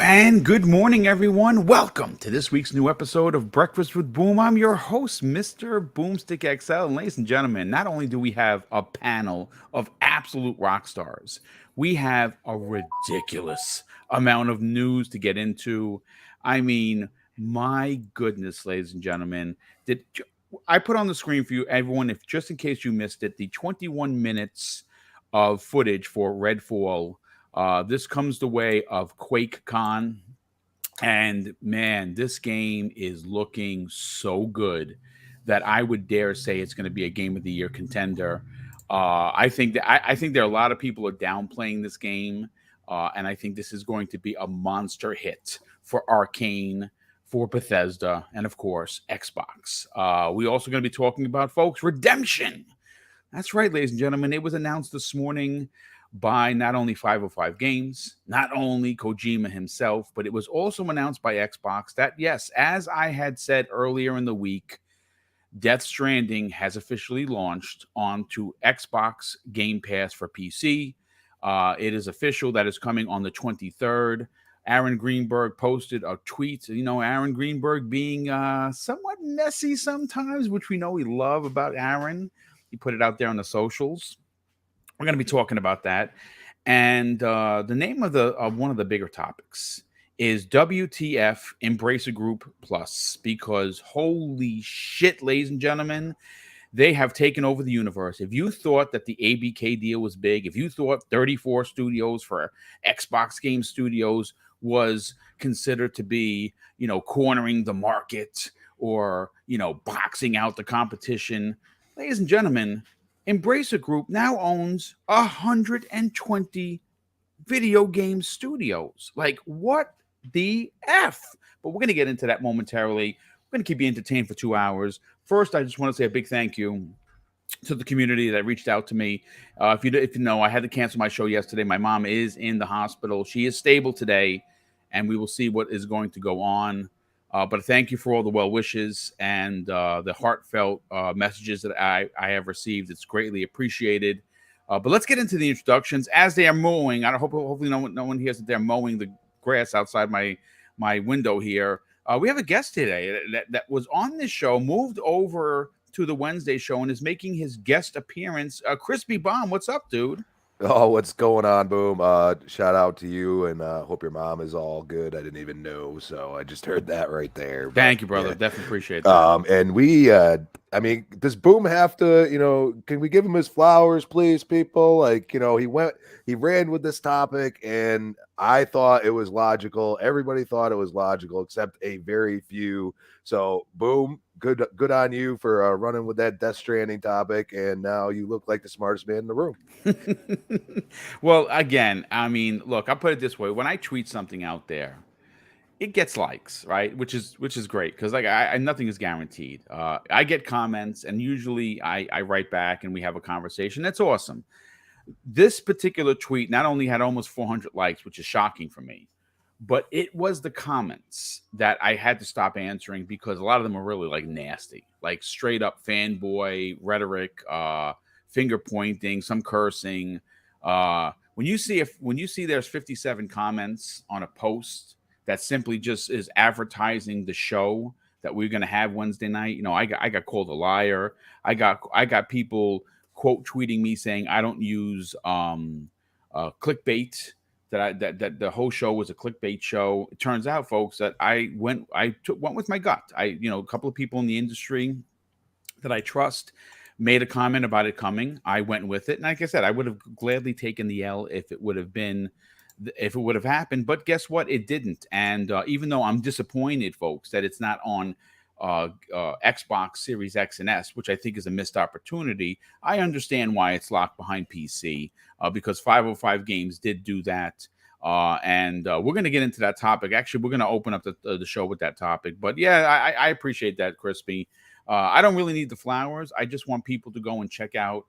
And good morning, everyone. Welcome to this week's new episode of Breakfast with Boom. I'm your host, Mr. BoomStick XL. And ladies and gentlemen, not only do we have a panel of absolute rock stars, we have a ridiculous amount of news to get into. I mean, my goodness, ladies and gentlemen, did I put on the screen for you, everyone, if just in case you missed it, the 21 minutes of footage for Redfall. This comes the way of QuakeCon, and man, this game is looking so good that I would dare say it's going to be a Game of the Year contender. I think there are a lot of people are downplaying this game, and I think this is going to be a monster hit for Arkane, for Bethesda, and of course Xbox. We also going to be talking about, folks, Redemption. That's right, ladies and gentlemen. It was announced this morning by not only 505 Games, not only Kojima himself, but it was also announced by Xbox that, yes, as I had said earlier in the week, Death Stranding has officially launched onto Xbox Game Pass for PC. It is official that it's coming on the 23rd. Aaron Greenberg posted a tweet. You know, Aaron Greenberg being somewhat messy sometimes, which we know we love about Aaron. He put it out there on the socials. We're going to be talking about that. And the name of the one of the bigger topics is WTF Embracer Group Plus, because holy shit, ladies and gentlemen, they have taken over the universe. If you thought that the ABK deal was big, if you thought 34 studios for Xbox Game Studios was considered to be, you know, cornering the market or, you know, boxing out the competition, ladies and gentlemen, Embracer Group now owns 120 video game studios. Like, what the F? But we're going to get into that momentarily. We're going to keep you entertained for 2 hours. First, I just want to say a big thank you to the community that reached out to me. If you know, I had to cancel my show yesterday. My mom is in the hospital. She is stable today, and we will see what is going to go on. But thank you for all the well wishes and the heartfelt messages that I have received. It's greatly appreciated. But let's get into the introductions as they are mowing. Hopefully no one hears that they're mowing the grass outside my window here. We have a guest today that was on this show, moved over to the Wednesday show, and is making his guest appearance. Crispy Bomb, what's up, dude? Oh, what's going on, Boom? Shout out to you, and hope your mom is all good. I didn't even know, so I just heard that right there. But Thank you, brother. yeah, Definitely appreciate that. and I mean, does Boom have to, can we give him his flowers, please, people? Like, he ran with this topic, and I thought it was logical. Everybody thought it was logical, except a very few. So, Boom, good on you for running with that Death Stranding topic, and now you look like the smartest man in the room. Well, again, I mean, look, I'll put it this way: when I tweet something out there, it gets likes, right? Which is great because like nothing is guaranteed. I get comments, and usually I write back, and we have a conversation. That's awesome. This particular tweet not only had almost 400 likes, which is shocking for me, but it was the comments that I had to stop answering because a lot of them were really like nasty, like straight up fanboy rhetoric, finger pointing, some cursing. When you see there's 57 comments on a post that simply just is advertising the show that we're going to have Wednesday night, I got called a liar. I got people quote tweeting me saying I don't use clickbait, that the whole show was a clickbait show. It turns out, folks, that went with my gut. A couple of people in the industry that I trust made a comment about it coming. I went with it, and like I said, I would have gladly taken the L if it would have happened. But guess what? It didn't. And even though I'm disappointed, folks, that it's not on Xbox Series X and S, which I think is a missed opportunity, I understand why it's locked behind PC, because 505 Games did do that. And we're going to get into that topic. Actually, we're going to open up the show with that topic. But yeah, I appreciate that, Crispy. I don't really need the flowers. I just want people to go and check out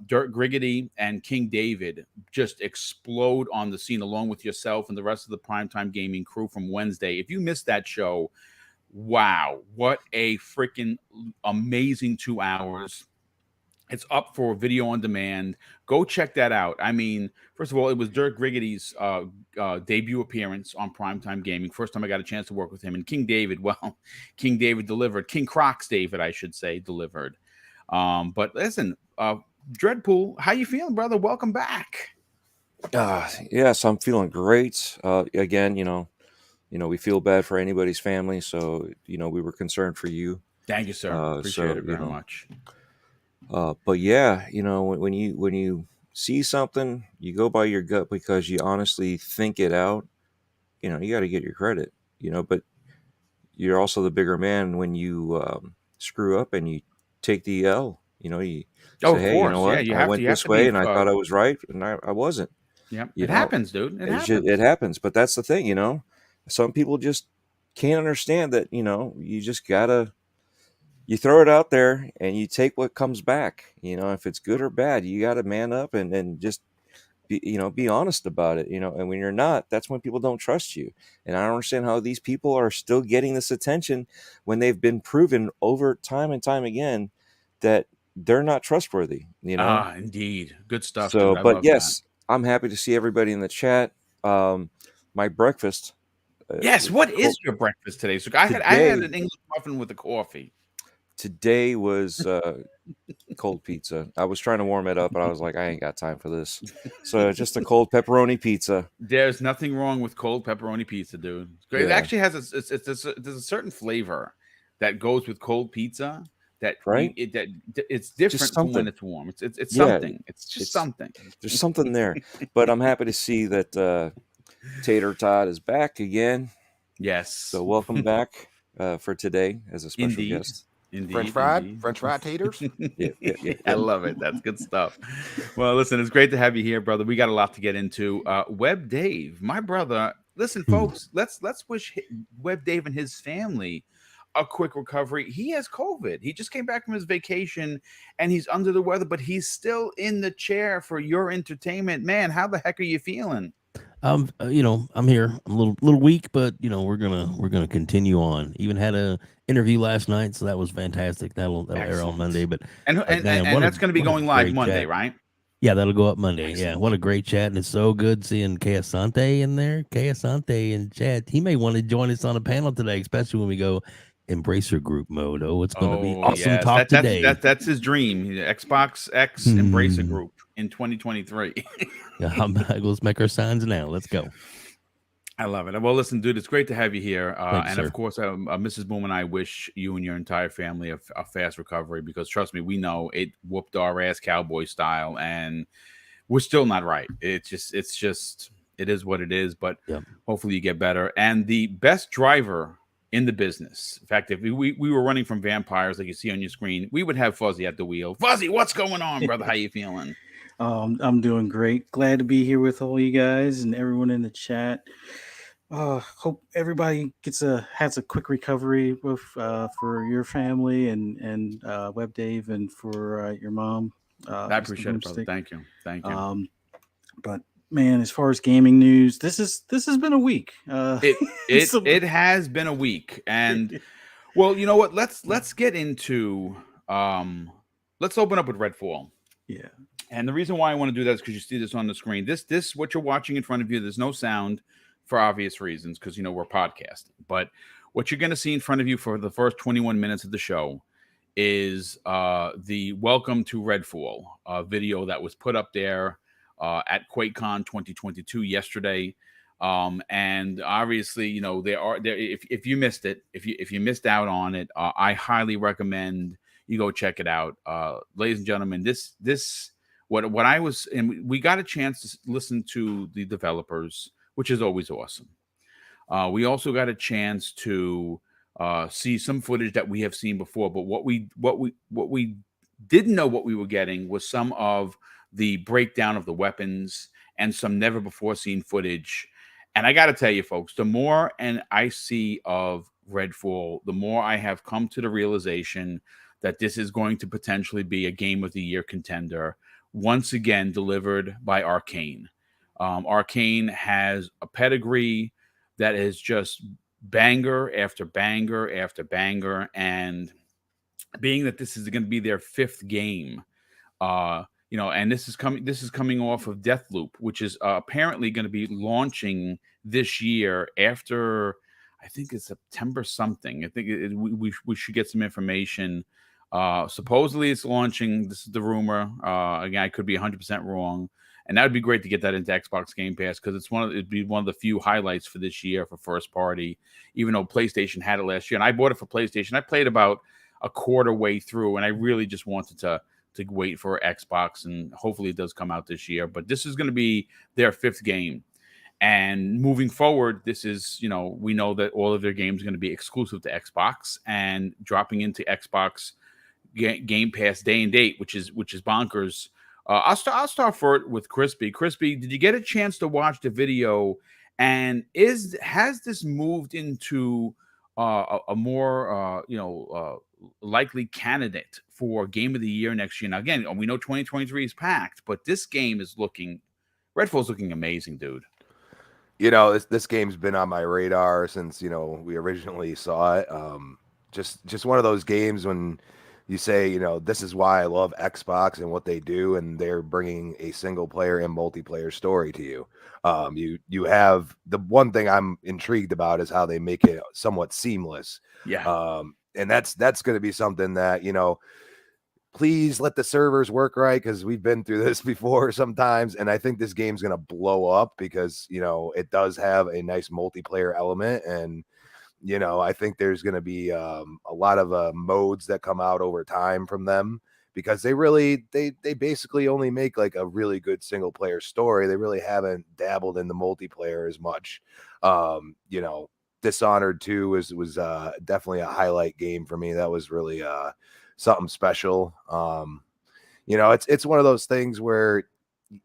Dirt Griggity and King David just explode on the scene along with yourself and the rest of the Primetime Gaming crew from Wednesday. If you missed that show, wow, what a freaking amazing 2 hours. It's up for video on demand. Go check that out. I mean, first of all, it was Dirk Riggity's debut appearance on Primetime Gaming. First time I got a chance to work with him. And King David, well, King David delivered. King Crocs David, I should say, delivered. But listen, Dreadpool, how you feeling, brother? Welcome back. Yes, I'm feeling great. Again, we feel bad for anybody's family, so we were concerned for you. Thank you, sir. Appreciate it very much. But yeah, when you see something, you go by your gut because you honestly think it out. You got to get your credit. But you're also the bigger man when you screw up and you take the L. You say, Of hey, course. you know what? Yeah, you I have went to. You have this to way, be. and I thought I was right, and I wasn't. Yeah, it happens, dude. It happens. It happens. But that's the thing, Some people just can't understand that. You just gotta. You throw it out there and you take what comes back. If it's good or bad, you got to man up and just be honest about it. And when you're not, that's when people don't trust you. And I don't understand how these people are still getting this attention when they've been proven over time and time again that they're not trustworthy. Indeed, good stuff, So, dude. I but love yes, I'm happy to see everybody in the chat. My breakfast. Yes, what is your breakfast today? So I had an English muffin with a coffee. Today was cold pizza. I was trying to warm it up, but I was like, I ain't got time for this. So just a cold pepperoni pizza. There's nothing wrong with cold pepperoni pizza, dude. It's great. It actually has there's a certain flavor that goes with cold pizza that right. It's different from when it's warm. It's something. It's just something. There's something there. But I'm happy to see that Tater Todd is back again. Yes. So welcome back for today as a special guest. French fried taters. Yeah. I love it. That's good stuff. Well, listen, it's great to have you here, brother. We got a lot to get into. Web Dave, my brother. Listen, folks, let's wish Web Dave and his family a quick recovery. He has COVID. He just came back from his vacation and he's under the weather, but he's still in the chair for your entertainment. Man, how the heck are you feeling? I'm here. I'm a little weak, but we're gonna continue on. Even had a interview last night, so that was fantastic. That'll air on Monday. But and that's going to be going live Monday, right? Yeah, that'll go up Monday. Excellent. Yeah, what a great chat, and it's so good seeing Kay Asante in there. Kay Asante in chat. He may want to join us on a panel today, especially when we go Embracer Group mode. Oh, it's going to be awesome talk today. That's his dream. Xbox X Embracer Group in 2023. Let's make our signs now. Let's go. I love it. Well, listen, dude, it's great to have you here. Thanks, of course, Mrs. Boom and I wish you and your entire family a fast recovery because trust me, we know it whooped our ass cowboy style and we're still not right. It is what it is, but hopefully you get better. And the best driver in the business. In fact, if we were running from vampires like you see on your screen, we would have Fuzzy at the wheel. Fuzzy, what's going on, brother? How you feeling? I'm doing great. Glad to be here with all you guys and everyone in the chat. Hope everybody has a quick recovery with for your family and Web Dave and for your mom. I appreciate it, brother. Thank you. But man, as far as gaming news, this has been a week. It has been a week, and well, you know what? Let's get into let's open up with Redfall. Yeah. And the reason why I want to do that is because you see this on the screen. This what you're watching in front of you. There's no sound for obvious reasons because we're podcasting. But what you're going to see in front of you for the first 21 minutes of the show is the Welcome to Redfall video that was put up there at QuakeCon 2022 yesterday. And obviously, there. If you missed it, if you missed out on it, I highly recommend you go check it out, ladies and gentlemen. What I was, and we got a chance to listen to the developers, which is always awesome. We also got a chance to see some footage that we have seen before, but what we didn't know what we were getting was some of the breakdown of the weapons and some never before seen footage. And I got to tell you, folks, the more I see of Redfall, the more I have come to the realization that this is going to potentially be a Game of the Year contender. Once again, delivered by Arkane. Arkane has a pedigree that is just banger after banger after banger. And being that this is going to be their fifth game, And this is coming off of Deathloop, which is apparently going to be launching this year after, I think it's September something. I think we should get some information. Supposedly it's launching. This is the rumor. Again, I could be 100% wrong. And that would be great to get that into Xbox Game Pass, because it'd be one of the few highlights for this year for first party, even though PlayStation had it last year. And I bought it for PlayStation. I played about a quarter way through, and I really just wanted to wait for Xbox, and hopefully it does come out this year. But this is going to be their 5th game. And moving forward, this is, we know that all of their games are going to be exclusive to Xbox and dropping into Xbox Game Pass day and date, which is bonkers. I'll start with Crispy. Crispy, did you get a chance to watch the video? And has this moved into a more likely candidate for Game of the Year next year? Now, again, we know 2023 is packed, but this game is Redfall's looking amazing, dude. This game's been on my radar since we originally saw it. Just one of those games when you say, this is why I love Xbox and what they do, and they're bringing a single player and multiplayer story to you. You have the one thing I'm intrigued about is how they make it somewhat seamless. Yeah. And that's going to be something that, please let the servers work right, because we've been through this before sometimes. And I think this game's going to blow up because, it does have a nice multiplayer element. And, I think there's going to be a lot of modes that come out over time from them, because they basically only make like a really good single player story. They really haven't dabbled in the multiplayer as much. Dishonored 2 was definitely a highlight game for me. That was really something special. It's one of those things where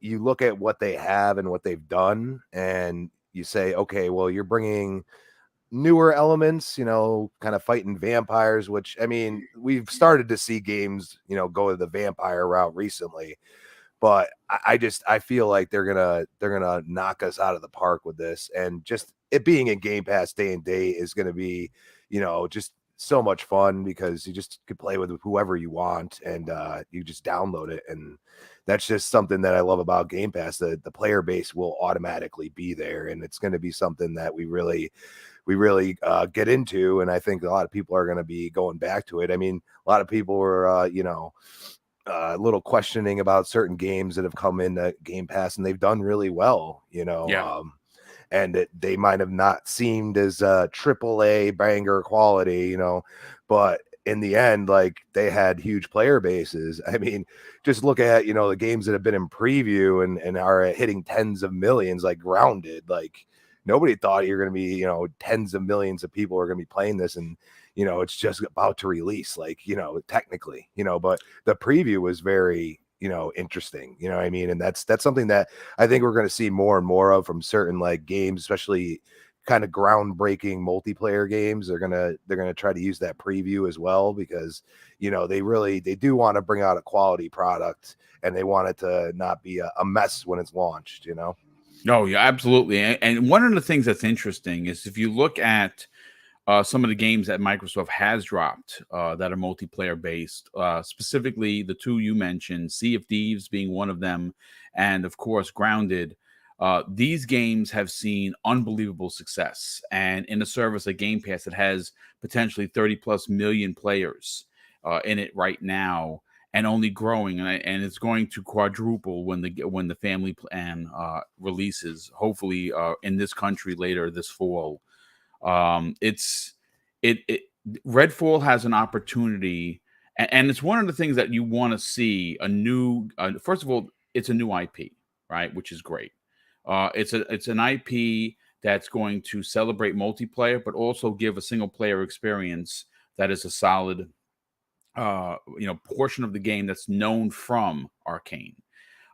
you look at what they have and what they've done, and you say, okay, well, you're bringing newer elements, kind of fighting vampires, which, I mean, we've started to see games, go the vampire route recently, but I feel like they're gonna knock us out of the park with this. And just it being in Game Pass day and date is gonna be, just so much fun, because you just could play with whoever you want, and you just download it. And that's just something that I love about Game Pass. The player base will automatically be there, and it's going to be something that we really get into. And I think a lot of people are going to be going back to it. I mean, a lot of people were, a little questioning about certain games that have come into Game Pass, and they've done really well, Yeah. And they might have not seemed as AAA banger quality, but in the end, like, they had huge player bases. I mean, just look at, the games that have been in preview and are hitting tens of millions, like Grounded. Like, nobody thought you're going to be, tens of millions of people are going to be playing this, and it's just about to release, like, technically, but the preview was very, interesting, what I mean? And that's something that I think we're going to see more and more of from certain like games, especially kind of groundbreaking multiplayer games. They're going to try to use that preview as well, because, they do want to bring out a quality product, and they want it to not be a mess when it's launched, No, yeah, absolutely. And one of the things that's interesting is if you look at some of the games that Microsoft has dropped that are multiplayer based, specifically the two you mentioned, Sea of Thieves being one of them, and of course Grounded. These games have seen unbelievable success, and in a service like Game Pass that has potentially 30 plus million players in it right now, and only growing, and it's going to quadruple when the family plan releases, hopefully in this country later this fall. Redfall has an opportunity, and it's one of the things that you want to see. A new, first of all, it's a new IP, right, which is great. It's an IP that's going to celebrate multiplayer, but also give a single player experience that is a solid, portion of the game that's known from Arkane.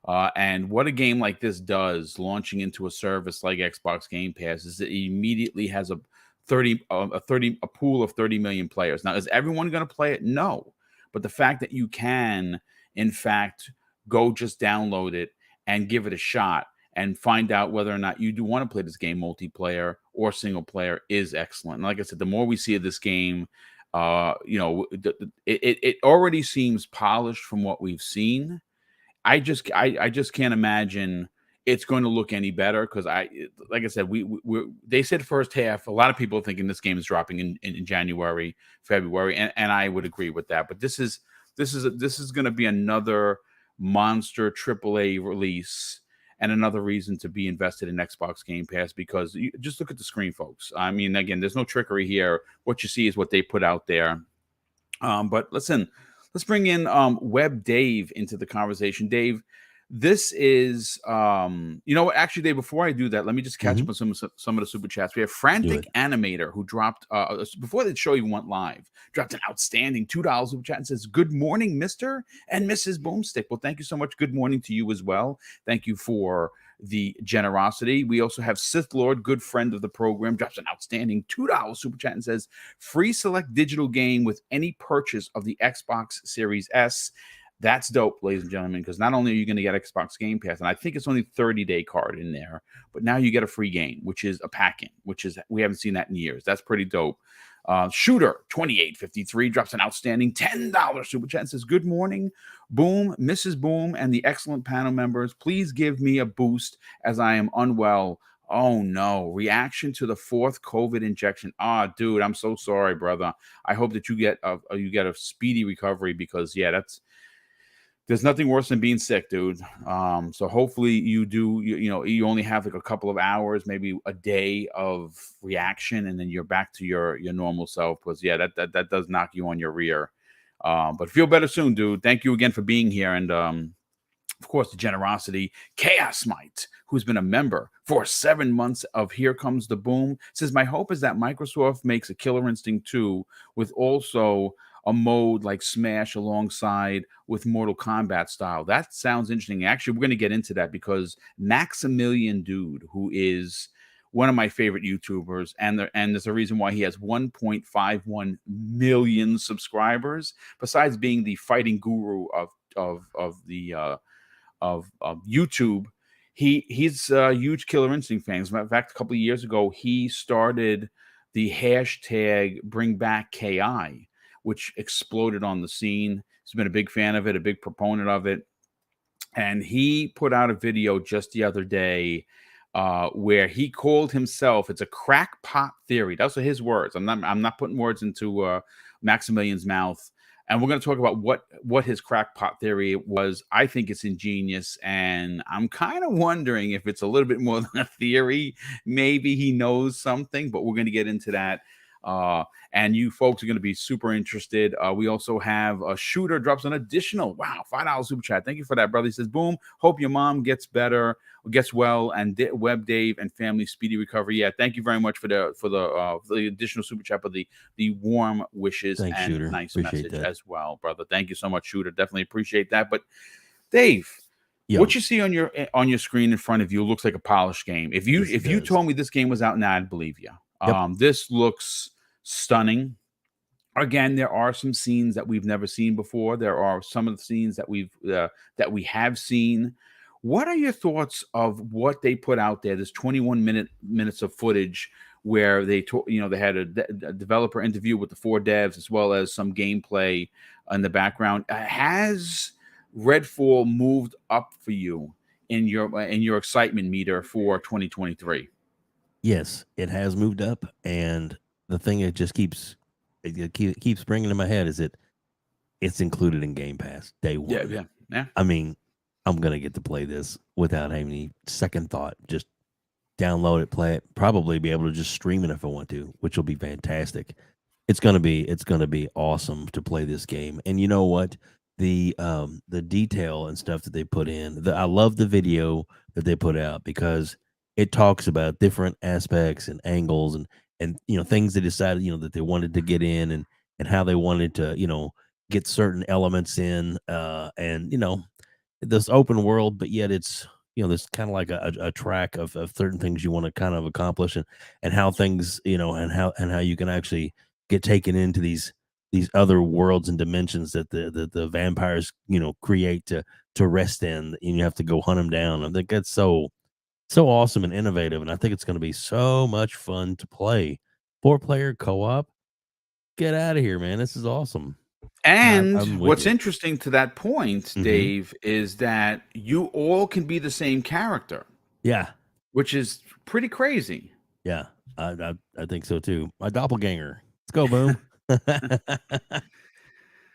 And what a game like this does, launching into a service like Xbox Game Pass, is it immediately has a pool of 30 million players. Now, is everyone going to play it? No. But the fact that you can, in fact, go just download it and give it a shot and find out whether or not you do want to play this game multiplayer or single player is excellent. And like I said, the more we see of this game, it already seems polished from what we've seen. I just can't imagine it's going to look any better because like I said, they said first half. A lot of people are thinking this game is dropping in January, February, and I would agree with that. But this is going to be another monster AAA release and another reason to be invested in Xbox Game Pass because just look at the screen, folks. I mean, again, there's no trickery here. What you see is what they put out there. But listen, let's bring in Web Dave into the conversation. Dave, this is you know what? Actually, Dave, before I do that, let me just catch up on some of the super chats. We have Frantic Animator who dropped before the show even went live, dropped an outstanding $2 super chat and says, "Good morning, Mr. and Mrs. Boomstick." Well, thank you so much. Good morning to you as well. Thank you for the generosity. We also have Sith Lord, good friend of the program, drops an outstanding $2 super chat and says, "Free select digital game with any purchase of the Xbox Series S." That's dope, ladies and gentlemen, because not only are you going to get Xbox Game Pass, and I think it's only 30-day card in there, but now you get a free game, which is a pack-in, which is we haven't seen that in years. That's pretty dope. Shooter 2853 drops an outstanding $10 super chat and says, "Good morning, Boom, Mrs. Boom, and the excellent panel members. Please give me a boost as I am unwell. Oh no, reaction to the 4th COVID injection. Dude, I'm so sorry, brother. I hope that you get a speedy recovery because there's nothing worse than being sick, dude. So hopefully you only have like a couple of hours, maybe a day of reaction, and then you're back to your normal self. Because that does knock you on your rear. But feel better soon, dude. Thank you again for being here, and of course the generosity. Chaos Mite, who's been a member for 7 months of Here Comes the Boom, says, "My hope is that Microsoft makes a Killer Instinct 2 with also a mode like Smash alongside with Mortal Kombat style." That sounds interesting. Actually, we're going to get into that because Maximillian dude, who is one of my favorite YouTubers, and there's a reason why he has 1.51 million subscribers. Besides being the fighting guru of YouTube, he's a huge Killer Instinct fan. As a matter of fact, a couple of years ago, he started the hashtag Bring Back KI, which exploded on the scene. He's been a big fan of it, a big proponent of it. And he put out a video just the other day where he called himself, it's a crackpot theory. Those are his words. I'm not putting words into Maximilian's mouth. And we're going to talk about what his crackpot theory was. I think it's ingenious, and I'm kind of wondering if it's a little bit more than a theory. Maybe he knows something, but we're going to get into that. And you folks are going to be super interested. We also have a Shooter drops an additional $5 super chat. Thank you for that, brother. He says, "Boom, hope your mom gets well, and Web Dave and family speedy recovery." Yeah, thank you very much for the additional super chat, but the warm wishes. Thanks, and Shooter. nice Appreciate message that. as well, brother. Thank you so much, Shooter. Definitely appreciate that. But Dave, Yo. what you see on your screen in front of you looks like a polished game. If you told me this game was out now, I'd believe you. Yep. This looks stunning. Again, there are some scenes that we've never seen before. There are some of the scenes that we have seen. What are your thoughts of what they put out there? This 21 minutes of footage where they had a developer interview with the 4 devs as well as some gameplay in the background. Has Redfall moved up for you in your excitement meter for 2023? Yes, it has moved up, and the thing that just keeps bringing to my head is it's included in Game Pass day one. Yeah. I mean, I'm gonna get to play this without having any second thought. Just download it, play it. Probably be able to just stream it if I want to, which will be fantastic. It's gonna be awesome to play this game. And you know what? The detail and stuff that they put in. I love the video that they put out because it talks about different aspects and angles and things they decided that they wanted to get in and how they wanted to get certain elements in and this open world, but yet it's there's kind of like a track of certain things you want to kind of accomplish and how things and how you can actually get taken into these other worlds and dimensions that the vampires create to rest in, and you have to go hunt them down. I think that's so awesome and innovative, and I think it's going to be so much fun to play. 4-player co-op, get out of here, man! This is awesome. And I'm with what's you. interesting to that point, Mhm. Dave, is that you all can be the same character, Yeah, which is pretty crazy. yeah, I think so too. My doppelganger. Let's go, Boom.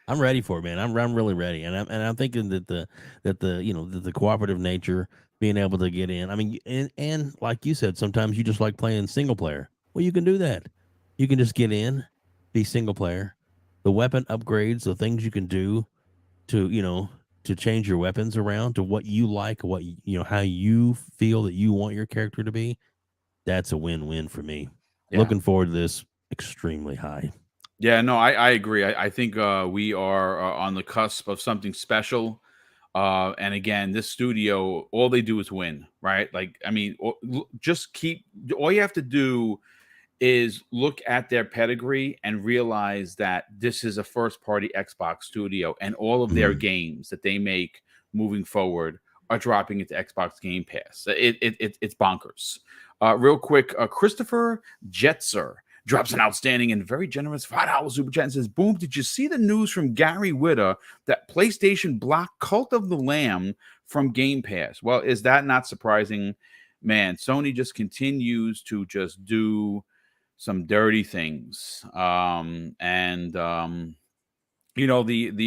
I'm ready for it, man. I'm really ready, and I'm thinking that the cooperative nature, being able to get in. I mean, and like you said, sometimes you just like playing single player. Well, you can do that. You can just get in, be single player. The weapon upgrades, the things you can do to to change your weapons around to what you like, what how you feel that you want your character to be. That's a win-win for me. Yeah. Looking forward to this extremely high. Yeah, no, I agree. I think we are on the cusp of something special. And again, this studio, all they do is win, right? Like, I mean, just keep, all you have to do is look at their pedigree and realize that this is a first party Xbox studio, and all of their Mhm. games that they make moving forward are dropping into Xbox Game Pass. It's bonkers. Real quick, Christopher Jetzer drops an outstanding and very generous $5 super chat and says, "Boom, did you see the news from Gary Whitta that PlayStation blocked Cult of the Lamb from Game Pass?" Well, is that not surprising? Man, Sony just continues to just do some dirty things. The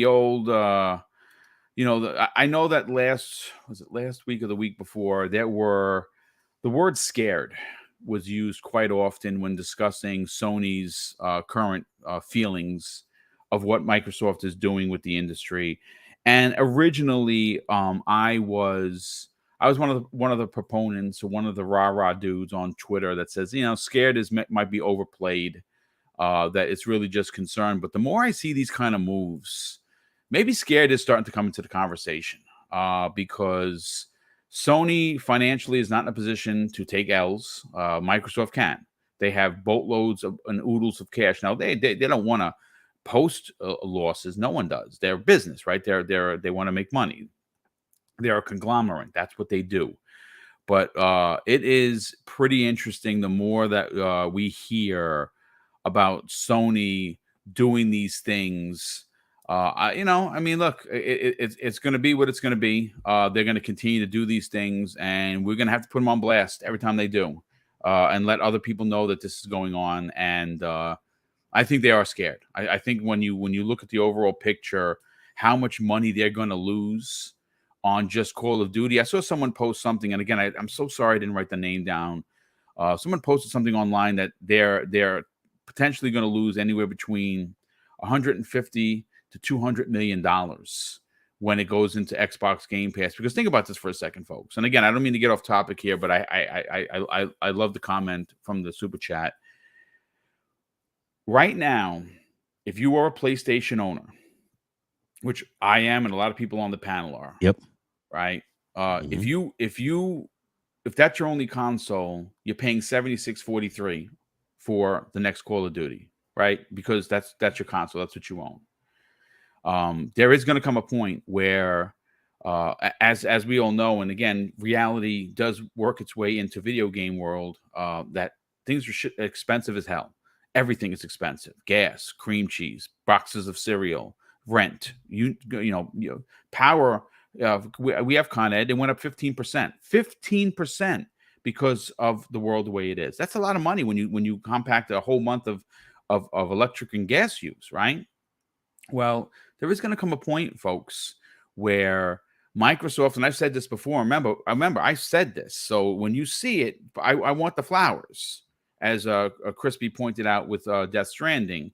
old I know that last week or the week before, the word scared was used quite often when discussing Sony's current feelings of what Microsoft is doing with the industry. And originally, I was one of the proponents, or one of the rah dudes on Twitter that says, scared might be overplayed. That it's really just concerned. But the more I see these kind of moves, maybe scared is starting to come into the conversation, because Sony financially is not in a position to take L's. Microsoft can. They have boatloads and oodles of cash. Now they don't want to post losses. No one does. They're business, right? They want to make money. They're a conglomerate. That's what they do. But it is pretty interesting the more that we hear about Sony doing these things. Look, it's going to be what it's going to be. They're going to continue to do these things, and we're going to have to put them on blast every time they do, and let other people know that this is going on. And I think they are scared. I think when you look at the overall picture, how much money they're going to lose on just Call of Duty. I saw someone post something, and again, I'm so sorry I didn't write the name down. Someone posted something online that they're potentially going to lose anywhere between 150 to 200 million dollars when it goes into Xbox Game Pass. Because think about this for a second, folks. And again, I don't mean to get off topic here, but I love the comment from the super chat. Right now, if you are a PlayStation owner, which I am, and a lot of people on the panel are, Yep. right? Mhm. If that's your only console, you're paying $76.43 for the next Call of Duty, right? Because that's your console, that's what you own. There is going to come a point where, as we all know, and again, reality does work its way into video game world, that things are expensive as hell. Everything is expensive: gas, cream cheese, boxes of cereal, rent. Power. We have Con Ed. It went up 15%. 15% because of the world the way it is. That's a lot of money when you compact a whole month of electric and gas use, right? Well, there is going to come a point, folks, where Microsoft, and I've said this before. Remember, I said this. So when you see it, I want the flowers, as Crispy pointed out with Death Stranding.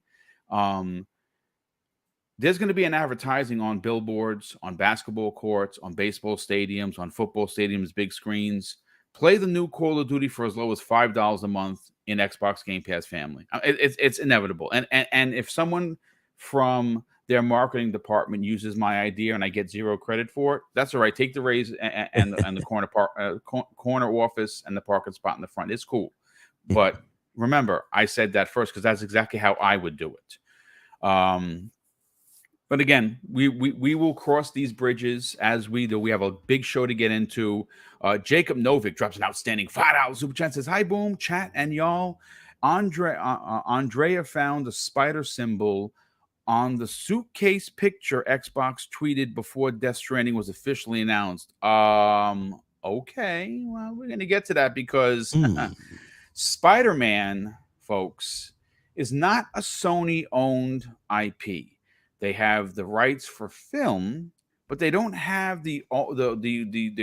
There's going to be an advertising on billboards, on basketball courts, on baseball stadiums, on football stadiums, big screens. Play the new Call of Duty for as low as $5 a month in Xbox Game Pass family. It's inevitable. And if someone from their marketing department uses my idea and I get zero credit for it, that's all right. Take the raise and the corner office and the parking spot in the front. It's cool. But remember, I said that first because that's exactly how I would do it. But again, we will cross these bridges as we do. We have a big show to get into. Jacob Novick drops an outstanding $5 super chat. Says, "Hi, Boom, chat, and y'all. Andrea found a spider symbol on the suitcase picture Xbox tweeted before Death Stranding was officially announced. Okay, well, we're gonna get to that because Spider-Man, folks, is not a Sony-owned IP. They have the rights for film, but they don't have the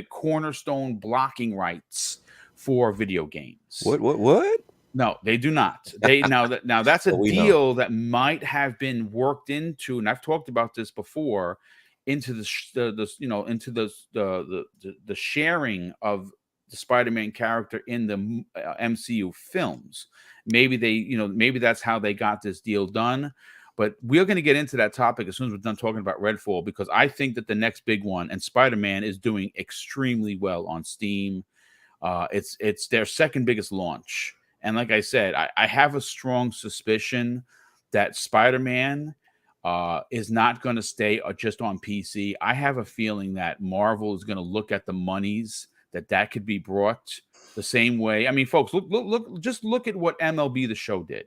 cornerstone blocking rights for video games. What? No, they do not. They now that's a Well, we know. deal that might have been worked into, and I've talked about this before, into the sharing of the Spider-Man character in the MCU films. Maybe that's how they got this deal done. But we're going to get into that topic as soon as we're done talking about Redfall, because I think that the next big one, and Spider-Man is doing extremely well on Steam. It's their second biggest launch. And like I said, I have a strong suspicion that Spider-Man is not going to stay just on PC. I have a feeling that Marvel is going to look at the monies that could be brought the same way. I mean, folks, just look at what MLB The Show did.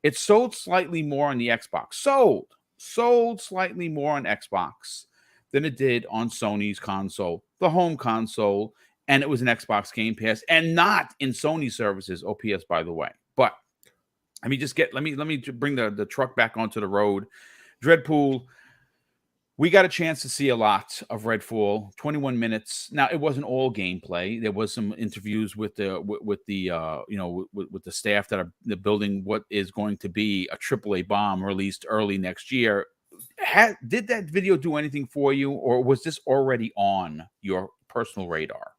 It sold slightly more on the Xbox. Sold slightly more on Xbox than it did on Sony's console, the home console. And it was an Xbox Game Pass and not in Sony services, OPS, by the way. But let me bring the truck back onto the road. Dreadpool, we got a chance to see a lot of Redfall, 21 minutes. Now, it wasn't all gameplay. There was some interviews with the staff that are building what is going to be a AAA bomb released early next year. Did that video do anything for you, or was this already on your personal radar?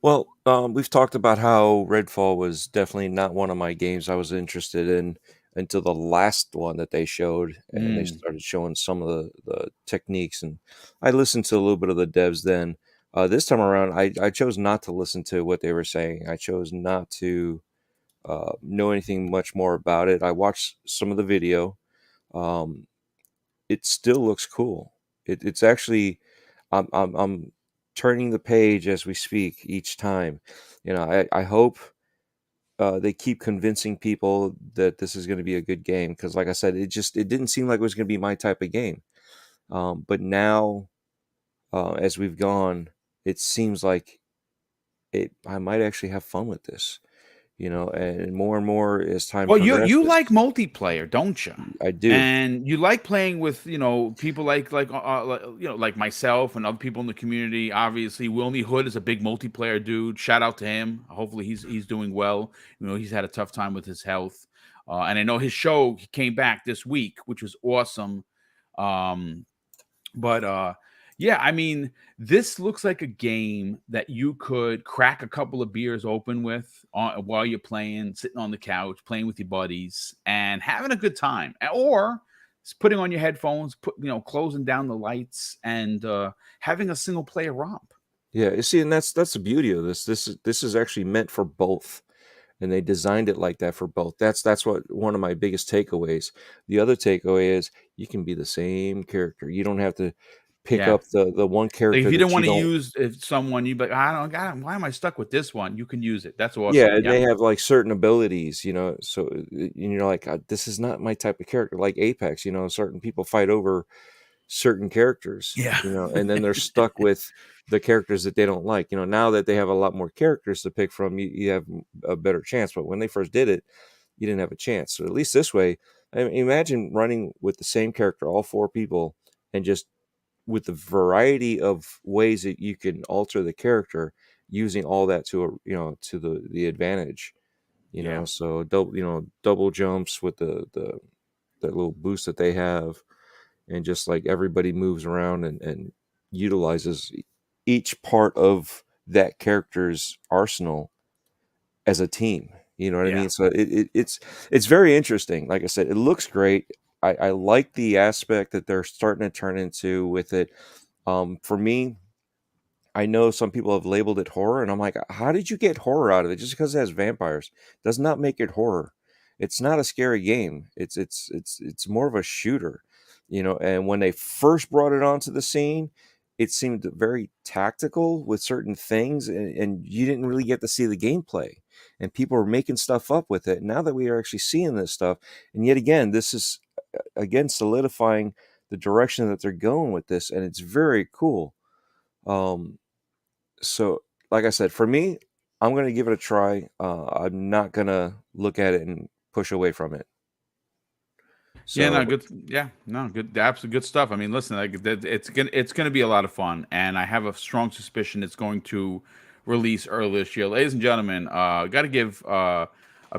Well, we've talked about how Redfall was definitely not one of my games I was interested in until the last one that they showed, and they started showing some of the techniques, and I listened to a little bit of the devs then. This time around, I chose not to listen to what they were saying. I chose not to know anything much more about it. I watched some of the video. It still looks cool. It's actually, I'm turning the page as we speak each time. I hope they keep convincing people that this is going to be a good game, because like I said, it didn't seem like it was going to be my type of game. But now, as we've gone, it seems like I might actually have fun with this. And more as time progresses. You like multiplayer, don't you? I do. And you like playing with people like myself and other people in the community. Obviously, Wilmy Hood is a big multiplayer dude. Shout out to him. Hopefully he's doing well. He's had a tough time with his health, and I know his show came back this week, which was awesome. Yeah, I mean, this looks like a game that you could crack a couple of beers open with while you're playing, sitting on the couch, playing with your buddies, and having a good time. Or just putting on your headphones, closing down the lights, and having a single player romp. Yeah, you see, and that's the beauty of this. This is actually meant for both, and they designed it like that for both. That's what one of my biggest takeaways. The other takeaway is you can be the same character. You don't have to pick up the one character. Like if you don't want to use someone, you why am I stuck with this one? You can use it. That's awesome. Yeah, they have like certain abilities, so you're like, this is not my type of character. Like Apex, certain people fight over certain characters, and then they're stuck with the characters that they don't like. Now that they have a lot more characters to pick from, you have a better chance. But when they first did it, you didn't have a chance. So at least this way, imagine running with the same character, all four people, and just with the variety of ways that you can alter the character, using all that to the advantage, so double jumps with that little boost that they have, and just like everybody moves around and utilizes each part of that character's arsenal as a team. You know what I mean? So it's very interesting. Like I said, it looks great. I like the aspect that they're starting to turn into with it. For me, I know some people have labeled it horror, and I'm like, how did you get horror out of it? Just because it has vampires does not make it horror. It's not a scary game. It's more of a shooter, And when they first brought it onto the scene, it seemed very tactical with certain things, and you didn't really get to see the gameplay. And people were making stuff up with it. Now that we are actually seeing this stuff, and yet again, this is again solidifying the direction that they're going with this, and it's very cool. So like I said, for me, I'm going to give it a try. I'm not going to look at it and push away from it. Yeah, no, So good. Yeah, no, good. Absolutely good stuff. I mean, listen, it's gonna be a lot of fun, and I have a strong suspicion it's going to release early this year. Ladies and gentlemen, got to give a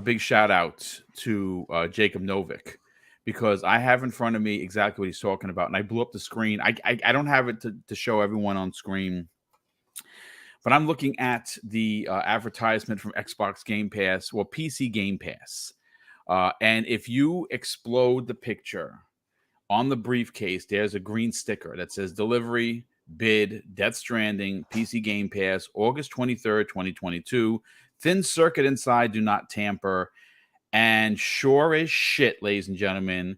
big shout out to Jacob Novick, because I have in front of me exactly what he's talking about, and I blew up the screen. I don't have it to show everyone on screen, but I'm looking at the advertisement from Xbox Game Pass, well, PC Game Pass. And if you explode the picture on the briefcase, there's a green sticker that says delivery, bid, Death Stranding, PC Game Pass, August 23rd, 2022. Thin circuit inside, do not tamper. And sure as shit, ladies and gentlemen,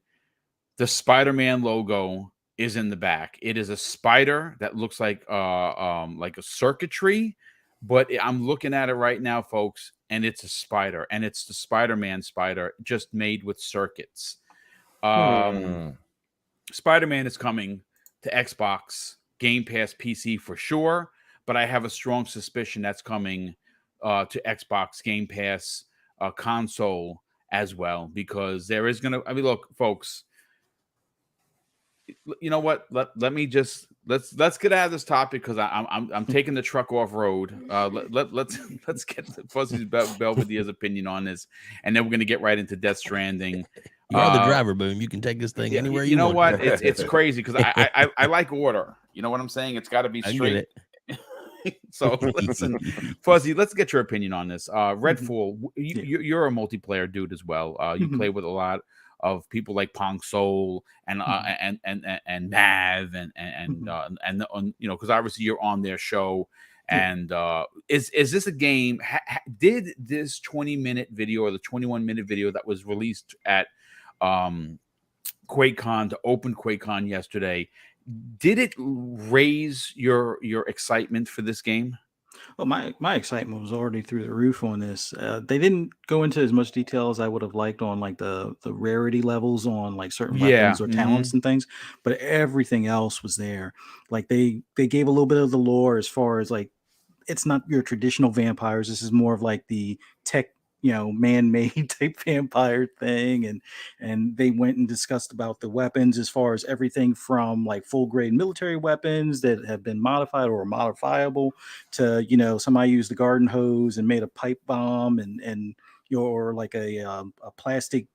the Spider-Man logo is in the back. It is a spider that looks like a circuitry, but I'm looking at it right now, folks, and it's a spider, and it's the Spider-Man spider just made with circuits. Spider-Man is coming to Xbox Game Pass PC for sure, but I have a strong suspicion that's coming to Xbox Game Pass console as well, because there is gonna. I mean, look, folks. You know what? Let me just let's get out of this topic, because I'm taking the truck off road. Let's get Fuzzy's Belvedere's opinion on this, and then we're gonna get right into Death Stranding. You're the driver, Boom. You can take this thing anywhere you know want. what? It's crazy, because I like order. You know what I'm saying? It's got to be straight. So listen, Fuzzy, let's get your opinion on this. Redfall, you're a multiplayer dude as well. You play with a lot of people like Pong Soul and Nav and you know, because obviously you're on their show. And is this a game? Did this 20-minute video or the 21-minute video that was released at QuakeCon, to open QuakeCon yesterday, did it raise your excitement for this game? Well, my excitement was already through the roof on this. They didn't go into as much detail as I would have liked on like the rarity levels on like certain weapons or talents and things, but everything else was there. Like they gave a little bit of the lore as far as like, it's not your traditional vampires. This is more of like the tech, you know, man-made type vampire thing, and they went and discussed about the weapons as far as everything from like full grade military weapons that have been modified or modifiable to, you know, somebody used the garden hose and made a pipe bomb and or like a plastic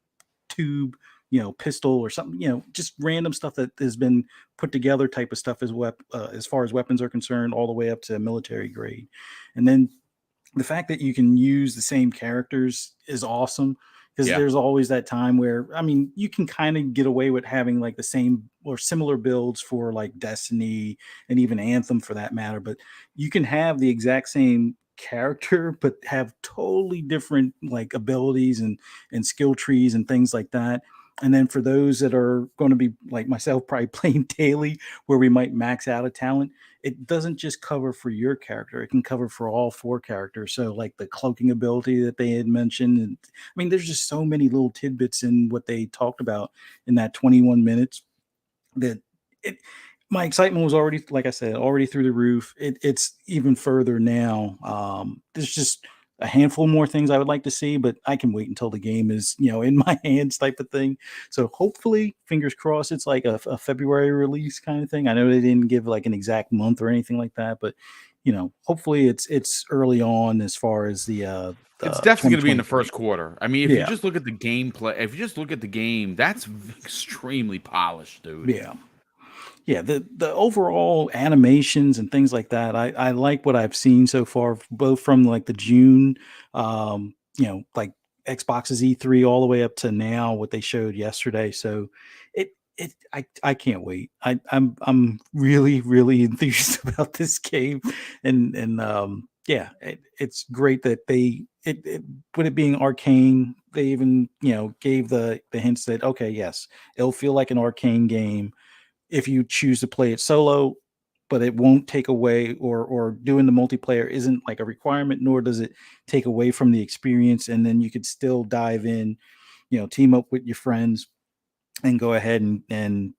tube, you know, pistol or something, you know, just random stuff that has been put together type of stuff as far as weapons are concerned, all the way up to military grade. And then the fact that you can use the same characters is awesome, because there's always that time where, I mean, you can kind of get away with having like the same or similar builds for like Destiny and even Anthem for that matter, but you can have the exact same character but have totally different like abilities and skill trees and things like that. And then for those that are going to be like myself, probably playing daily, where we might max out a talent, it doesn't just cover for your character. It can cover for all 4 characters. So like the cloaking ability that they had mentioned. And I mean, there's just so many little tidbits in what they talked about in that 21 minutes that my excitement was already, like I said, already through the roof. It's even further now. There's just a handful more things I would like to see, but I can wait until the game is, you know, in my hands type of thing. So hopefully, fingers crossed, it's like a February release kind of thing. I know they didn't give like an exact month or anything like that, but you know, hopefully it's early on as far as the it's definitely going to be in the 2023. first quarter. I mean, if you just look at the gameplay, if you just look at the game, that's extremely polished, dude. Yeah, the overall animations and things like that, I like what I've seen so far, both from like the June, you know, like Xbox's E3 all the way up to now, what they showed yesterday. So I can't wait. I'm really, really enthused about this game, and yeah, it's great that with it being Arkane, they even, you know, gave the hints that okay, yes, it'll feel like an Arkane game if you choose to play it solo, but it won't take away, or doing the multiplayer isn't like a requirement, nor does it take away from the experience. And then you could still dive in, you know, team up with your friends and go ahead and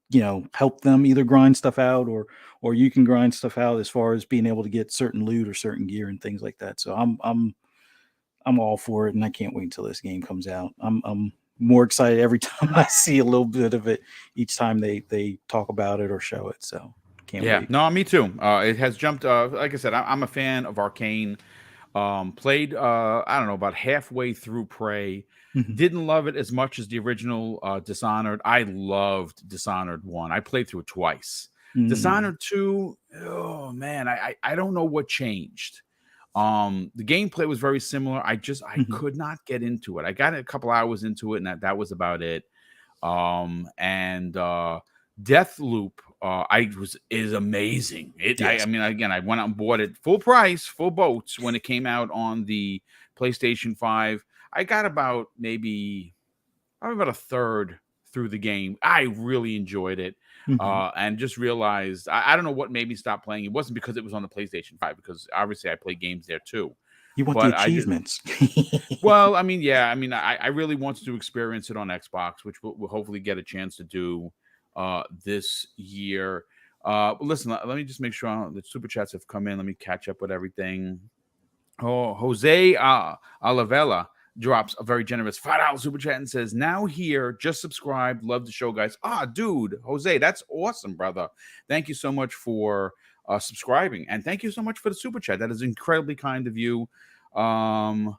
help them either grind stuff out, or you can grind stuff out as far as being able to get certain loot or certain gear and things like that. So I'm all for it, and I can't wait until this game comes out. I'm more excited every time I see a little bit of it each time they talk about it or show it. So can't wait. No, me too. It has jumped. Like I said, I'm a fan of Arkane. Played, I don't know, about halfway through Prey. Mhm. Didn't love it as much as the original Dishonored. I loved Dishonored 1. I played through it twice. Mm. Dishonored 2, oh man, I don't know what changed. The gameplay was very similar. I could not get into it. I got a couple hours into it, and that was about it. And Deathloop, is amazing. Yes. I mean, again, I went out and bought it full price, full boats when it came out on the PlayStation 5. I got about about a third through the game. I really enjoyed it. And just realized I don't know what made me stop playing. It wasn't because it was on the PlayStation 5, because obviously I play games there too. You want But the I just, achievements. well, I mean, yeah, I mean, I really wanted to experience it on Xbox, which we'll hopefully get a chance to do this year. Listen, let me just make sure the super chats have come in. Let me catch up with everything. Oh, Jose Alavella drops a very generous $5 super chat and says, "Now here, just subscribed, love the show, guys." Dude, Jose, that's awesome, brother. Thank you so much for subscribing, and thank you so much for the super chat. That is incredibly kind of you. I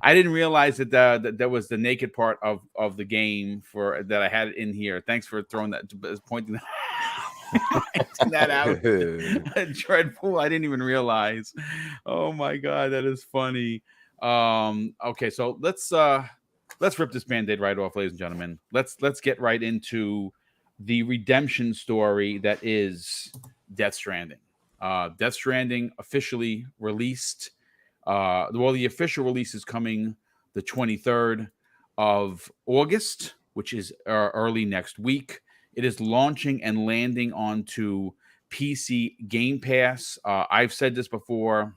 didn't realize that that was the naked part of the game for that I had it in here. Thanks for throwing that, pointing that out. Dreadful. I didn't even realize. Oh my god, that is funny. Okay, so let's rip this band-aid right off, ladies and gentlemen. Let's get right into the redemption story that is Death Stranding. Death Stranding officially released. The official release is coming the 23rd of August, which is early next week. It is launching and landing onto PC Game Pass. I've said this before.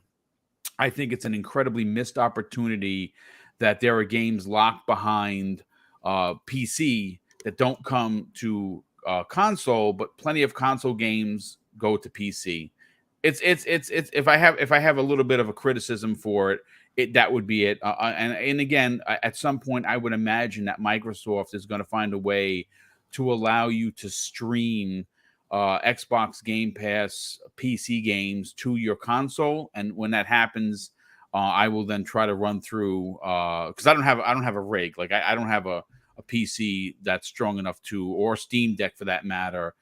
I think it's an incredibly missed opportunity that there are games locked behind PC that don't come to console, but plenty of console games go to PC. It's if I have a little bit of a criticism for it, that would be it. And again, at some point, I would imagine that Microsoft is going to find a way to allow you to stream Xbox Game Pass PC games to your console, and when that happens, I will then try to run through because I don't have a rig, like I don't have a PC that's strong enough to, or Steam Deck for that matter,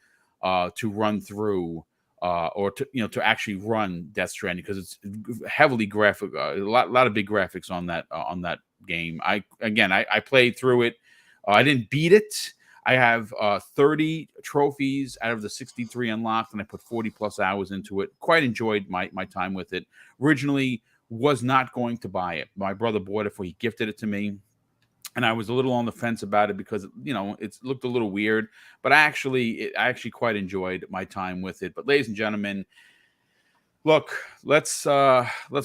to run through or to actually run Death Stranding, because it's heavily graphic, a lot of big graphics on that game. I played through it. I didn't beat it. I have 30 trophies out of the 63 unlocked, and I put 40 plus hours into it. Quite enjoyed my time with it. Originally was not going to buy it. My brother bought it, he gifted it to me, and I was a little on the fence about it because it looked a little weird. But I actually quite enjoyed my time with it. But ladies and gentlemen, look, let's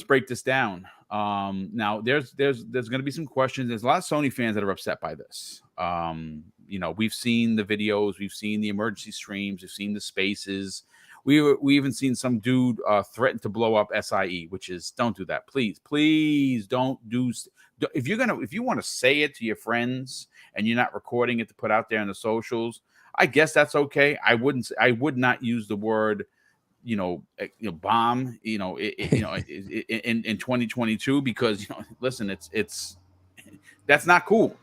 break this down. Now there's going to be some questions. There's a lot of Sony fans that are upset by this. We've seen the videos, we've seen the emergency streams, we've seen the spaces. We even seen some dude threaten to blow up SIE, which is, don't do that, please don't do. If you want to say it to your friends and you're not recording it to put out there on the socials, I guess that's okay. I would not use the word bomb in 2022, because listen, it's that's not cool.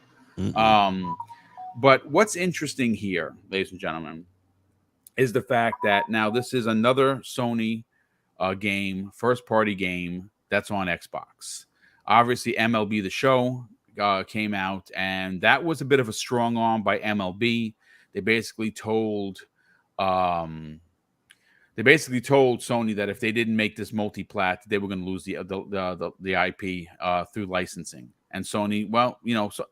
But what's interesting here, ladies and gentlemen, is the fact that now this is another Sony game, first party game that's on Xbox. Obviously, MLB The Show came out, and that was a bit of a strong arm by MLB. They basically told Sony that if they didn't make this multi-plat, they were going to lose the IP through licensing. And Sony, so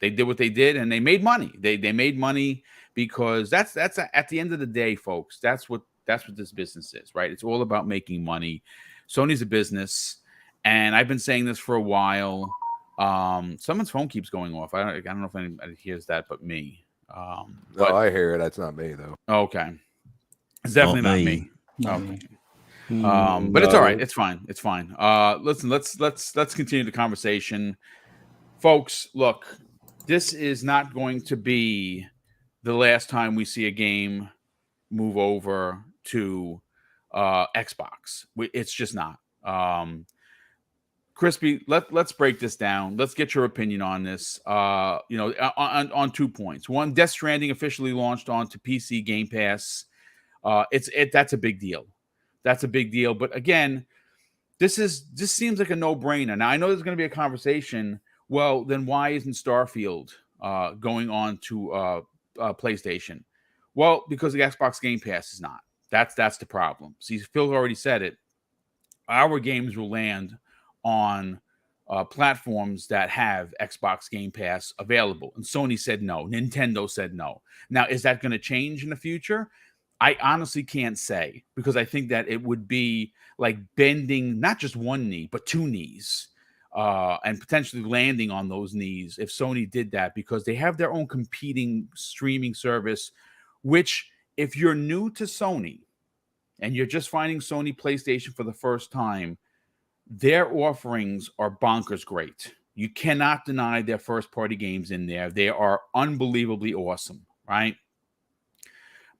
they did what they did, and they made money. They made money because that's at the end of the day, folks. That's what this business is, right? It's all about making money. Sony's a business, and I've been saying this for a while. Someone's phone keeps going off. I don't know if anybody hears that but me. No, I hear it. That's not me though. Okay, it's definitely not me. Not Okay. me. But it's all right. It's fine. It's fine. Listen, let's continue the conversation, folks. Look, this is not going to be the last time we see a game move over to Xbox. It's just not. Crispy, let's break this down. Let's get your opinion on this. On 2 points. One, Death Stranding officially launched onto PC Game Pass. That's a big deal. That's a big deal. But again, this seems like a no-brainer. Now I know there's going to be a conversation. Well, then why isn't Starfield going on to PlayStation? Well, because the Xbox Game Pass is not. That's the problem. See, Phil already said it. Our games will land on platforms that have Xbox Game Pass available, and Sony said no. Nintendo said no. Now, is that going to change in the future? I honestly can't say, because I think that it would be like bending not just one knee, but two knees, and potentially landing on those knees if Sony did that, because they have their own competing streaming service, which if you're new to Sony and you're just finding Sony PlayStation for the first time, their offerings are bonkers great. You cannot deny their first-party games in there. They are unbelievably awesome, right?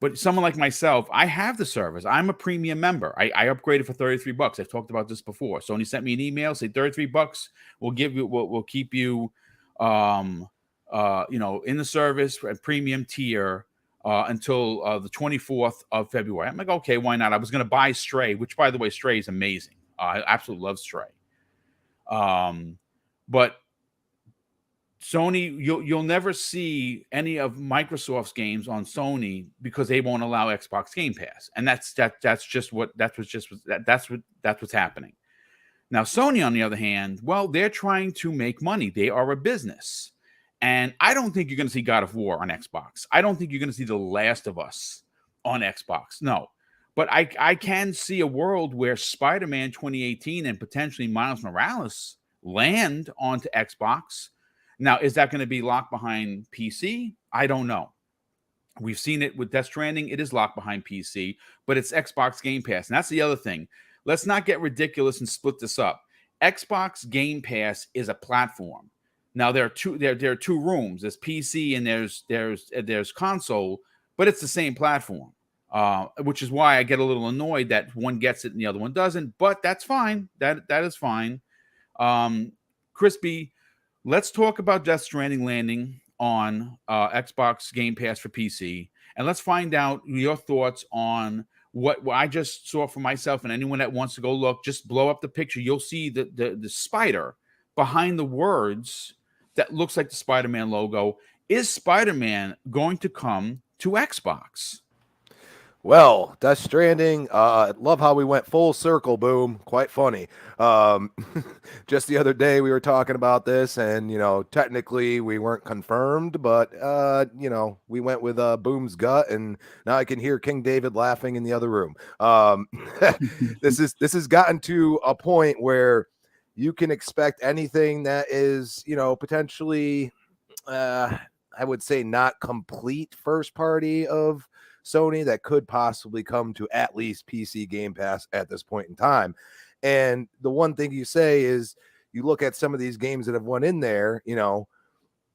But someone like myself, I have the service. I'm a premium member. I upgraded for $33. I've talked about this before. Sony sent me an email, say $33. We'll keep you, in the service at premium tier until the 24th of February. I'm like, okay, why not? I was going to buy Stray, which, by the way, Stray is amazing. I absolutely love Stray. But Sony, you'll never see any of Microsoft's games on Sony because they won't allow Xbox Game Pass, and that's what's happening. Now, Sony, on the other hand, well, they're trying to make money. They are a business, and I don't think you're going to see God of War on Xbox. I don't think you're going to see The Last of Us on Xbox. No, but I can see a world where Spider-Man 2018 and potentially Miles Morales land onto Xbox. Now, is that going to be locked behind PC? I don't know. We've seen it with Death Stranding. It is locked behind PC, but it's Xbox Game Pass. And that's the other thing. Let's not get ridiculous and split this up. Xbox Game Pass is a platform. Now, there are two rooms. There's PC and there's console, but it's the same platform, which is why I get a little annoyed that one gets it and the other one doesn't. But that's fine. That is fine. Crispy, let's talk about Death Stranding landing on Xbox Game Pass for PC, and let's find out your thoughts on what I just saw for myself. And anyone that wants to go look, just blow up the picture. You'll see the spider behind the words that looks like the Spider-Man logo. Is Spider-Man going to come to Xbox? Well, Death Stranding, love how we went full circle, Boom. Quite funny. Just the other day we were talking about this, and, technically we weren't confirmed, but, we went with Boom's gut, and now I can hear King David laughing in the other room. This has gotten to a point where you can expect anything that is, potentially, I would say not complete first party of Sony that could possibly come to at least PC Game Pass at this point in time. And the one thing you say is you look at some of these games that have went in there,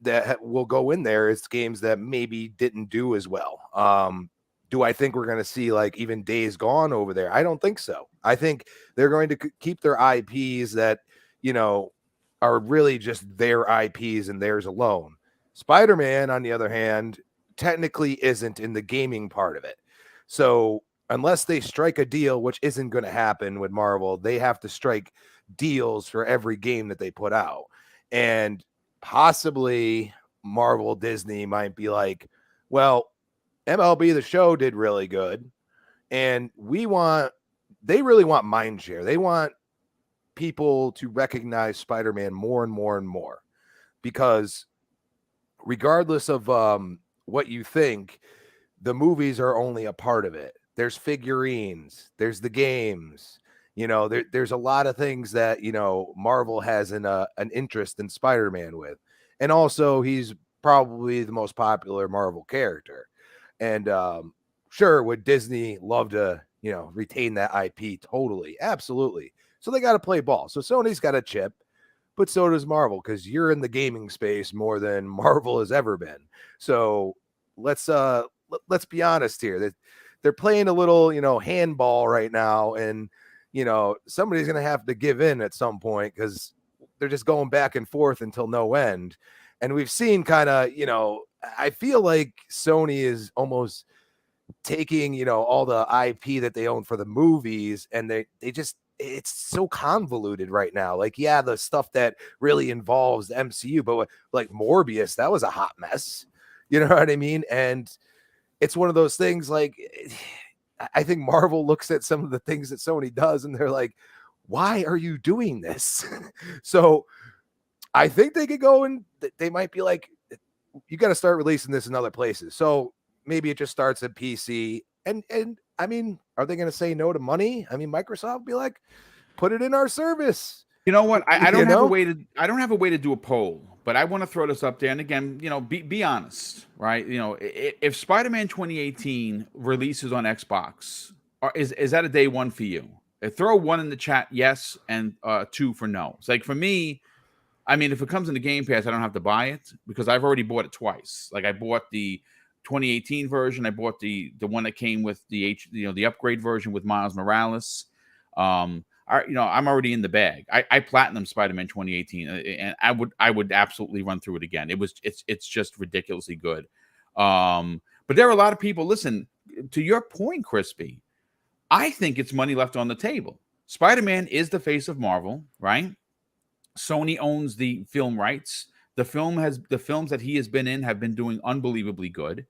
that will go in there. It's games that maybe didn't do as well. Do I think we're going to see like even Days Gone over there? I don't think so. I think they're going to keep their IPs that, are really just their IPs and theirs alone. Spider-Man, on the other hand, technically isn't in the gaming part of it. So unless they strike a deal, which isn't going to happen with Marvel, they have to strike deals for every game that they put out. And possibly Marvel Disney might be like, well, MLB The Show did really good, and they really want mind share. They want people to recognize Spider-Man more and more and more, because regardless of what you think, the movies are only a part of it. There's figurines, there's the games, there's a lot of things that, Marvel has an interest in Spider-Man with. And also he's probably the most popular Marvel character. And sure, would Disney love to, retain that IP? Totally, absolutely. So they got to play ball. So Sony's got a chip, but so does Marvel, because you're in the gaming space more than Marvel has ever been. So let's be honest here, that they're playing a little, handball right now, and somebody's gonna have to give in at some point, because they're just going back and forth until no end. And we've seen kind of, I feel like Sony is almost taking, all the IP that they own for the movies, and they just, it's so convoluted right now. Like, yeah, the stuff that really involves the MCU, but like Morbius, that was a hot mess. You know what I mean? And it's one of those things, like, I think Marvel looks at some of the things that Sony does and they're like, why are you doing this? So I think they could go and they might be like, you got to start releasing this in other places. So maybe it just starts at PC. And I mean, are they going to say no to money? I mean, Microsoft will be like, put it in our service. You know what? I don't have a way to do a poll, but I want to throw this up there. And again, be honest, right? If Spider-Man 2018 releases on Xbox, is that a day one for you? Throw 1 in the chat, yes, and 2 for no. It's like, for me, I mean, if it comes in the Game Pass, I don't have to buy it because I've already bought it twice. Like, I bought the 2018 version. I bought the one that came with the the upgrade version with Miles Morales. I'm already in the bag. I platinum Spider-Man 2018, and I would absolutely run through it again. It's just ridiculously good. But there are a lot of people. Listen, to your point, Crispy, I think it's money left on the table. Spider-Man is the face of Marvel, right? Sony owns the film rights. The films that he has been in have been doing unbelievably good.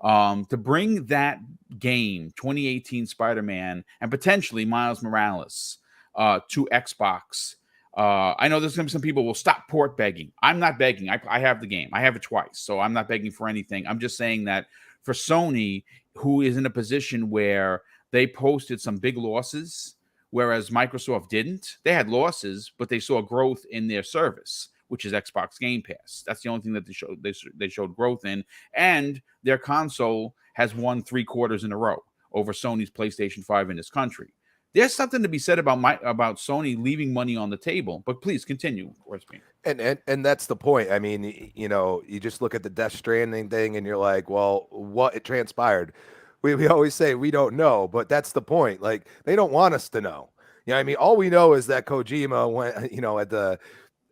To bring that game, 2018 Spider-Man, and potentially Miles Morales to Xbox, I know there's going to be some people will stop port begging. I'm not begging. I have the game. I have it twice, so I'm not begging for anything. I'm just saying that for Sony, who is in a position where they posted some big losses, whereas Microsoft didn't. They had losses, but they saw growth in their service, which is Xbox Game Pass. That's the only thing that they showed growth in. And their console has won 3 quarters in a row over Sony's PlayStation 5 in this country. There's something to be said about Sony leaving money on the table. But please continue, Crispy. And that's the point. I mean, you just look at the Death Stranding thing and you're like, well, what it transpired? We always say we don't know, but that's the point. Like, they don't want us to know. I mean, all we know is that Kojima went,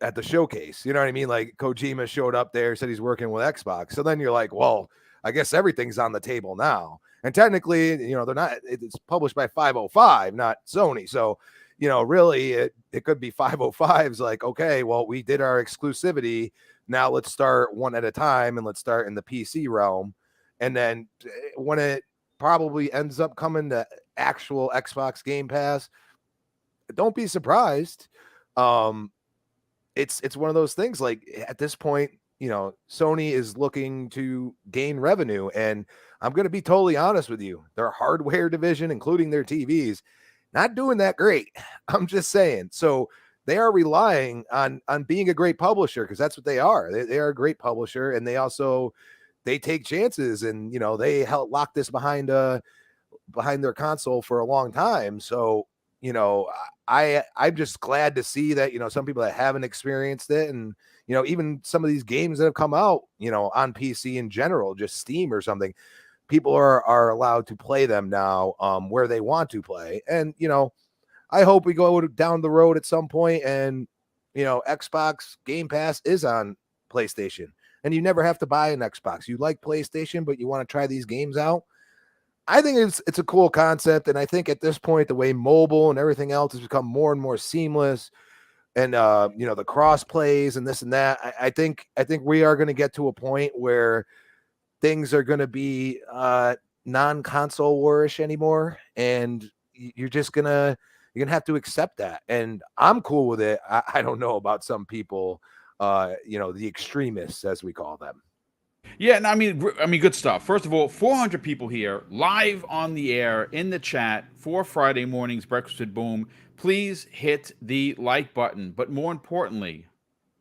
at the showcase. You know what I mean? Like, Kojima showed up there, said he's working with Xbox. So then you're like, well, I guess everything's on the table now. And technically, they're not. It's published by 505, not Sony. So, really, it could be 505's like, okay, well, we did our exclusivity. Now let's start one at a time, and let's start in the PC realm. And then when it probably ends up coming to actual Xbox Game Pass, don't be surprised. It's one of those things, like, at this point, Sony is looking to gain revenue, and I'm going to be totally honest with you. Their hardware division, including their TVs, not doing that great. I'm just saying. So they are relying on being a great publisher, because that's what they are. They are a great publisher, and they take chances, and they lock this behind their console for a long time. So I'm just glad to see that some people that haven't experienced it, and even some of these games that have come out on PC in general, just Steam or something, people are allowed to play them now where they want to play. And I hope we go down the road at some point and Xbox Game Pass is on PlayStation, and you never have to buy an Xbox. You like PlayStation, but you want to try these games out. I think it's a cool concept, and I think at this point, the way mobile and everything else has become more and more seamless, and the cross plays and this and that, I think we are going to get to a point where things are going to be non-console warish anymore, and you're gonna have to accept that, and I'm cool with it. I don't know about some people, the extremists, as we call them. Yeah, and I mean, good stuff. First of all, 400 people here, live on the air, in the chat for Friday morning's Breakfast with Boom. Please hit the like button. But more importantly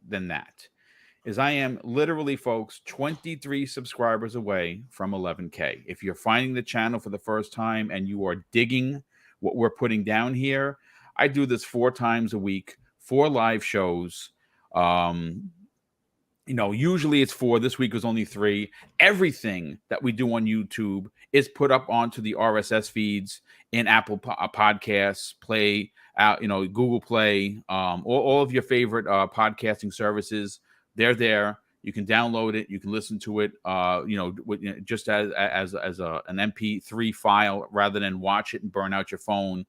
than that, is I am literally, folks, 23 subscribers away from 11K. If you're finding the channel for the first time and you are digging what we're putting down here, I do this 4 times a week, 4 live shows. Usually it's 4. This week was only 3. Everything that we do on YouTube is put up onto the RSS feeds in Apple Podcasts, Play, Google Play, all of your favorite podcasting services. They're there. You can download it. You can listen to it. Just as an MP3 file rather than watch it and burn out your phone.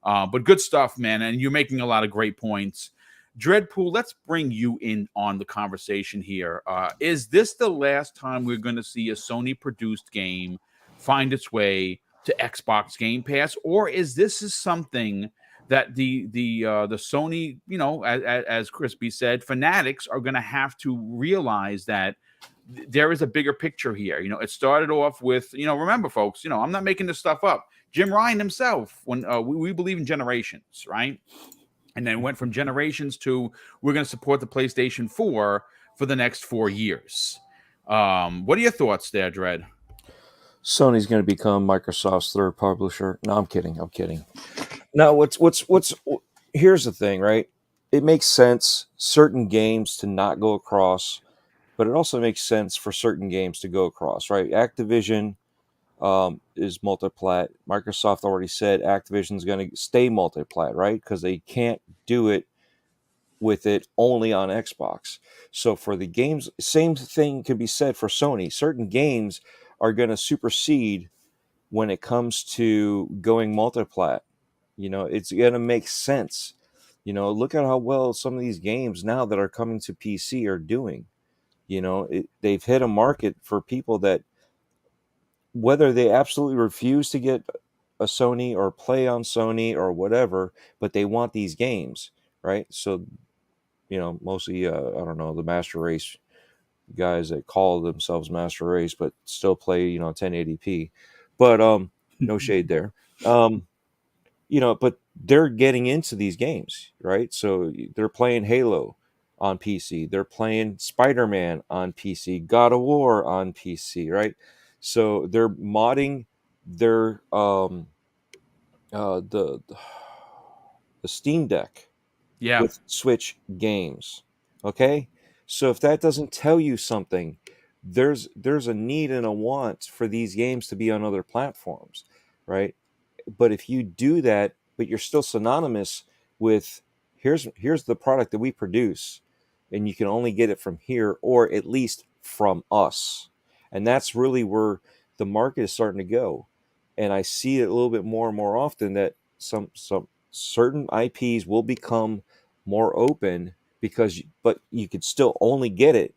But good stuff, man. And you're making a lot of great points. Dreadpool, let's bring you in on the conversation here. Is this the last time we're going to see a Sony-produced game find its way to Xbox Game Pass, or is this something that the Sony, as Crispy said, fanatics are going to have to realize that there is a bigger picture here? It started off with, remember, folks, I'm not making this stuff up. Jim Ryan himself, when we believe in generations, right? And then went from generations to we're going to support the PlayStation 4 for the next 4 years. What are your thoughts there, Dredd? Sony's going to become Microsoft's third publisher. No, I'm kidding. Now, here's the thing, right? It makes sense certain games to not go across, but it also makes sense for certain games to go across, right? Activision is multiplat. Microsoft already said Activision's going to stay multiplat, right? Because they can't do it with it only on Xbox. So for the games, same thing can be said for Sony. Certain games are going to supersede when it comes to going multiplat. It's going to make sense. Look at how well some of these games now that are coming to PC are doing. They've hit a market for people that, whether they absolutely refuse to get a Sony or play on Sony or whatever, but they want these games, right? So, mostly, I don't know, the Master Race guys that call themselves Master Race, but still play, 1080p. But no shade there. But they're getting into these games, right? So they're playing Halo on PC. They're playing Spider-Man on PC, God of War on PC, right? So they're modding their the Steam Deck with Switch games. Okay? So if that doesn't tell you something, there's a need and a want for these games to be on other platforms, right? But if you do that, but you're still synonymous with here's the product that we produce, and you can only get it from here, or at least from us. And that's really where the market is starting to go. And I see it a little bit more and more often that some certain IPs will become more open but you could still only get it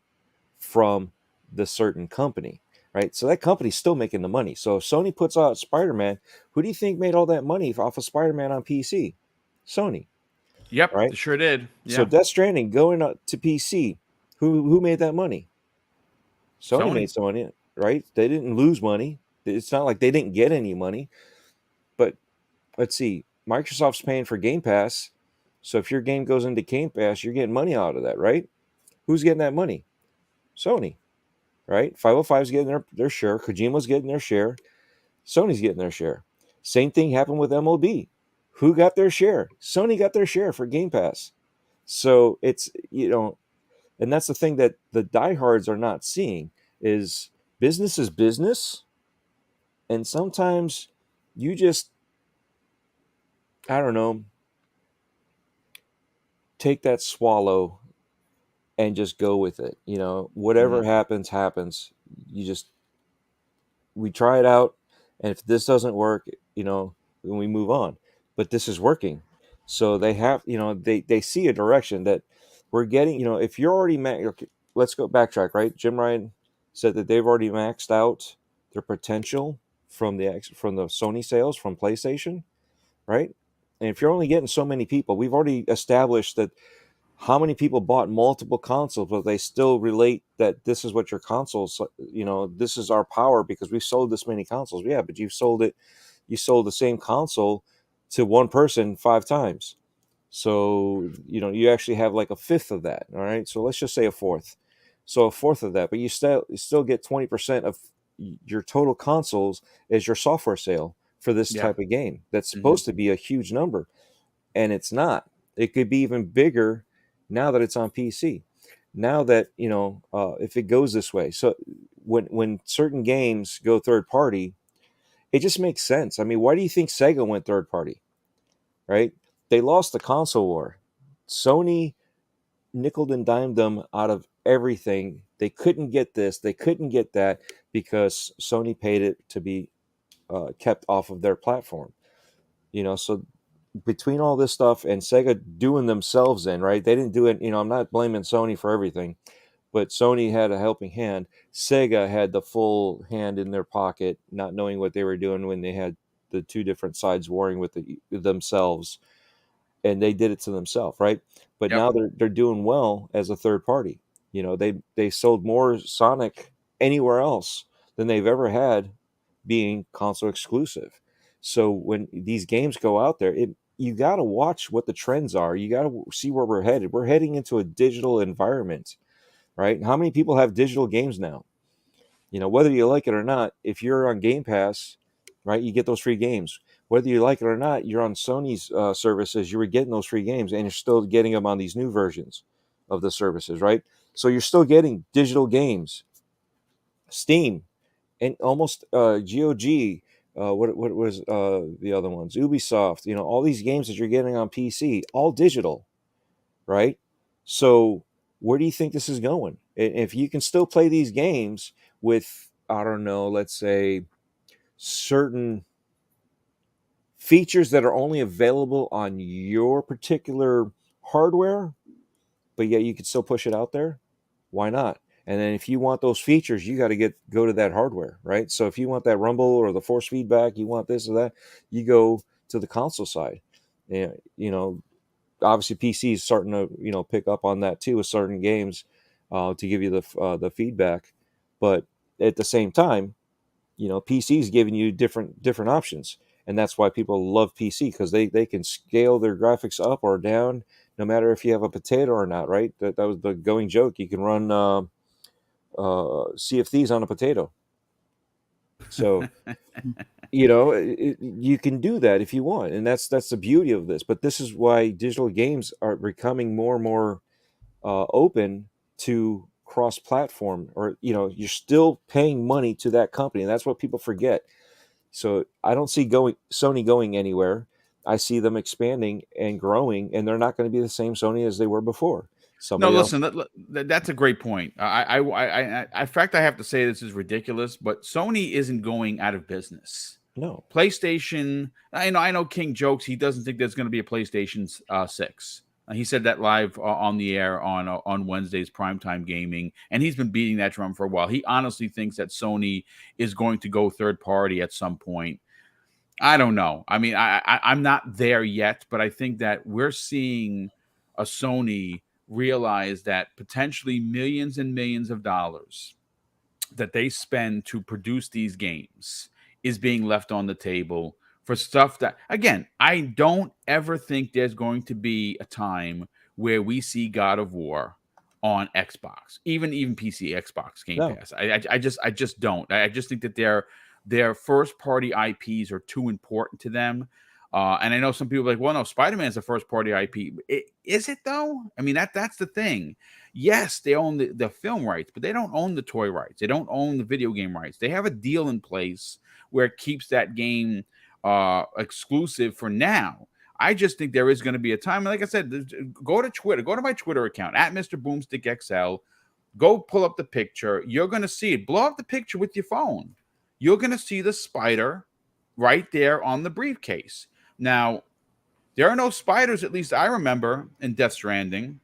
from the certain company, right? So that company's still making the money. So if Sony puts out Spider-Man, who do you think made all that money off of Spider-Man on PC? Sony. Yep, right? they sure did. Yeah. So Death Stranding going up to PC, who made that money? Sony made some money, right? They didn't lose money. It's not like they didn't get any money. But let's see, Microsoft's paying for Game Pass. So if your game goes into Game Pass, you're getting money out of that, right? Who's getting that money? Sony, right? 505's getting their share. Kojima's getting their share. Sony's getting their share. Same thing happened with MLB. Who got their share? Sony got their share for Game Pass. So it's, and that's the thing that the diehards are not seeing is business, and sometimes you just, I don't know, take that swallow and just go with it. Whatever happens. We try it out, and if this doesn't work, then we move on. But this is working, so they have, they see a direction that we're getting. If you're already okay, let's go backtrack, right? Jim Ryan said that they've already maxed out their potential from the Sony sales from PlayStation, right? And if you're only getting so many people, we've already established that how many people bought multiple consoles, but they still relate that this is what your consoles, this is our power because we've sold this many consoles. Yeah, but you sold the same console to one person 5 times. So, you actually have like a fifth of that. All right. So let's just say a fourth. So a fourth of that, but you still get 20% of your total consoles as your software sale for this Yeah. type of game. That's Mhm. supposed to be a huge number, and it's not. It could be even bigger now that it's on PC. Now that if it goes this way, so when certain games go third party, it just makes sense. I mean, why do you think Sega went third party? Right? They lost the console war. Sony nickel and dimed them out of everything. They couldn't get this, they couldn't get that because Sony paid it to be kept off of their platform. So between all this stuff and Sega doing themselves in, right? They didn't do it. I'm not blaming Sony for everything, but Sony had a helping hand. Sega had the full hand in their pocket, not knowing what they were doing when they had the two different sides warring with themselves, and they did it to themselves, right? But Yep. now they're doing well as a third party. They sold more Sonic anywhere else than they've ever had, being console exclusive. So when these games go out there, you got to watch what the trends are. You got to see where we're headed. We're heading into a digital environment, right? How many people have digital games now? Whether you like it or not, if you're on Game Pass, right, you get those free games. Whether you like it or not, you're on Sony's services, you were getting those free games, and you're still getting them on these new versions of the services, right? So you're still getting digital games. Steam and almost GOG, what was the other ones? Ubisoft, all these games that you're getting on PC, all digital, right? So where do you think this is going? If you can still play these games with, I don't know, let's say certain features that are only available on your particular hardware, but yet you can still push it out there, why not? And then if you want those features, you got to go to that hardware, right? So if you want that rumble or the force feedback, you want this or that, you go to the console side. And, obviously PC is starting to pick up on that too with certain games to give you the feedback, but at the same time, PC is giving you different options, and that's why people love PC, because they can scale their graphics up or down no matter if you have a potato or not, right? That was the going joke. You can run Sea of Thieves on a potato, so you can do that if you want, and that's the beauty of this. But this is why digital games are becoming more and more open to cross-platform, or you're still paying money to that company, and that's what people forget. So I don't see Sony going anywhere. I see them expanding and growing, and they're not going to be the same Sony as they were before. No, Somebody else. listen, that's a great point. In fact, I have to say this is ridiculous, but Sony isn't going out of business. No. PlayStation, I know King jokes. He doesn't think there's going to be a PlayStation 6. He said that live on the air on Wednesday's primetime gaming, and he's been beating that drum for a while. He honestly thinks that Sony is going to go third party at some point. I don't know. I mean, I'm not there yet, but I think that we're seeing a Sony realize that potentially millions and millions of dollars that they spend to produce these games is being left on the table for stuff that, again, I don't ever think there's going to be a time where we see God of War on Xbox, even PC, Xbox Game No. Pass. I just don't. I just think that their first party IPs are too important to them. And I know some people are like, well, no, Spider-Man's a first party IP. Is it though? I mean, that's the thing. Yes, they own the film rights, but they don't own the toy rights. They don't own the video game rights. They have a deal in place where it keeps that game exclusive for now. I just think there is going to be a time. And like I said, go to Twitter, go to my Twitter account at Mr. BoomStick XL. Go pull up the picture. You're going to see it. Blow up the picture with your phone. You're going to see the spider right there on the briefcase. Now, there are no spiders, at least I remember, in Death Stranding.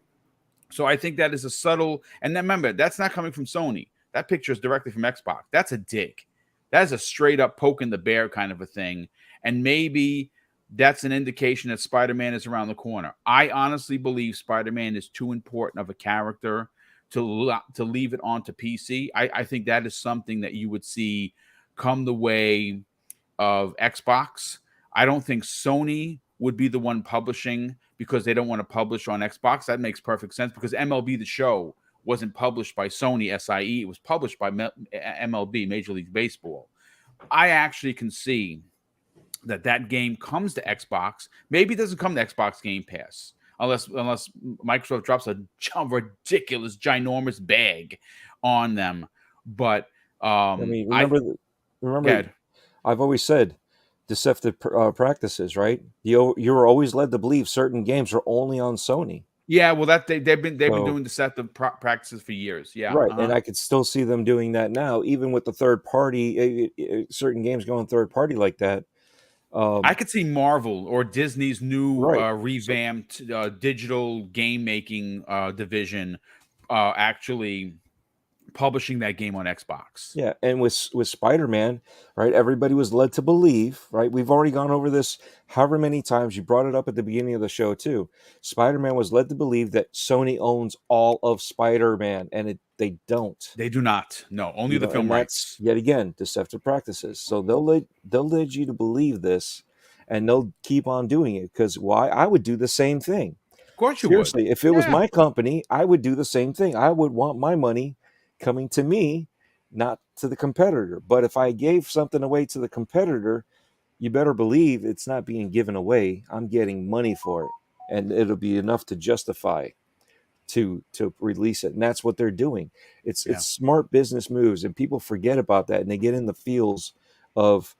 So I think that is a subtle, and then remember, that's not coming from Sony. That picture is directly from Xbox. That's a dig. That is a straight up poking the bear kind of a thing. And maybe that's an indication that Spider-Man is around the corner. I honestly believe Spider-Man is too important of a character to leave it onto PC. I think that is something that you would see come the way of Xbox. I don't think Sony would be the one publishing because they don't want to publish on Xbox. That makes perfect sense because MLB The Show wasn't published by Sony SIE. It was published by MLB, Major League Baseball. I actually can see that game comes to Xbox. Maybe it doesn't come to Xbox Game Pass unless Microsoft drops a ridiculous, ginormous bag on them. But I mean, remember, I've always said deceptive practices, right? You're always led to believe certain games are only on Sony. Yeah, well, they've been doing deceptive practices for years. Yeah, right. And I could still see them doing that now, even with the third party, certain games going third party like that. I could see Marvel or Disney's new revamped digital game making division actually publishing that game on Xbox. Yeah, and with Spider-Man, right? Everybody was led to believe, right? We've already gone over this however many times. You brought it up at the beginning of the show too. Spider-Man was led to believe that Sony owns all of Spider-Man, and they don't. They do not. No, only the film rights. Yet again, deceptive practices. So they'll lead you to believe this, and they'll keep on doing it. Because why? I would do the same thing. Of course you Seriously, would. If it was my company, I would do the same thing. I would want my money coming to me, not to the competitor. But if I gave something away to the competitor, you better believe it's not being given away. I'm getting money for it, and it'll be enough to justify to release it. And that's what they're doing. It's smart business moves, and people forget about that, and they get in the feels of,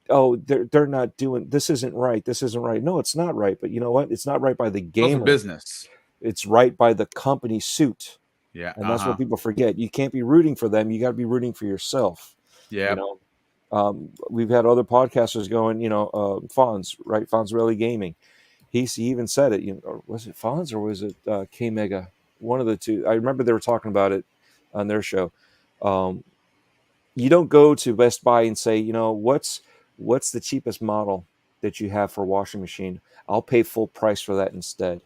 oh, they're not doing this. Isn't right. This isn't right. No, it's not right. But you know what? It's not right by the gamer. Business. It's right by the company suit. Yeah, and that's what people forget. You can't be rooting for them. You got to be rooting for yourself. Yeah, we've had other podcasters going. Fonz, right? Fonz Really Gaming. He even said it. Or was it Fonz or was it K Mega? One of the two. I remember they were talking about it on their show. You don't go to Best Buy and say, what's the cheapest model that you have for a washing machine? I'll pay full price for that instead.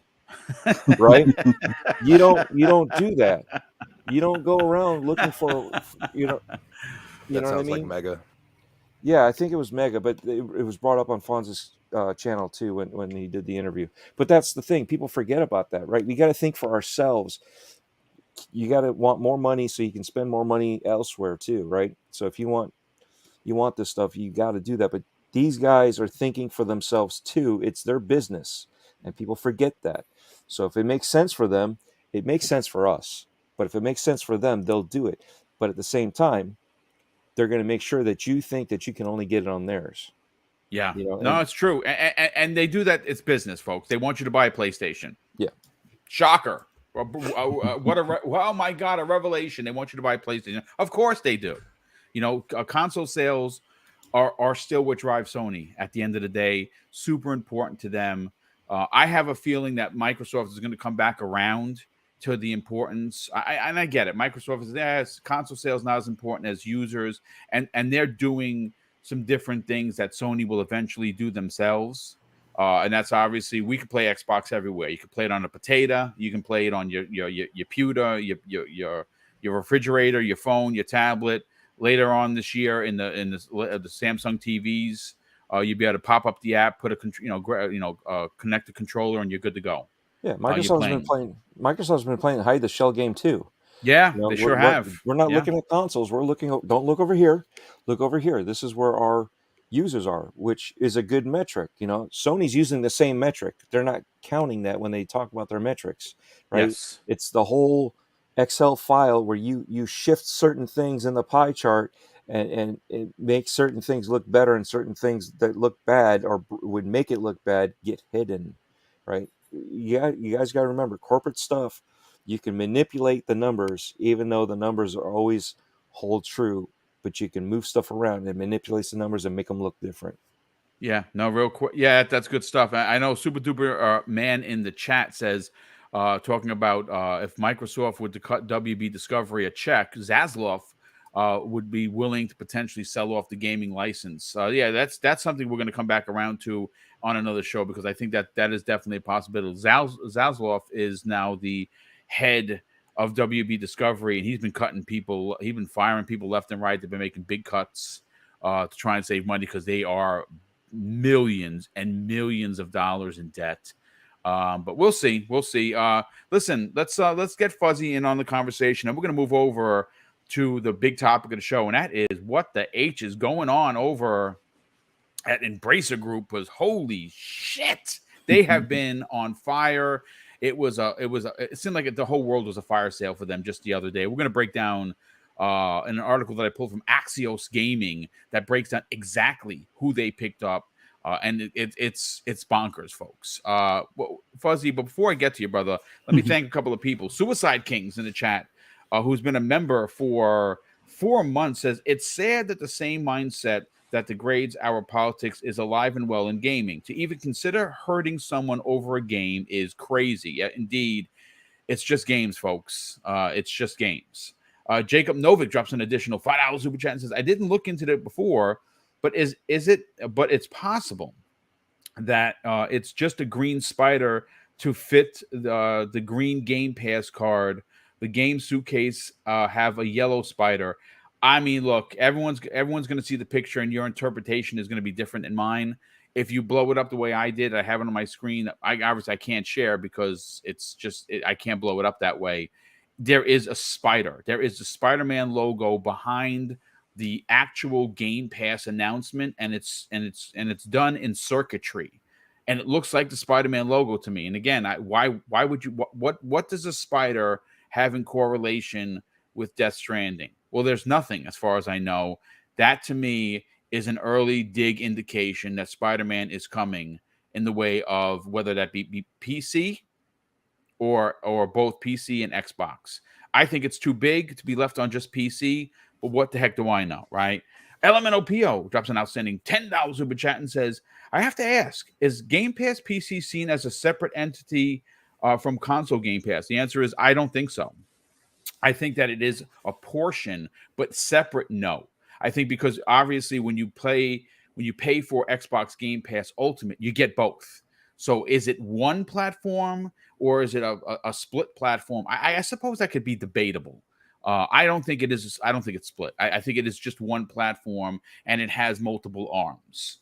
Right? You don't do that. You don't go around looking for that what I mean? Like Mega. Yeah, I think it was Mega, but it was brought up on Fonz's channel too when he did the interview. But that's the thing, people forget about that, right? We got to think for ourselves. You got to want more money so you can spend more money elsewhere too, right? So if you want this stuff, you got to do that. But these guys are thinking for themselves too. It's their business, and people forget that. So if it makes sense for them, it makes sense for us. But if it makes sense for them, they'll do it. But at the same time, they're going to make sure that you think that you can only get it on theirs. Yeah. No, it's true. And they do that. It's business, folks. They want you to buy a PlayStation. Yeah. Shocker. Oh my God, a revelation. They want you to buy a PlayStation. Of course they do. Console sales are still what drive Sony at the end of the day. Super important to them. I have a feeling that Microsoft is going to come back around to the importance. I get it. Microsoft is console sales not as important as users, and they're doing some different things that Sony will eventually do themselves. And that's obviously, we can play Xbox everywhere. You can play it on a potato. You can play it on your pewter, your refrigerator, your phone, your tablet. Later on this year, in the Samsung TVs, you'll be able to pop up the app, put a connect the controller, and you're good to go. Yeah, Microsoft's been playing hide the shell game too. Yeah, they sure have. We're not looking at consoles. We're looking. Don't look over here. Look over here. This is where our users are, which is a good metric. Sony's using the same metric. They're not counting that when they talk about their metrics, right? Yes. It's the whole Excel file where you shift certain things in the pie chart and it makes certain things look better and certain things that look bad or would make it look bad get hidden, right? You guys got to remember, corporate stuff, you can manipulate the numbers, even though the numbers are always hold true, but you can move stuff around and manipulate the numbers and make them look different. Yeah, no, real quick. Yeah, that's good stuff. I know Super Duper Man in the chat says, talking about if Microsoft would to cut WB Discovery a check, Zaslav would be willing to potentially sell off the gaming license. Yeah, that's something we're going to come back around to on another show, because I think that is definitely a possibility. Zaslav is now the head of WB Discovery, and he's been firing people left and right. They've been making big cuts to try and save money because they are millions and millions of dollars in debt. But we'll see. We'll see. Listen, let's get Fuzzy in on the conversation, and we're going to move over to the big topic of the show, and that is what the H is going on over at Embracer Group. Was holy shit. They have been on fire. It seemed like the whole world was a fire sale for them just the other day. We're going to break down an article that I pulled from Axios Gaming that breaks down exactly who they picked up. And it's bonkers, folks. Fuzzy, but before I get to you, brother, let me thank a couple of people. Suicide Kings in the chat, who's been a member for 4 months, says, it's sad that the same mindset that degrades our politics is alive and well in gaming. To even consider hurting someone over a game is crazy. Yeah, indeed, it's just games, folks. It's just games. Jacob Novik drops an additional $5 super chat and says, I didn't look into it before, but is it? But it's possible that it's just a green spider to fit the green Game Pass card. The game suitcase have a yellow spider. I mean, look, everyone's going to see the picture, and your interpretation is going to be different than mine. If you blow it up the way I did, I have it on my screen. I can't share because I can't blow it up that way. There is a spider. There is the Spider-Man logo behind the actual Game Pass announcement, and it's done in circuitry, and it looks like the Spider-Man logo to me. And again, why would you? What does a spider have in correlation with Death Stranding? Well, there's nothing as far as I know. That to me is an early dig indication that Spider-Man is coming in the way of whether that be PC or both PC and Xbox. I think it's too big to be left on just PC, but what the heck do I know, right? LMNOPO drops an outstanding $10 super chat and says, I have to ask, is Game Pass PC seen as a separate entity from console Game Pass? The answer is I don't think so. I think that it is a portion, but separate, no. I think because obviously when you pay for Xbox Game Pass Ultimate, you get both. So is it one platform or is it a split platform? I suppose that could be debatable. I don't think it is. I don't think it's split. I think it is just one platform and it has multiple arms.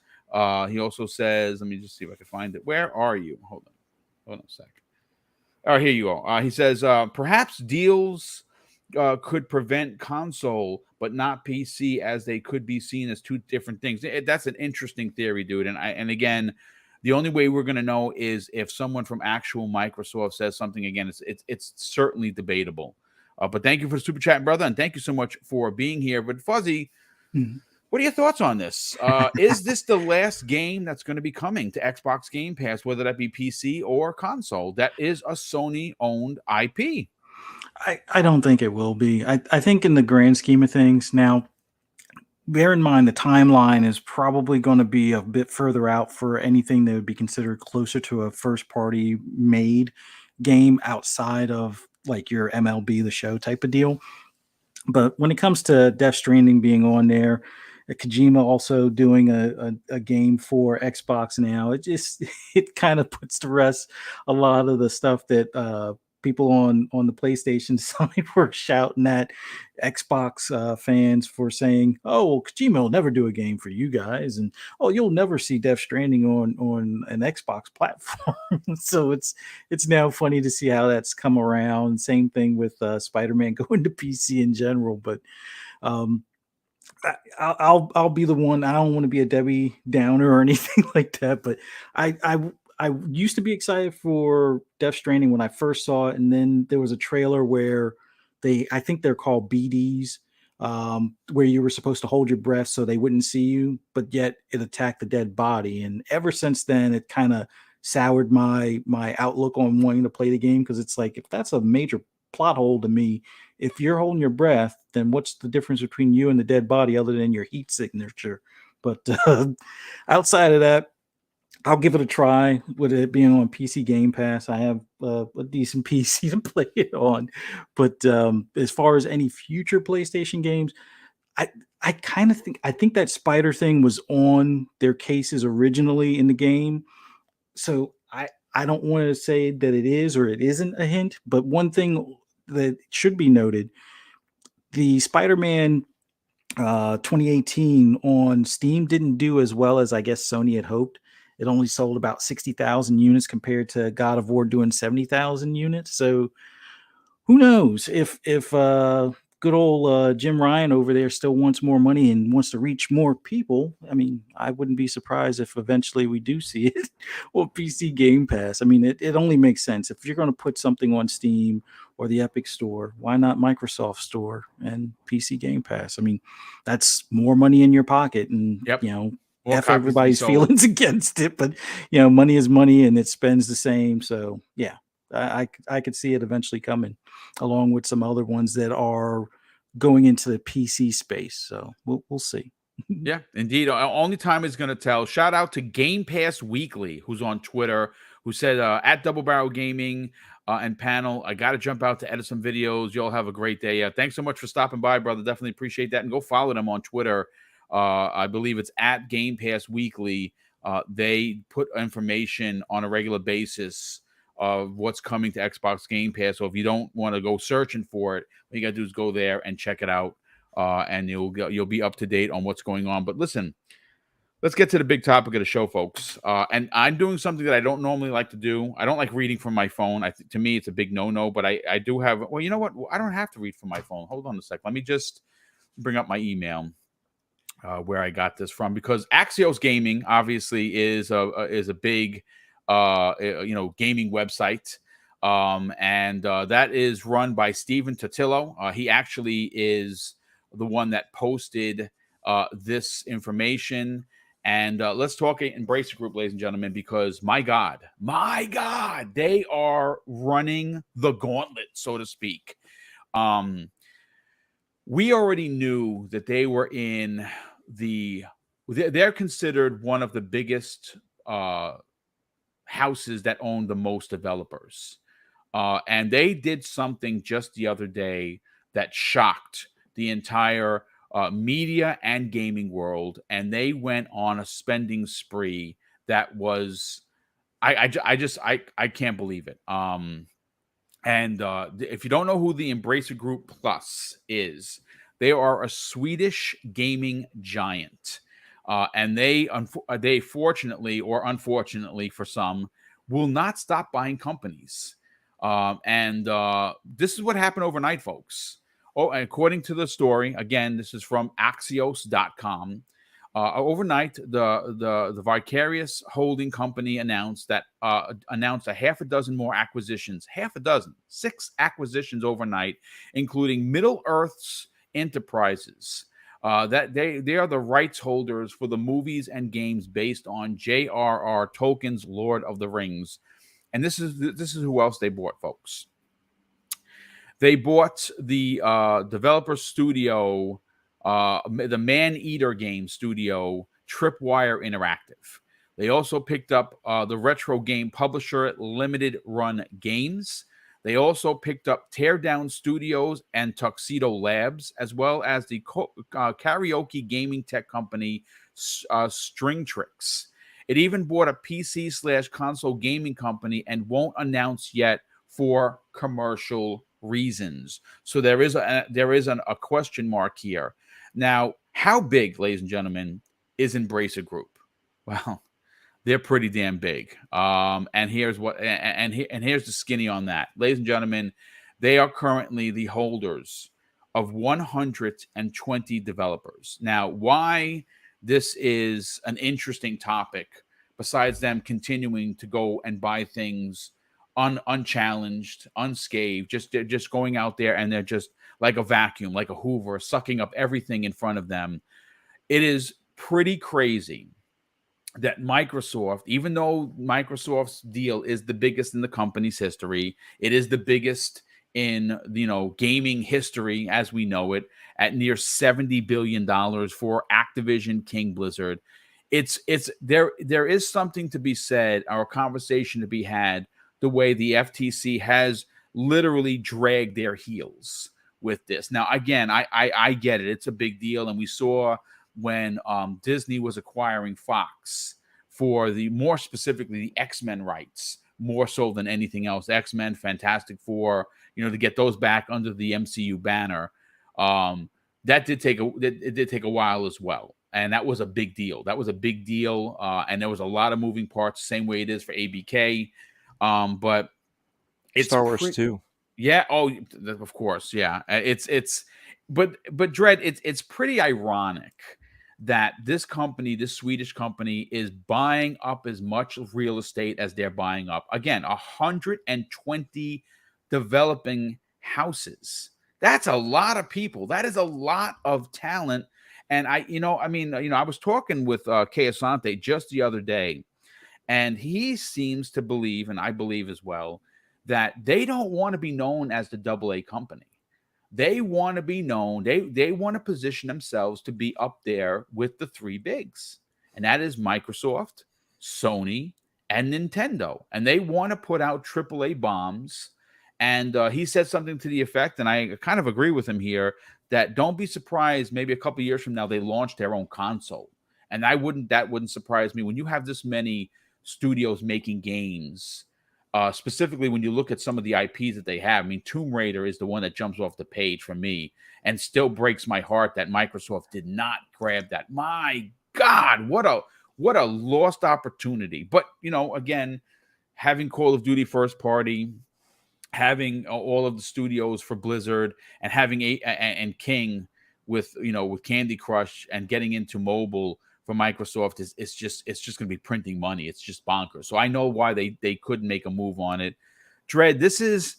He also says, let me just see if I can find it. Where are you? Hold on a sec. Oh, here you are. He says, perhaps deals could prevent console, but not PC, as they could be seen as two different things. That's an interesting theory, dude. And again, the only way we're going to know is if someone from actual Microsoft says something. Again, it's certainly debatable. But thank you for the super chat, brother, and thank you so much for being here. But Fuzzy, what are your thoughts on this? Is this the last game that's going to be coming to Xbox Game Pass, whether that be PC or console, that is a Sony-owned IP? I don't think it will be. I think in the grand scheme of things, now, bear in mind the timeline is probably going to be a bit further out for anything that would be considered closer to a first-party made game outside of like your MLB The Show type of deal. But when it comes to Death Stranding being on there, Kojima also doing a game for Xbox now, it kind of puts to rest a lot of the stuff that people on the PlayStation side were shouting at Xbox fans for saying, "Oh, well, Kojima will never do a game for you guys," and "Oh, you'll never see Death Stranding on an Xbox platform." So it's now funny to see how that's come around. Same thing with Spider-Man going to PC in general, but I'll be the one. I don't want to be a Debbie Downer or anything like that, but I used to be excited for Death Stranding when I first saw it, and then there was a trailer where I think they're called BDs, where you were supposed to hold your breath so they wouldn't see you, but yet it attacked the dead body. And ever since then, it kind of soured my outlook on wanting to play the game, because it's like, if that's a major plot hole to me, if you're holding your breath, then what's the difference between you and the dead body other than your heat signature? But outside of that, I'll give it a try with it being on PC Game Pass. I have a decent PC to play it on. But as far as any future PlayStation games, I kind of think that spider thing was on their cases originally in the game. So I don't want to say that it is or it isn't a hint. But one thing that should be noted, the Spider-Man 2018 on Steam didn't do as well as I guess Sony had hoped. it only sold about 60,000 units compared to God of War doing 70,000 units. So who knows if good old Jim Ryan over there still wants more money and wants to reach more people. I mean, I wouldn't be surprised if eventually we do see it on PC Game Pass. I mean, it only makes sense. If you're going to put something on Steam or the Epic Store, why not Microsoft Store and PC Game Pass? I mean, that's more money in your pocket, and Yep. you know, More F copies to be everybody's sold. feelings against it, but you know, money is money and it spends the same. So yeah, I could see it eventually coming, along with some other ones that are going into the PC space. So we'll see. Yeah, indeed. Only time is going to tell. Shout out to Game Pass Weekly, who's on Twitter, who said at Double Barrel Gaming and panel, I got to jump out to edit some videos. Y'all have a great day. Thanks so much for stopping by, brother. Definitely appreciate that. And go follow them on Twitter. I believe it's at Game Pass Weekly. They put information on a regular basis of what's coming to Xbox Game Pass. So if you don't want to go searching for it, what you got to do is go there and check it out. And you'll be up to date on what's going on. But listen, let's get to the big topic of the show, folks. And I'm doing something that I don't normally like to do. I don't like reading from my phone. To me, it's a big no-no. But I do have. Well, you know what? I don't have to read from my phone. Hold on a sec. Let me just bring up my email where I got this from, because Axios Gaming obviously is a big gaming website. And that is run by Steven Totillo. He actually is the one that posted this information. And let's talk Embracer Group, ladies and gentlemen, because my God, they are running the gauntlet, so to speak. We already knew that they were in they're considered one of the biggest houses that own the most developers. And they did something just the other day that shocked the entire media and gaming world. And they went on a spending spree that was, I can't believe it. If you don't know who the Embracer Group Plus is, they are a Swedish gaming giant. And they fortunately or unfortunately for some will not stop buying companies. This is what happened overnight, folks. Oh, and according to the story, again, this is from Axios.com. Overnight, the Vicarious Holding Company announced a half a dozen more acquisitions. 6 acquisitions overnight, including Middle Earth's Enterprises. That they are the rights holders for the movies and games based on J.R.R. Tolkien's Lord of the Rings. And this is who else they bought, folks. They bought the developer studio, the Man-Eater game studio, Tripwire Interactive. They also picked up the retro game publisher Limited Run Games. They also picked up Teardown Studios and Tuxedo Labs, as well as the karaoke gaming tech company String Tricks. It even bought a PC/console gaming company and won't announce yet for commercial reasons. So there is a question mark here. Now, how big, ladies and gentlemen, is Embracer Group? Well, they're pretty damn big. And here's here's the skinny on that. Ladies and gentlemen, they are currently the holders of 120 developers. Now, why this is an interesting topic, besides them continuing to go and buy things unchallenged, unscathed, just going out there and they're just like a vacuum, like a Hoover, sucking up everything in front of them. It is pretty crazy that Microsoft, even though Microsoft's deal is the biggest in the company's history, it is the biggest in gaming history as we know it, at near $70 billion for Activision King Blizzard. There is something to be said, or a conversation to be had, the way the FTC has literally dragged their heels with this. Now, again, I get it. It's a big deal. And we saw when Disney was acquiring Fox for more specifically the X-Men rights, more so than anything else. X-Men, Fantastic Four, to get those back under the MCU banner. That did take a while as well. and that was a big deal. That was a big deal, and there was a lot of moving parts, same way it is for ABK. But it's Star Wars 2. Yeah. Oh, of course. Yeah. But Dredd, it's pretty ironic that this company, this Swedish company, is buying up as much of real estate as they're buying up. Again, 120 developing houses. That's a lot of people. That is a lot of talent. And I was talking with Kay Asante just the other day, and he seems to believe, and I believe as well, that they don't want to be known as the AA company. They want to be known. They want to position themselves to be up there with the three bigs, and that is Microsoft, Sony, and Nintendo. And they want to put out AAA bombs. And he said something to the effect, and I kind of agree with him here, that don't be surprised maybe a couple years from now they launch their own console. And that wouldn't surprise me when you have this many studios making games. Specifically, when you look at some of the IPs that they have, I mean, Tomb Raider is the one that jumps off the page for me, and still breaks my heart that Microsoft did not grab that. My God, what a lost opportunity. But again, having Call of Duty first party, having all of the studios for Blizzard, and having and King with Candy Crush, and getting into mobile for Microsoft it's just going to be printing money. It's just bonkers. So I know why they couldn't make a move on it. Dredd, this is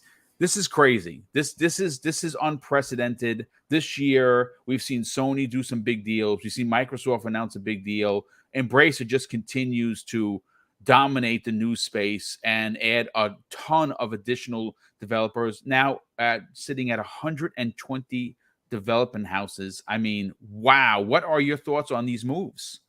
crazy. This is unprecedented. This year we've seen Sony do some big deals. We've seen Microsoft announce a big deal. Embracer just continues to dominate the news space and add a ton of additional developers. Now sitting at 120 development houses. I mean, wow. What are your thoughts on these moves?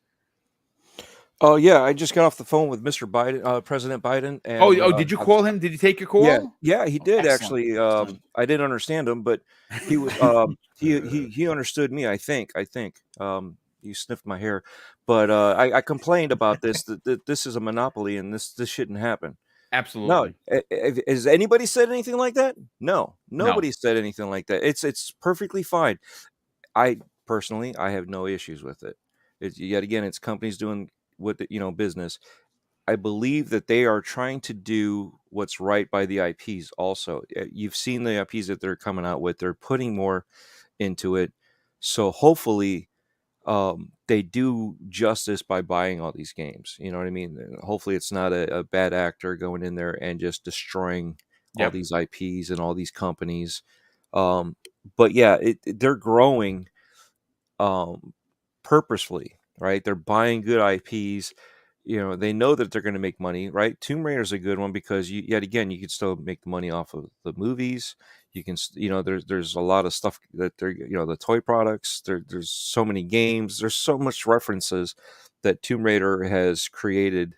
Oh yeah, I just got off the phone with Mr. Biden, President Biden. And, did you call him? Did he take your call? Yeah, he did. Excellent. Actually. I didn't understand him, but he was he understood me. I think. You sniffed my hair, but I complained about this. That this is a monopoly, and this shouldn't happen. Absolutely. No, has anybody said anything like that? No, nobody said anything like that. It's perfectly fine. I personally, I have no issues with it. Yet again, it's companies doing what business. I believe that they are trying to do what's right by the IPs. Also, you've seen the IPs that they're coming out with. They're putting more into it, so hopefully they do justice by buying all these games. You know what I mean? Hopefully it's not a bad actor going in there and just destroying all these IPs and all these companies. But yeah, they're growing purposefully, right? They're buying good IPs. They know that they're going to make money, right? Tomb Raider is a good one because yet again, you can still make the money off of the movies. You can, there's a lot of stuff that they're, the toy products. There's so many games. There's so much references that Tomb Raider has created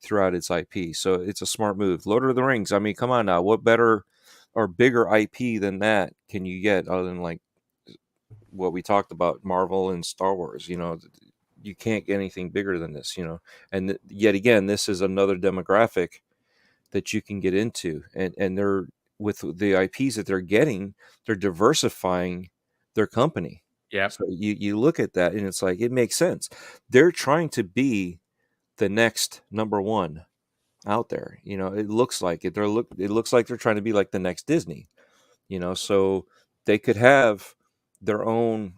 throughout its IP. So it's a smart move. Lord of the Rings. I mean, come on now. What better or bigger IP than that can you get other than like what we talked about, Marvel and Star Wars? You can't get anything bigger than this, and yet again, this is another demographic that you can get into, and they're with the IPs that they're getting, they're diversifying their company. Yeah. So you look at that and it's like, it makes sense. They're trying to be the next number one out there. It looks like it. It looks like they're trying to be like the next Disney, so they could have their own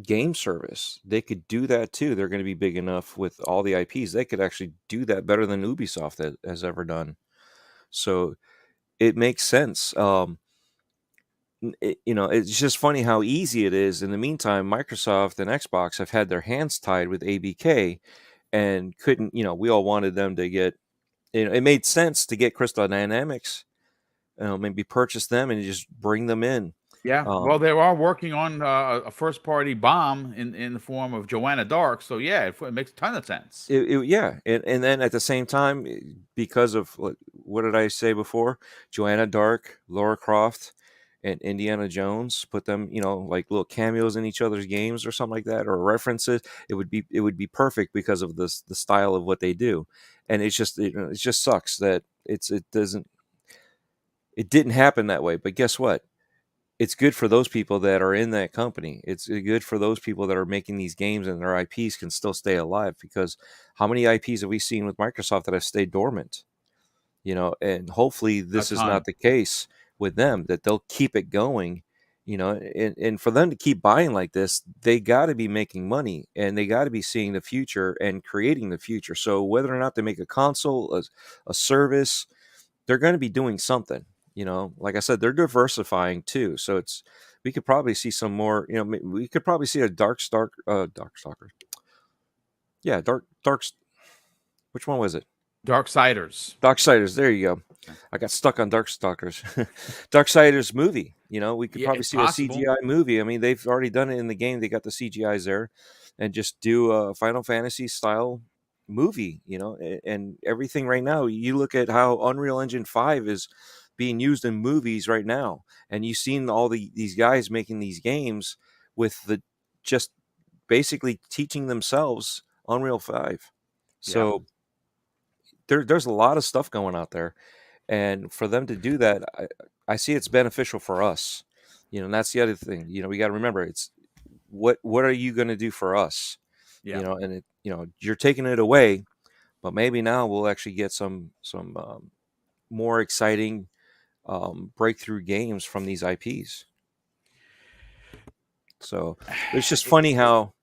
game service. They could do that too. They're going to be big enough with all the IPs. They could actually do that better than Ubisoft has ever done. So it makes sense. It's just funny how easy it is. In the meantime, Microsoft and Xbox have had their hands tied with ABK and couldn't, we all wanted them to get, it made sense to get Crystal Dynamics, maybe purchase them and just bring them in. Yeah, well, they are working on a first-party bomb in the form of Joanna Dark. So yeah, it makes a ton of sense. And then at the same time, because of what did I say before? Joanna Dark, Lara Croft, and Indiana Jones, put them, like little cameos in each other's games or something like that, or references. It would be perfect because of the style of what they do. And it's just it just sucks that it didn't happen that way. But guess what? it's good for those people that are in that company. It's good for those people that are making these games and their IPs can still stay alive, because how many IPs have we seen with Microsoft that have stayed dormant? And hopefully A this is ton. not the case with them, that they'll keep it going, and for them to keep buying like this, they got to be making money, and they got to be seeing the future and creating the future. So whether or not they make a console, a service, they're going to be doing something. Like I said, they're diversifying too. So we could probably see some more. We could probably see a Darkstalker. Yeah, Which one was it? Darksiders. Darksiders. There you go. I got stuck on Darkstalkers. Darksiders movie. We could Yeah, probably it's see possible. a CGI movie. I mean, they've already done it in the game. They got the CGIs there, and just do a Final Fantasy style movie. And everything right now. You look at how Unreal Engine 5 is being used in movies right now, and you've seen all these guys making these games with just basically teaching themselves Unreal 5. So there's a lot of stuff going out there, and for them to do that, I see it's beneficial for us. And that's the other thing. We got to remember, it's what are you going to do for us? Yeah. And you're taking it away, but maybe now we'll actually get some more exciting breakthrough games from these IPs. So it's just funny how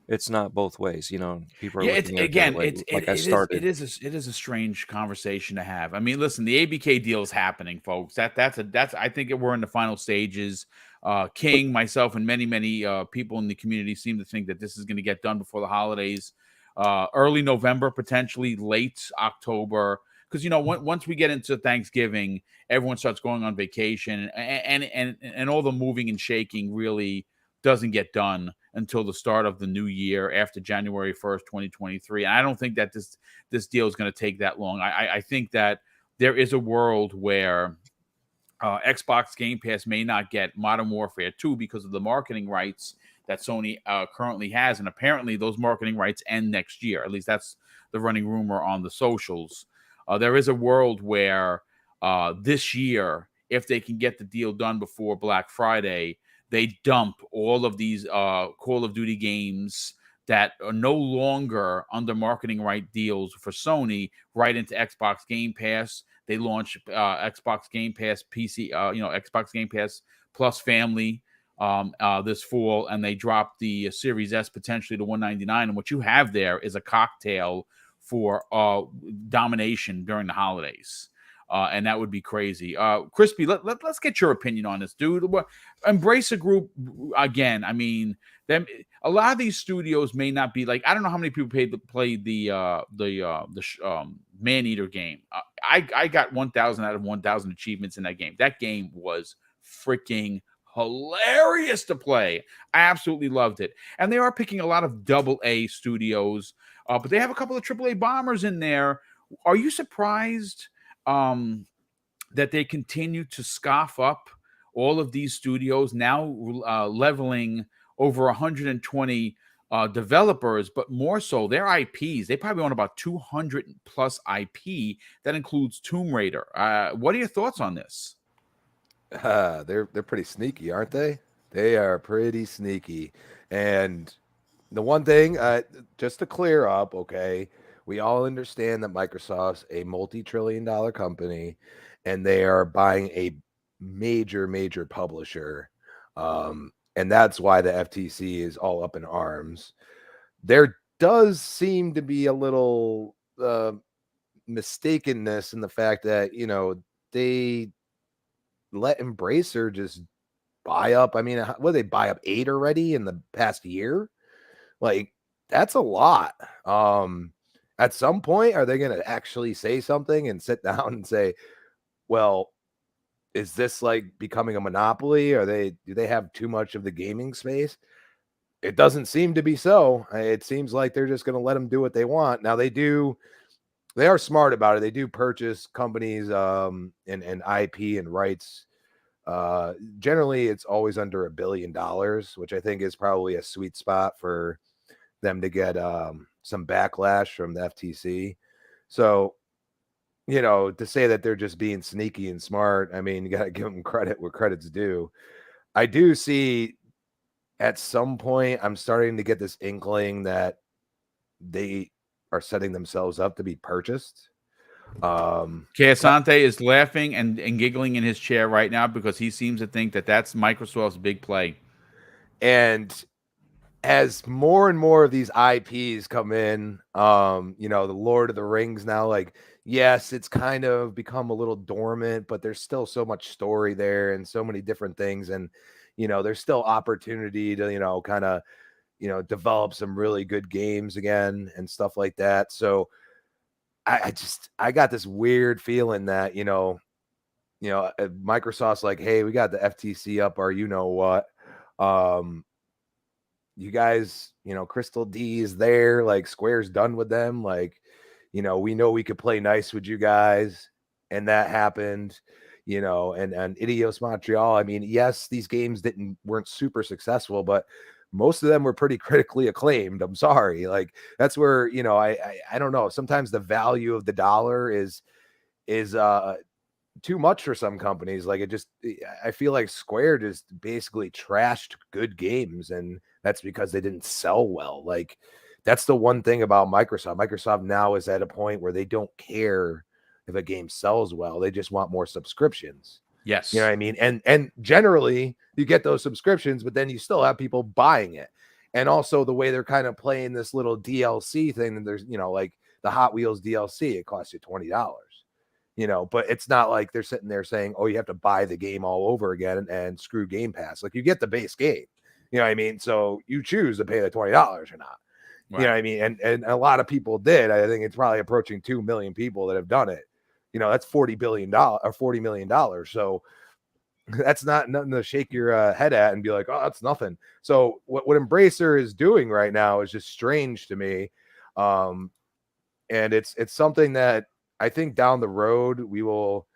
it's not both ways. People are looking at it that way. It is a strange conversation to have. I mean, listen, the ABK deal is happening, folks. That's I think we're in the final stages. King, myself, and many people in the community seem to think that this is going to get done before the holidays, early November, potentially late October. Because once we get into Thanksgiving, everyone starts going on vacation, and all the moving and shaking really doesn't get done until the start of the new year after January 1st, 2023. And I don't think that this deal is going to take that long. I think that there is a world where Xbox Game Pass may not get Modern Warfare 2 because of the marketing rights that Sony currently has. And apparently those marketing rights end next year. At least that's the running rumor on the socials. There is a world where this year, if they can get the deal done before Black Friday, they dump all of these Call of Duty games that are no longer under marketing right deals for Sony right into Xbox Game Pass. They launch Xbox Game Pass PC, Xbox Game Pass Plus Family this fall, and they drop the Series S potentially to $199. And what you have there is a cocktail for domination during the holidays. And that would be crazy. Crispy, let's get your opinion on this, dude. Embracer Group, again, I mean, a lot of these studios may not be like, I don't know how many people played the Man-Eater game. I got 1,000 out of 1,000 achievements in that game. That game was freaking hilarious to play. I absolutely loved it. And they are picking a lot of AA studios, but they have a couple of AAA bombers in there. Are you surprised that they continue to scoff up all of these studios, now leveling over 120 developers, but more so their IPs? They probably own about 200 plus IP. That includes Tomb Raider. What are your thoughts on this? They're pretty sneaky, aren't they? They are pretty sneaky. And the one thing, just to clear up, okay, we all understand that Microsoft's a multi-trillion-dollar company, and they are buying a major publisher. And that's why the FTC is all up in arms. There does seem to be a little mistakenness in the fact that, they let Embracer just buy up. I mean, what, they buy up 8 already in the past year? Like, that's a lot. At some point, are they going to actually say something and sit down and say, well, is this like becoming a monopoly? Do they have too much of the gaming space? It doesn't seem to be so. It seems like they're just going to let them do what they want. Now they are smart about it. They do purchase companies and IP and rights. Generally it's always under $1 billion, which I think is probably a sweet spot for them to get some backlash from the FTC. So, to say that they're just being sneaky and smart, I mean, you got to give them credit where credit's due. I do see at some point I'm starting to get this inkling that they are setting themselves up to be purchased. Asante is laughing and giggling in his chair right now because he seems to think that that's Microsoft's big play. And as more and more of these IPs come in, you know, the Lord of the Rings now, like, yes, it's kind of become a little dormant, but there's still so much story there and so many different things. And, you know, there's still opportunity to, you know, kind of, you know, develop some really good games again and stuff like that. So I got this weird feeling that, Microsoft's like, hey, we got the FTC up our, you know what, you guys, you know, Crystal D is there, like Square's done with them. Like, you know we could play nice with you guys. And that happened, you know, and Idios Montreal. I mean, yes, these games weren't super successful, but most of them were pretty critically acclaimed. I'm sorry. Like, that's where, you know, I don't know. Sometimes the value of the dollar is too much for some companies. Like, I feel like Square just basically trashed good games, and that's because they didn't sell well. Like, that's the one thing about Microsoft. Microsoft now is at a point where they don't care if a game sells well. They just want more subscriptions. Yes. You know what I mean? And generally you get those subscriptions, but then you still have people buying it. And also the way they're kind of playing this little DLC thing, and there's, you know, like the Hot Wheels DLC, it costs you $20. You know, but it's not like they're sitting there saying, oh, you have to buy the game all over again and screw Game Pass. Like, you get the base game. You know what I mean? So you choose to pay the $20 or not. Right. You know what I mean? And a lot of people did. I think it's probably approaching 2 million people that have done it. You know, that's $40 million. So that's not nothing to shake your head at and be like, oh, that's nothing. So what Embracer is doing right now is just strange to me. And it's something that I think down the road we will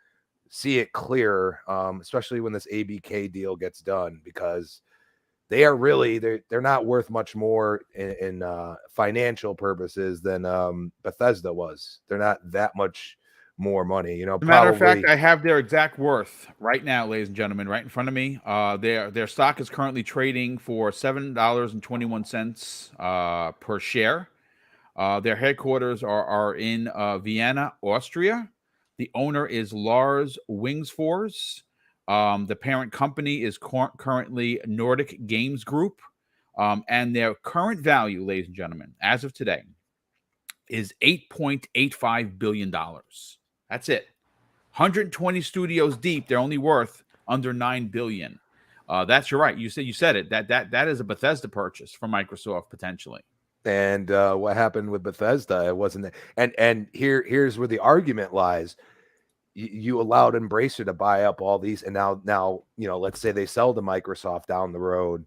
see it clearer, especially when this ABK deal gets done, because they are really, they're not worth much more in financial purposes than Bethesda was. They're not that much more money, you know. As a matter of fact, I have their exact worth right now, ladies and gentlemen, right in front of me. Their stock is currently trading for $7.21 per share. Their headquarters are in Vienna, Austria. The owner is Lars Wingsfors. The parent company is currently Nordic Games Group. And their current value, ladies and gentlemen, as of today, is $8.85 billion. That's it. 120 studios deep. They're only worth under $9 billion. That's you're right. You said it. That is a Bethesda purchase from Microsoft potentially. And what happened with Bethesda? It wasn't. And here's where the argument lies. You allowed Embracer to buy up all these, and now you know. Let's say they sell to Microsoft down the road.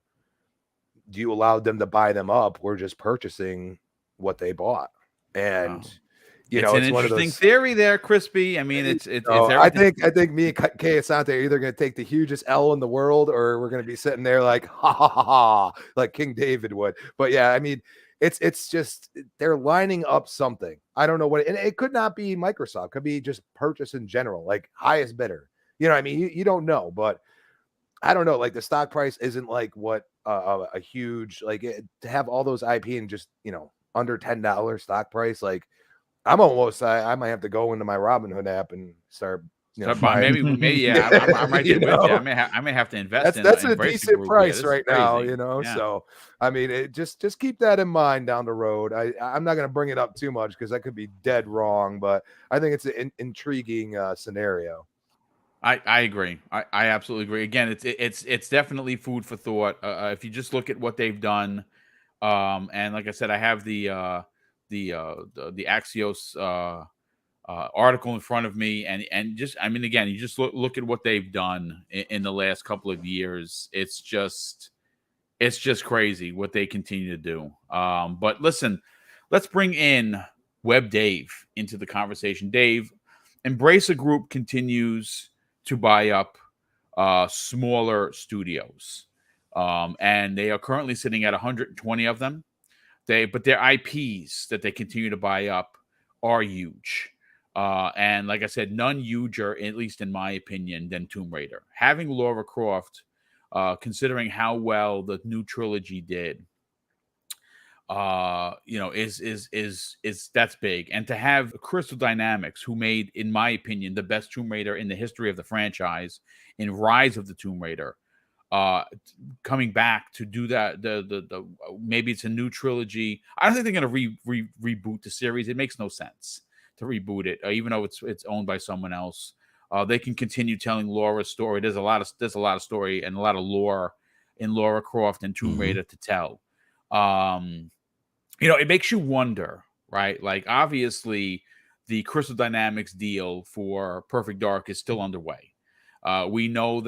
Do you allow them to buy them up? We're just purchasing what they bought, and. You know, it's an interesting theory there, Crispy. I mean, it's I think me and Kay Asante are either going to take the hugest L in the world, or we're going to be sitting there like ha ha ha ha, like King David would. But yeah, I mean, it's just they're lining up something. I don't know what, and it could not be Microsoft. It could be just purchase in general, like highest bidder. You know what I mean? You don't know, but I don't know. Like, the stock price isn't like what a huge, like, to have all those IP and just, you know, under $10 stock price, like. I'm almost. I might have to go into my Robinhood app and start. You know, maybe. Yeah, I'm right there with you. I may have to invest. That's a decent price right now. You know, yeah. So I mean, just keep that in mind down the road. I'm not going to bring it up too much because I could be dead wrong, but I think it's an intriguing scenario. I agree. I absolutely agree. Again, it's definitely food for thought. If you just look at what they've done, and like I said, I have the Axios article in front of me, and just, I mean, again, you just look at what they've done in the last couple of years. It's just crazy what they continue to do. But listen, let's bring in Web Dave into the conversation. Dave, Embracer Group continues to buy up smaller studios, and they are currently sitting at 120 of them. But their IPs that they continue to buy up are huge. And like I said, none huger, at least in my opinion, than Tomb Raider. Having Lara Croft considering how well the new trilogy did. Is that's big. And to have Crystal Dynamics, who made, in my opinion, the best Tomb Raider in the history of the franchise in Rise of the Tomb Raider, coming back to do that, the maybe it's a new trilogy. I don't think they're going to reboot the series. It makes no sense to reboot it, even though it's owned by someone else. They can continue telling Laura's story. There's a lot of story and a lot of lore in Lara Croft and Tomb Raider to tell. It makes you wonder, right? Like, obviously, the Crystal Dynamics deal for Perfect Dark is still underway. We know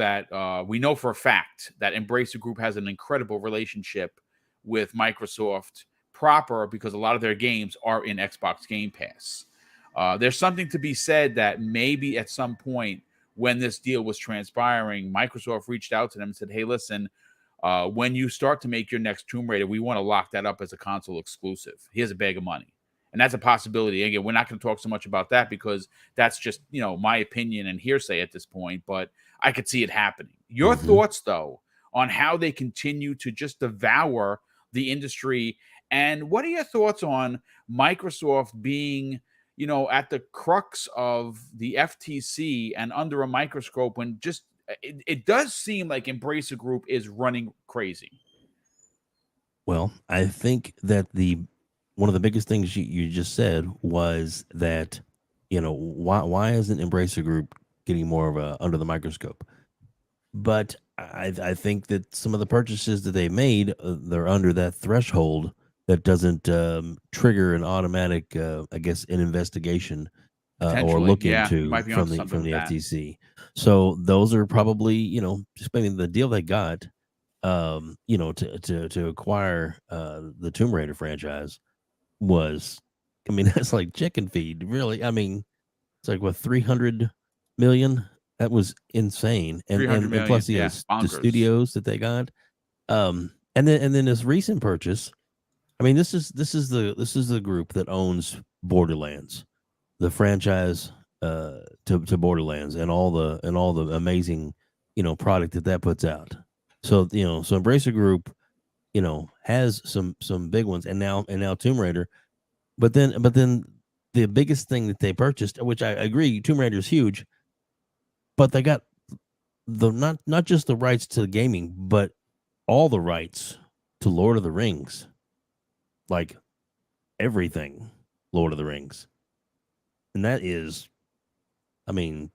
for a fact that Embracer Group has an incredible relationship with Microsoft proper, because a lot of their games are in Xbox Game Pass. There's something to be said that maybe at some point when this deal was transpiring, Microsoft reached out to them and said, hey, listen, when you start to make your next Tomb Raider, we want to lock that up as a console exclusive. Here's a bag of money. And that's a possibility. Again, we're not going to talk so much about that because that's just, my opinion and hearsay at this point, but I could see it happening. Your thoughts, though, on how they continue to just devour the industry, and what are your thoughts on Microsoft being, at the crux of the FTC and under a microscope, when just it does seem like Embracer Group is running crazy? Well, I think that one of the biggest things you just said was that, why isn't Embracer Group getting more of a under the microscope? But I think that some of the purchases that they made, they're under that threshold that doesn't trigger an automatic, an investigation or look into from the FTC. So those are probably, just maybe the deal they got, to acquire the Tomb Raider franchise was, that's like chicken feed, really. It's like, what, 300 million? That was insane. And plus the studios that they got. And then this recent purchase, this is the group that owns Borderlands, the franchise to Borderlands, and all the amazing product that puts out. So so Embracer Group has some big ones, and now Tomb Raider, but then the biggest thing that they purchased, which I agree, Tomb Raider is huge, but they got not just the rights to gaming, but all the rights to Lord of the Rings, like everything Lord of the Rings. And that is,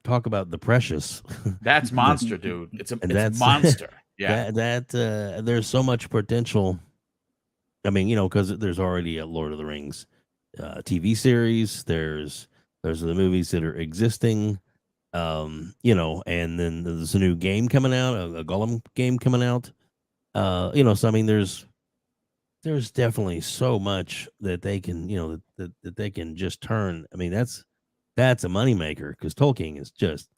talk about the precious. That's monster, dude. It's a monster. Yeah. That there's so much potential. Because there's already a Lord of the Rings TV series. There's the movies that are existing. And then there's a new game coming out, a Gollum game coming out. So there's definitely so much that they can, that they can just turn. That's a moneymaker, because Tolkien is just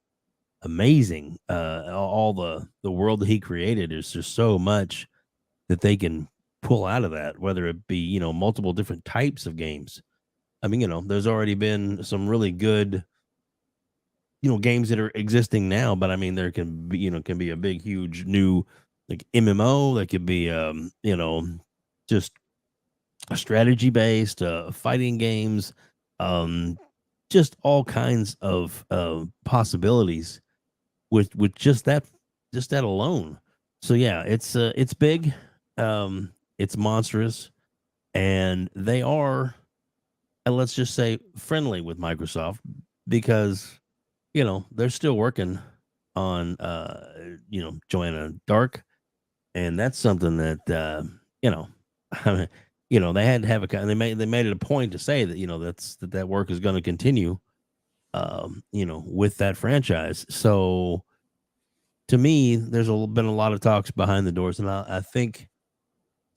amazing. All the world that he created is just so much that they can pull out of that, whether it be, multiple different types of games. There's already been some really good, games that are existing now, but there can be a big, huge new, like, MMO that could be, just a strategy based fighting games, just all kinds of possibilities with just that alone. So yeah, it's big, it's monstrous, and they are, let's just say, friendly with Microsoft, because they're still working on Joanna Dark, and that's something that they had to have they made it a point to say that that work is going to continue with that franchise. So to me, there's been a lot of talks behind the doors, and I think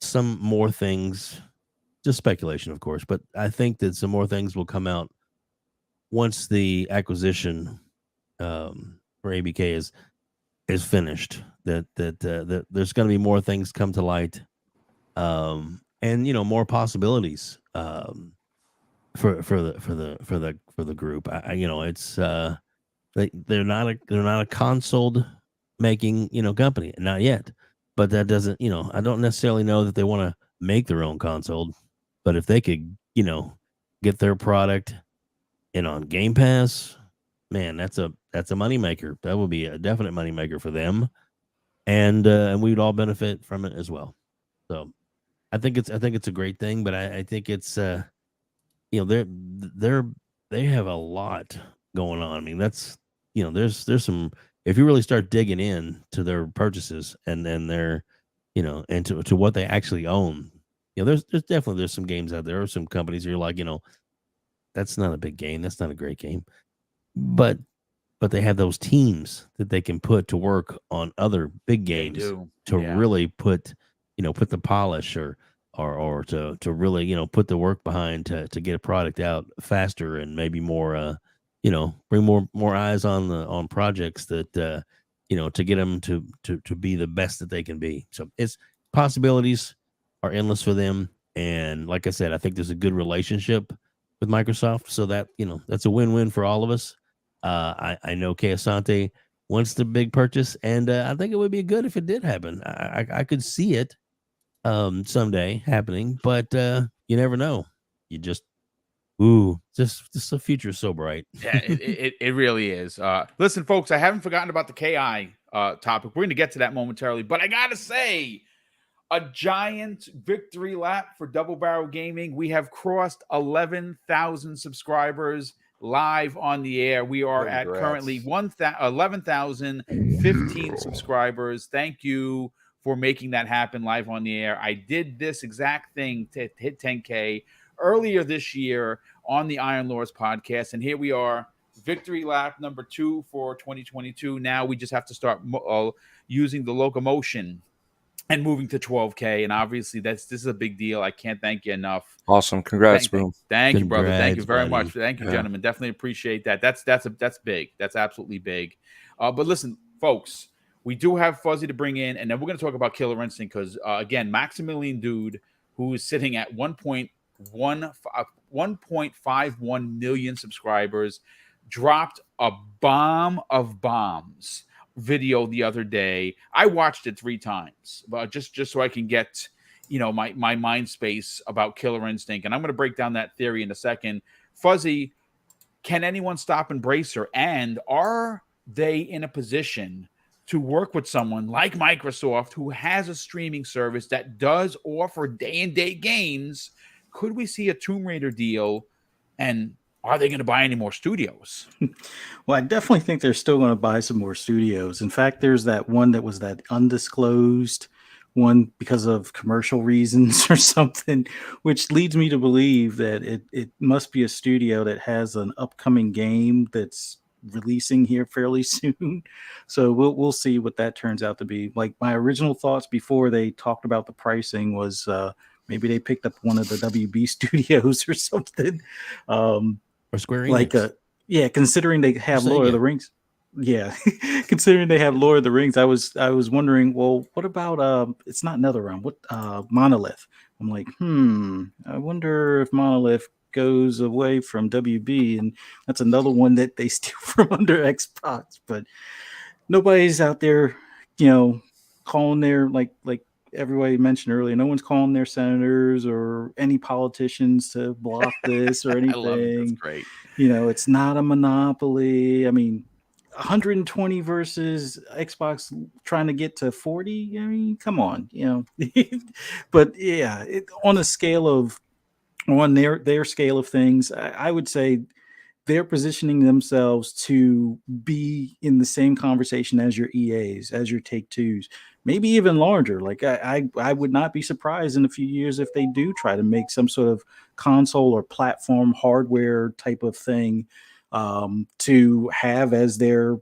some more things, just speculation, of course, but I think that some more things will come out once the acquisition for ABK is finished. That there's going to be more things come to light, and more possibilities for the group. It's they're not a consoled making, company. Not yet. But that doesn't, I don't necessarily know that they want to make their own console. But if they could, get their product in on Game Pass, man, that's a moneymaker. That would be a definite moneymaker for them. And we'd all benefit from it as well. So I think it's a great thing, but I think it's they have a lot going on. I mean, that's there's some, if you really start digging in to their purchases and then their and to what they actually own, there's definitely there's some games out there or some companies where you're like, that's not a big game, that's not a great game, but they have those teams that they can put to work on other big games to really put the polish or to really to get the work behind to get a product out faster and maybe more bring more eyes on projects that to get them to be the best that they can be. So it's possibilities are endless for them, and like I said, I think there's a good relationship with Microsoft, so that that's a win-win for all of us. I know Kay Asante wants the big purchase, and I think it would be good if it did happen. I could see it someday happening, but you never know. You just the future is so bright. Yeah, it really is. Listen, folks, I haven't forgotten about the KI topic. We're going to get to that momentarily, but I gotta say, a giant victory lap for Double Barrel Gaming. We have crossed 11,000 subscribers live on the air. We are at currently 11,015 subscribers. Thank you for making that happen live on the air. I did this exact thing to hit 10K earlier this year on the Iron Lords podcast, and here we are, victory lap number 2 for 2022. Now we just have to start using the locomotion and moving to 12K, and obviously this is a big deal. I can't thank you enough. Awesome, congrats, Boom. Thank you, brother. Thank you very much. Buddy. Thank you, gentlemen. Definitely appreciate that. That's big. That's absolutely big. But listen, folks, we do have Fuzzy to bring in, and then we're going to talk about Killer Instinct because again, Maximillian dude, who is sitting at 1.51 million subscribers, dropped a bomb of bombs video the other day. I watched it 3 times, but just so I can get my mind space about Killer Instinct, and I'm going to break down that theory in a second. Fuzzy, can anyone stop Embracer, and are they in a position to work with someone like Microsoft who has a streaming service that does offer day-and-date games? Could we see a Tomb Raider deal, and are they going to buy any more studios? Well, I definitely think they're still going to buy some more studios. In fact, there's that one that was that undisclosed one because of commercial reasons or something, which leads me to believe that it must be a studio that has an upcoming game that's releasing here fairly soon. So we'll see what that turns out to be. Like, my original thoughts before they talked about the pricing was maybe they picked up one of the WB studios or something. Or Square Enix. Considering they have Lord of the Rings. Yeah, considering they have Lord of the Rings, I was wondering, well, what about it's not NetherRealm, what Monolith? I'm like, I wonder if Monolith goes away from WB, and that's another one that they steal from under Xbox. But nobody's out there, calling their like everybody mentioned earlier, no one's calling their senators or any politicians to block this or anything. I love it. That's great. It's not a monopoly. I mean, 120 versus Xbox trying to get to 40. I mean, come on, But yeah, on their scale of things, I would say they're positioning themselves to be in the same conversation as your EAs, as your Take-Twos, maybe even larger. Like I would not be surprised in a few years if they do try to make some sort of console or platform hardware type of thing to have as their,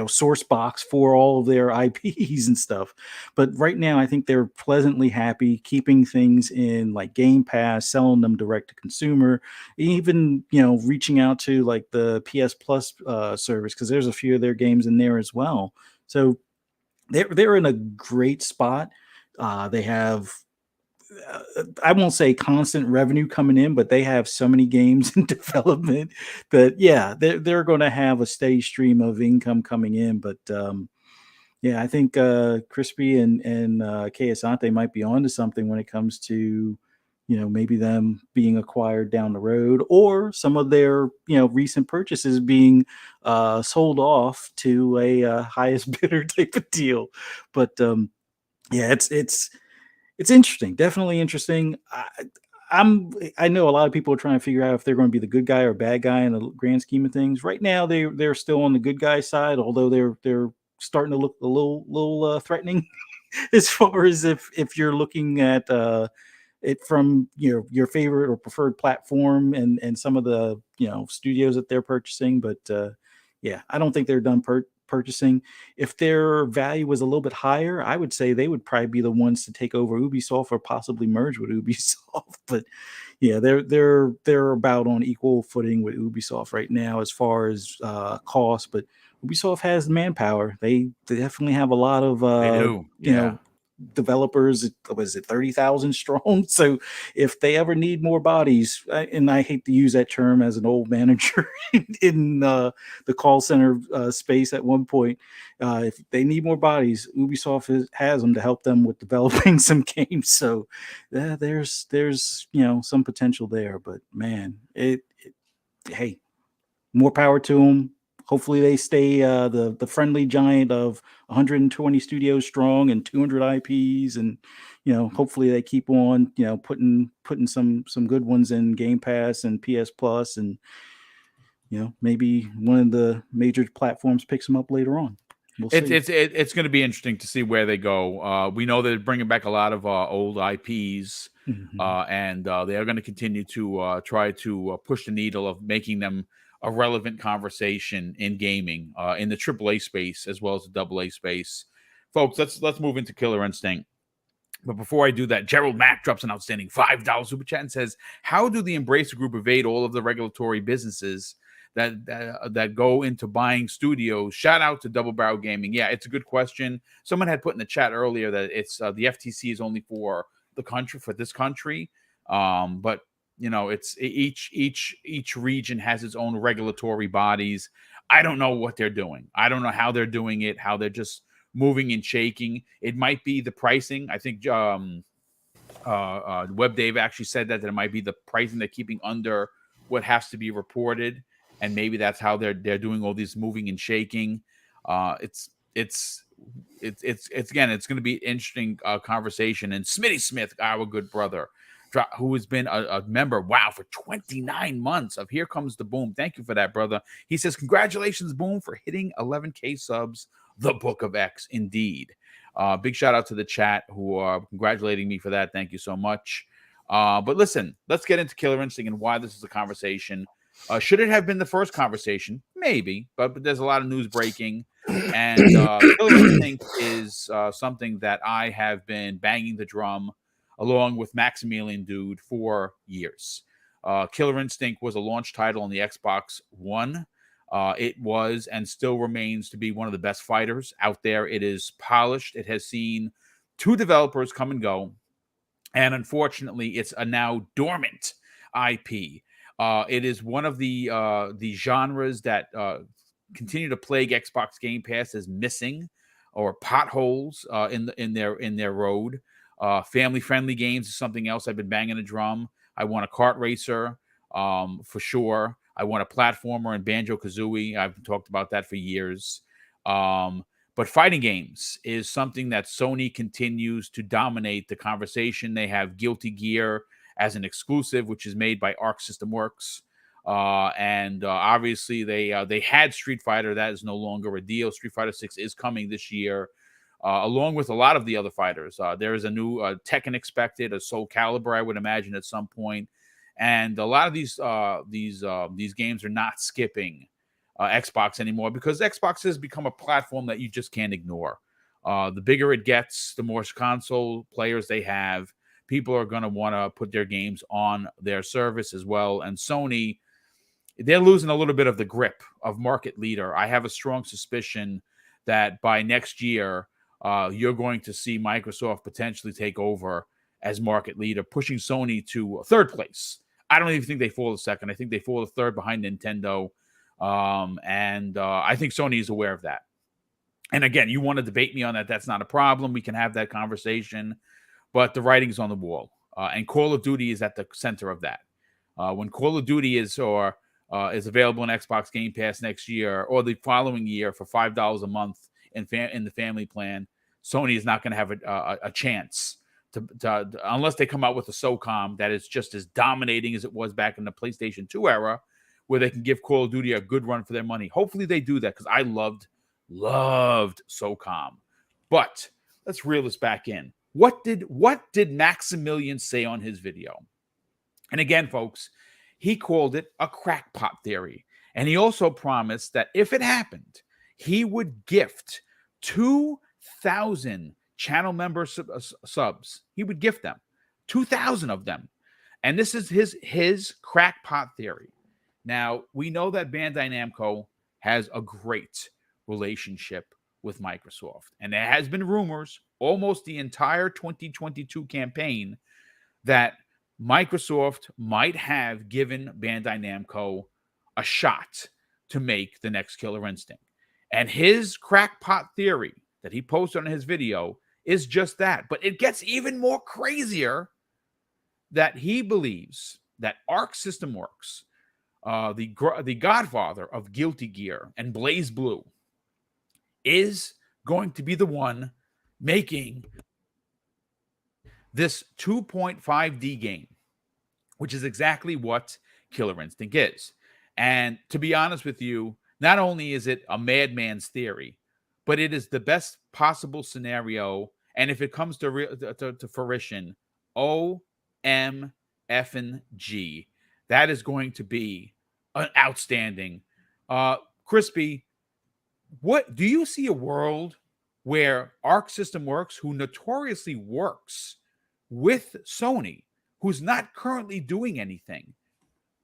source box for all of their IPs and stuff. But right now, I think they're pleasantly happy keeping things in like Game Pass, selling them direct to consumer, even, reaching out to like the PS Plus service, because there's a few of their games in there as well. So they're in a great spot. They have I won't say constant revenue coming in, but they have so many games in development that they're going to have a steady stream of income coming in. But I think Crispy and Kayasante might be onto something when it comes to maybe them being acquired down the road, or some of their recent purchases being sold off to a highest bidder type of deal. But it's interesting, definitely interesting. I know a lot of people are trying to figure out if they're going to be the good guy or bad guy in the grand scheme of things. Right now, they're still on the good guy side, although they're starting to look a little threatening as far as if you're looking at it from your favorite or preferred platform and some of the studios that they're purchasing. But I don't think they're done purchasing. If their value was a little bit higher, I would say they would probably be the ones to take over Ubisoft or possibly merge with Ubisoft. But they're about on equal footing with Ubisoft right now as far as cost. But Ubisoft has manpower. They definitely have a lot of They do. Developers. Was it 30,000 strong? So if they ever need more bodies, and I hate to use that term as an old manager in the call center space at one point, if they need more bodies, Ubisoft has them to help them with developing some games. So there's some potential there. But man, hey, more power to them. Hopefully they stay the friendly giant of 120 studios strong and 200 IPs, and hopefully they keep on putting some good ones in Game Pass and PS Plus, and maybe one of the major platforms picks them up later on. We'll see. It's going to be interesting to see where they go. We know they're bringing back a lot of old IPs, and they are going to continue to try to push the needle of making them a relevant conversation in gaming, in the AAA space as well as the AA space. Folks, let's move into Killer Instinct. But before I do that, Gerald Mack drops an outstanding $5 super chat and says, "How do the Embracer Group evade all of the regulatory businesses that go into buying studios?" Shout out to Double Barrel Gaming. Yeah, it's a good question. Someone had put in the chat earlier that it's the FTC is only for this country, but it's each region has its own regulatory bodies. I don't know what they're doing. I don't know how they're doing it, how they're just moving and shaking. It might be the pricing. I think Web Dave actually said that it might be the pricing they're keeping under what has to be reported, and maybe that's how they're doing all this moving and shaking. It's again, it's going to be an interesting conversation. And Smitty Smith, our good brother, who has been a member, for 29 months of Here Comes the Boom. Thank you for that, brother. He says, "Congratulations, Boom, for hitting 11K subs. The Book of X, indeed." Big shout out to the chat who are congratulating me for that. Thank you so much. But listen, let's get into Killer Instinct and why this is a conversation. Should it have been the first conversation? Maybe, but there's a lot of news breaking. And Killer Instinct is something that I have been banging the drum along with Maximillian Dude for years. Killer Instinct was a launch title on the Xbox One. It was and still remains to be one of the best fighters out there. It is polished. It has seen 2 developers come and go. And unfortunately, it's a now dormant IP. It is one of the genres that continue to plague Xbox Game Pass as missing or potholes in their road. Family-friendly games is something else I've been banging a drum. I want a kart racer for sure. I want a platformer in Banjo-Kazooie. I've talked about that for years. But fighting games is something that Sony continues to dominate the conversation. They have Guilty Gear as an exclusive, which is made by Arc System Works. And obviously, they had Street Fighter. That is no longer a deal. Street Fighter 6 is coming this year. Along with a lot of the other fighters. There is a new Tekken expected, a Soul Calibur, I would imagine, at some point. And a lot of these games are not skipping Xbox anymore because Xbox has become a platform that you just can't ignore. The bigger it gets, the more console players they have. People are going to want to put their games on their service as well. And Sony, they're losing a little bit of the grip of market leader. I have a strong suspicion that by next year, you're going to see Microsoft potentially take over as market leader, pushing Sony to third place. I don't even think they fall to second. I think they fall to third behind Nintendo. And I think Sony is aware of that. And again, you want to debate me on that, that's not a problem. We can have that conversation. But the writing's on the wall. And Call of Duty is at the center of that. When Call of Duty is available on Xbox Game Pass next year or the following year for $5 a month in the family plan, Sony is not going to have a chance to unless they come out with a SOCOM that is just as dominating as it was back in the PlayStation 2 era, where they can give Call of Duty a good run for their money. Hopefully they do that, because I loved SOCOM. But let's reel this back in. What did Maximillian say on his video? And again, folks, he called it a crackpot theory. And he also promised that if it happened, he would gift 2,000 channel member subs. He would gift them, 2,000 of them. And this is his crackpot theory. Now, we know that Bandai Namco has a great relationship with Microsoft. And there has been rumors almost the entire 2022 campaign that Microsoft might have given Bandai Namco a shot to make the next Killer Instinct. And his crackpot theory that he posted on his video is just that. But it gets even more crazier, that he believes that Arc System Works, the godfather of Guilty Gear and Blaze Blue, is going to be the one making this 2.5D game, which is exactly what Killer Instinct is. And to be honest with you, not only is it a madman's theory, but it is the best possible scenario. And if it comes to fruition, OMFG, that is going to be an outstanding. Crispy, what do you see a world where Arc System Works, who notoriously works with Sony, who's not currently doing anything,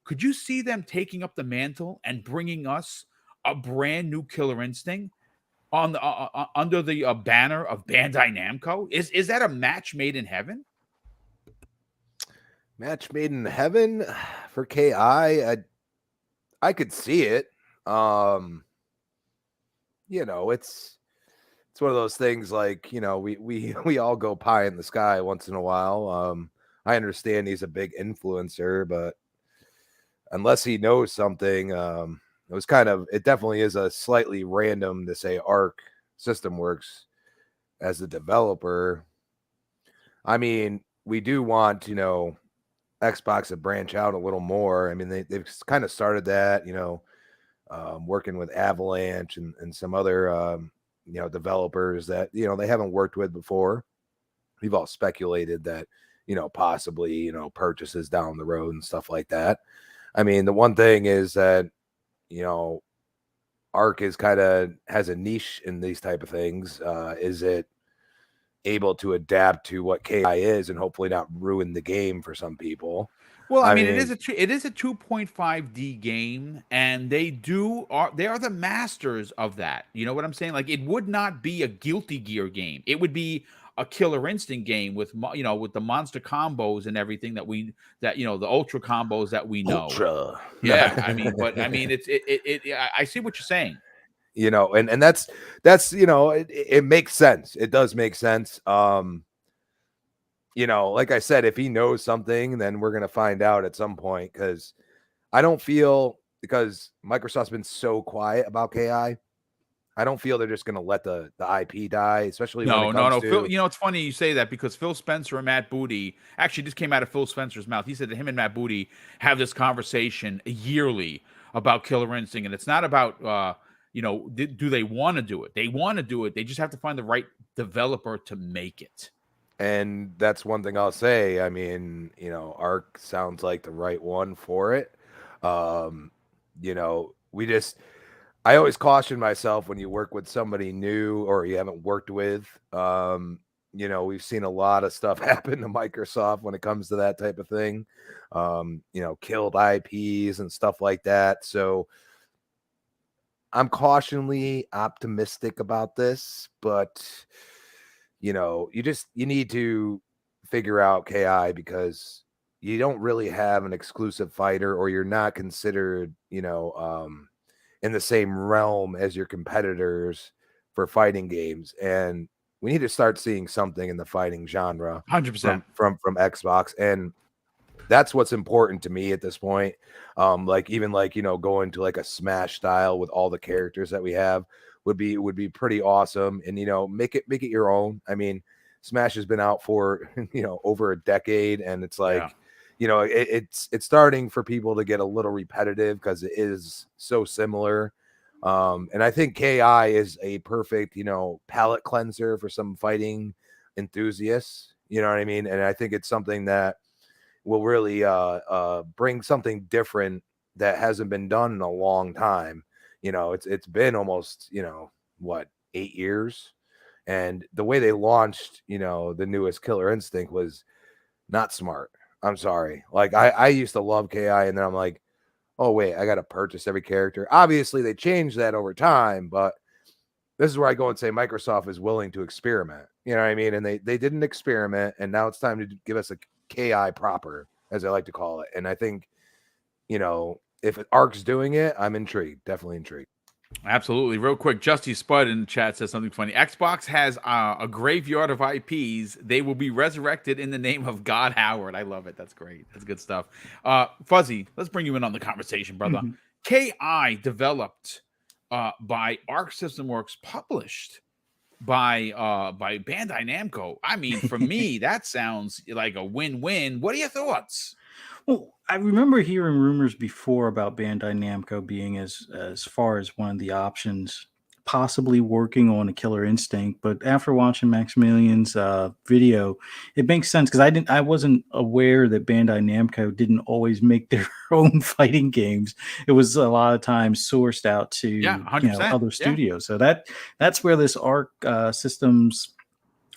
could you see them taking up the mantle and bringing us a brand new Killer Instinct on the under the banner of Bandai Namco? Is that a match made in heaven? Match made in heaven for KI? I could see it. It's one of those things, like, we all go pie in the sky once in a while. I understand he's a big influencer, but unless he knows something, it definitely is a slightly random to say Arc System Works as a developer. I mean, we do want, Xbox to branch out a little more. I mean, they've kind of started that, working with Avalanche and some other, developers that, they haven't worked with before. We've all speculated that, possibly, purchases down the road and stuff like that. I mean, the one thing is that, Arc is has a niche in these type of things. Is it able to adapt to what KI is and hopefully not ruin the game for some people? Well, I mean, it is a 2.5D game, and they are the masters of that. You know what I'm saying? Like, it would not be a Guilty Gear game. It would be a Killer Instinct game with the monster combos and everything that the ultra combos that we know. Ultra. Yeah, I mean, I see what you're saying. And that's it makes sense. It does make sense. Like I said, if he knows something, then we're gonna find out at some point, because I don't feel, because Microsoft's been so quiet about KI, I don't feel they're just gonna let the IP die, especially when it comes to... Phil, it's funny you say that, because Phil Spencer and Matt Booty, actually this came out of Phil Spencer's mouth. He said that him and Matt Booty have this conversation yearly about Killer Instinct, and it's not about do they want to do it? They want to do it. They just have to find the right developer to make it. And that's one thing I'll say. I mean, Arc sounds like the right one for it. I always caution myself when you work with somebody new or you haven't worked with. We've seen a lot of stuff happen to Microsoft when it comes to that type of thing. Killed IPs and stuff like that. So I'm cautiously optimistic about this, but you need to figure out KI because you don't really have an exclusive fighter, or you're not considered, in the same realm as your competitors for fighting games. And we need to start seeing something in the fighting genre 100%. from Xbox. And that's what's important to me at this point. Even going to like a Smash style with all the characters that we have would be pretty awesome. And make it your own. I mean, Smash has been out for over a decade, and it's like it's starting for people to get a little repetitive because it is so similar. And I think KI is a perfect palate cleanser for some fighting enthusiasts. You know what I mean? And I think it's something that will really bring something different that hasn't been done in a long time. It's been almost 8 years, and the way they launched the newest Killer Instinct was not smart. I'm sorry. Like I used to love KI, and then I'm like, oh wait, I got to purchase every character. Obviously they changed that over time, but this is where I go and say Microsoft is willing to experiment. You know what I mean? And they didn't experiment, and now it's time to give us a KI proper, as I like to call it. And I think, if Ark's doing it, I'm intrigued. Definitely intrigued. Absolutely. Real quick, Justy Spud in the chat says something funny. Xbox has a graveyard of IPs. They will be resurrected in the name of God Howard. I love it. That's great. That's good stuff. Fuzzy, let's bring you in on the conversation, brother. Mhm. KI developed by Arc System Works, published by Bandai Namco. I mean, for me, that sounds like a win-win. What are your thoughts? Well, I remember hearing rumors before about Bandai Namco being as far as one of the options, possibly working on a Killer Instinct. But after watching Maximillian's video, it makes sense because I wasn't aware that Bandai Namco didn't always make their own fighting games. It was a lot of times sourced out to Yeah, 100%. other studios. So that's where this Arc Systems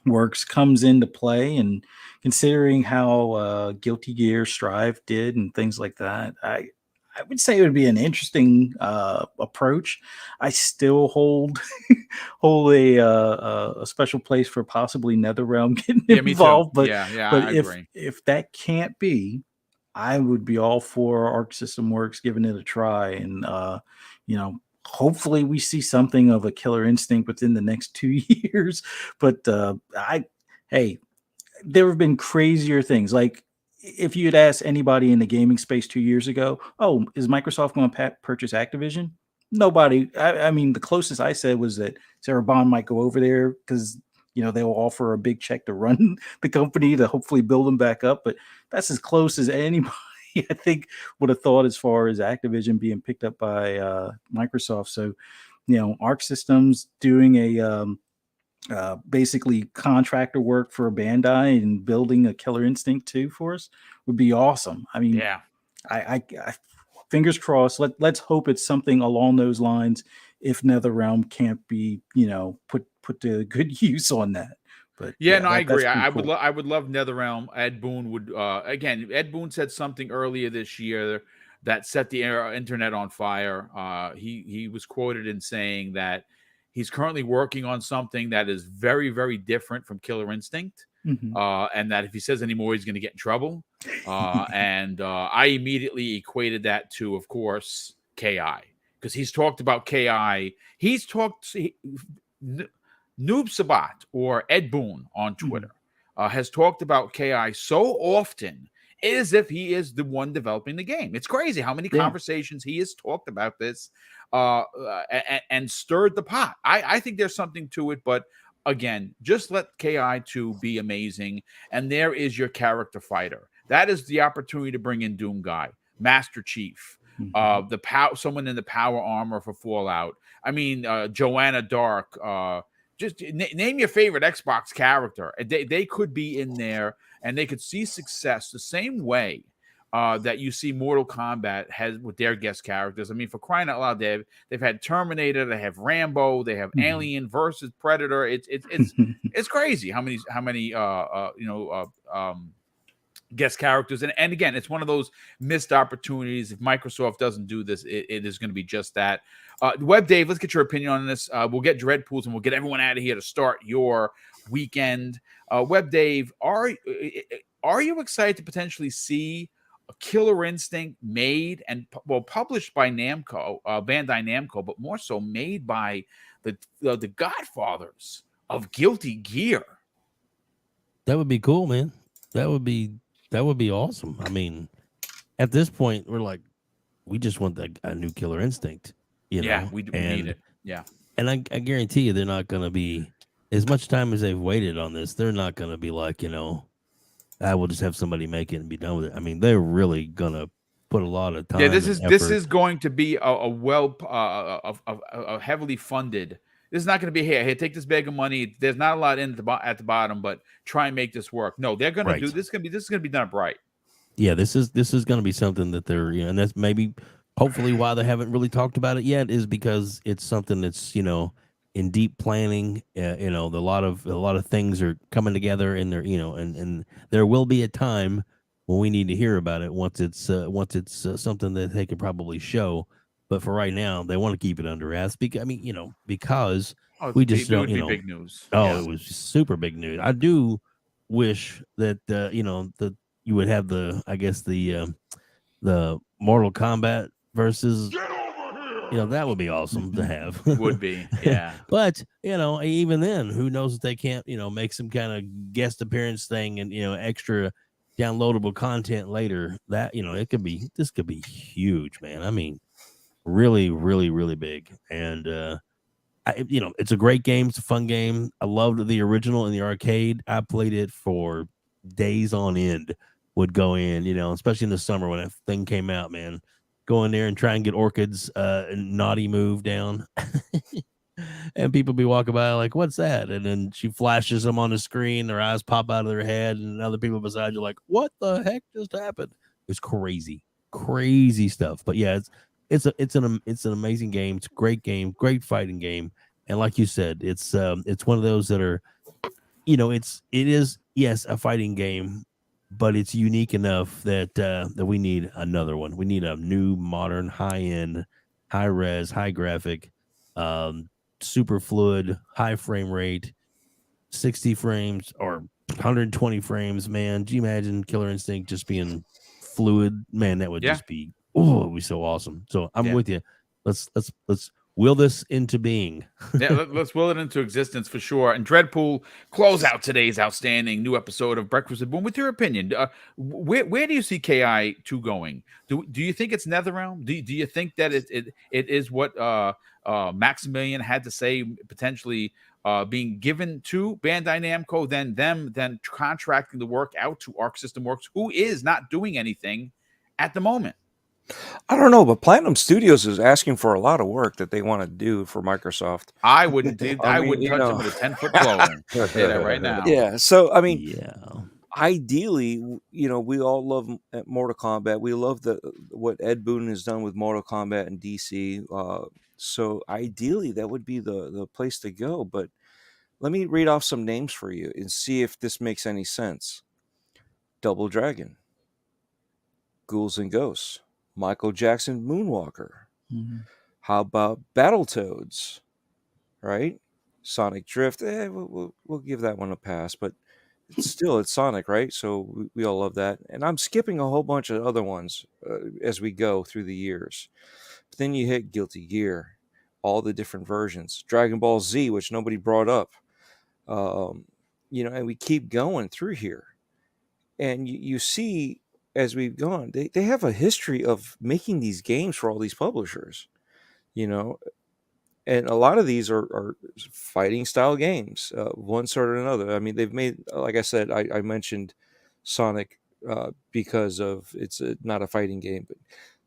Works comes into play. And considering how Guilty Gear Strive did and things like that, I would say it would be an interesting approach. I still hold a special place for possibly NetherRealm getting involved. Me too. But I agree. if that can't be, I would be all for Arc System Works giving it a try. And hopefully we see something of a Killer Instinct within the next 2 years. But there have been crazier things. Like if you had asked anybody in the gaming space 2 years ago, oh, is Microsoft going to purchase Activision? Nobody. I mean, the closest I said was that Sarah Bond might go over there because they'll offer a big check to run the company to hopefully build them back up. But that's as close as anybody I think would have thought as far as Activision being picked up by Microsoft. So, Arc Systems doing a basically contractor work for Bandai and building a Killer Instinct 2 for us would be awesome. I mean, Yeah. I fingers crossed. Let's hope it's something along those lines. If NetherRealm can't be, put to good use on that. But I agree. I cool. would love NetherRealm. Ed Boon would again. Ed Boon said something earlier this year that set the internet on fire. He was quoted in saying that he's currently working on something that is very, very different from Killer Instinct, and that if he says any more, he's going to get in trouble. And I immediately equated that to, of course, KI, because he's talked about KI. He's talked. Noob Sabat or Ed Boon on Twitter has talked about KI so often as if he is the one developing the game. It's crazy how many conversations he has talked about this and stirred the pot. I think there's something to it, but again, just let KI2 be amazing, and there is your character fighter. That is the opportunity to bring in Doom Guy, Master Chief, someone in the power armor for Fallout. I mean, Joanna Dark. Just name your favorite Xbox character. They could be in there, and they could see success the same way that you see Mortal Kombat has with their guest characters. I mean, for crying out loud, they've had Terminator, they have Rambo, they have Alien versus Predator. It's crazy how many guest characters, and again, it's one of those missed opportunities. If Microsoft doesn't do this, it is going to be just that. Web Dave, let's get your opinion on this. We'll get Dreadpools and we'll get everyone out of here to start your weekend. Web Dave, are you excited to potentially see a Killer Instinct made and published by Namco, Bandai Namco, but more so made by the godfathers of Guilty Gear? That would be cool, man. That would be awesome. I mean, at this point, we're like, we just want a new Killer Instinct, you Yeah, know. we need it. Yeah. And I guarantee you, they're not going to be as much time as they've waited on this. They're not going to be like, I will just have somebody make it and be done with it. I mean, they're really going to put a lot of time. Yeah, this is going to be a heavily funded. This is not going to be here. Take this bag of money. There's not a lot in at the bottom, but try and make this work. No, they're going to do this. This is going to be done up right. Yeah, this is going to be something that they're, and that's maybe hopefully why they haven't really talked about it yet, is because it's something that's in deep planning. A lot of things are coming together, and they're and there will be a time when we need to hear about it once it's something that they could probably show. But for right now, they want to keep it under wraps because we just don't. It would be big news. Oh, yeah. It was super big news. I do wish that that you would have the Mortal Kombat versus. That would be awesome to have. Would be, yeah. But even then, who knows if they can't make some kind of guest appearance thing and extra downloadable content later. That this could be huge, man. I mean, really, really, really big. And it's a great game. It's a fun game. I loved the original in the arcade. I played it for days on end. Would go in, especially in the summer when that thing came out, man. Go in there and try and get Orchid's naughty move down. And people be walking by like, what's that? And then she flashes them on the screen. Their eyes pop out of their head. And other people beside you like, what the heck just happened? It's crazy stuff. But yeah, it's an amazing game. It's a great game, great fighting game. And like you said, it's one of those that are, it is, yes, a fighting game, but it's unique enough that we need another one. We need a new, modern, high-end, high-res, high-graphic, super fluid, high frame rate, 60 frames or 120 frames. Man, do you imagine Killer Instinct just being fluid? Man, that would just be, it would be so awesome. So I'm with you. Let's will this into being. Yeah, let's will it into existence for sure. And Dreadpool, close out today's outstanding new episode of Breakfast with Boom with your opinion. Where do you see KI2 going? Do you think it's NetherRealm? Do you think that it is what Maximillian had to say, potentially being given to Bandai Namco, then contracting the work out to Arc System Works, who is not doing anything at the moment? I don't know, but Platinum Studios is asking for a lot of work that they want to do for Microsoft. I wouldn't touch them with a 10-foot pole. I'll say that right now. Yeah. So I mean, ideally, we all love Mortal Kombat. We love what Ed Boon has done with Mortal Kombat and DC. So ideally, that would be the place to go. But let me read off some names for you and see if this makes any sense. Double Dragon, Ghouls and Ghosts, Michael Jackson Moonwalker. Mm-hmm. How about Battletoads? Right? Sonic Drift. We'll give that one a pass, but it's Sonic, right? So we all love that. And I'm skipping a whole bunch of other ones as we go through the years. But then you hit Guilty Gear, all the different versions. Dragon Ball Z, which nobody brought up. And we keep going through here. And you see, as we've gone, they have a history of making these games for all these publishers, and a lot of these are fighting style games, one sort or another. I mean, they've made, like I said, I mentioned Sonic because of it's not a fighting game, but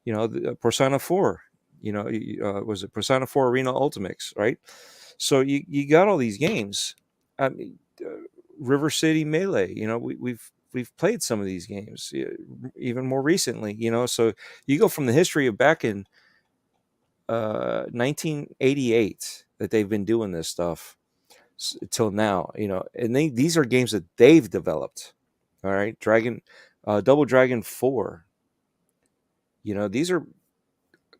the Persona 4, was it Persona 4 Arena Ultimates, right? So you got all these games. I mean, River City Melee, we've played some of these games even more recently, so you go from the history of back in 1988 that they've been doing this stuff till now, and these are games that they've developed. All right. Double Dragon 4, these are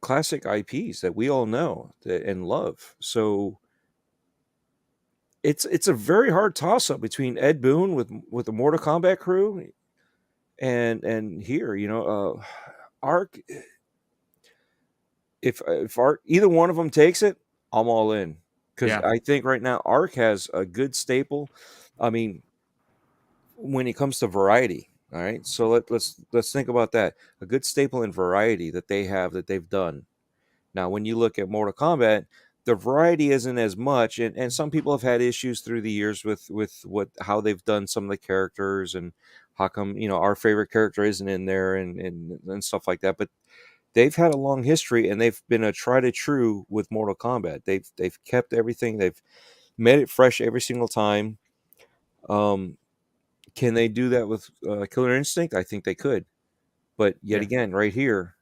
classic IPs that we all know and love. So it's a very hard toss up between Ed Boon with the Mortal Kombat crew and here, Ark. If Ark, either one of them takes it, I'm all in, because Yeah. I think right now Ark has a good staple. I mean, when it comes to variety, all right. So let's think about that. A good staple in variety that they've done. Now, when you look at Mortal Kombat, the variety isn't as much, and some people have had issues through the years with how they've done some of the characters, and how come our favorite character isn't in there, and stuff like that. But they've had a long history, and they've been a tried and true with Mortal Kombat. They've kept everything. They've made it fresh every single time. Can they do that with Killer Instinct? I think they could, but yet Yeah. again, right here,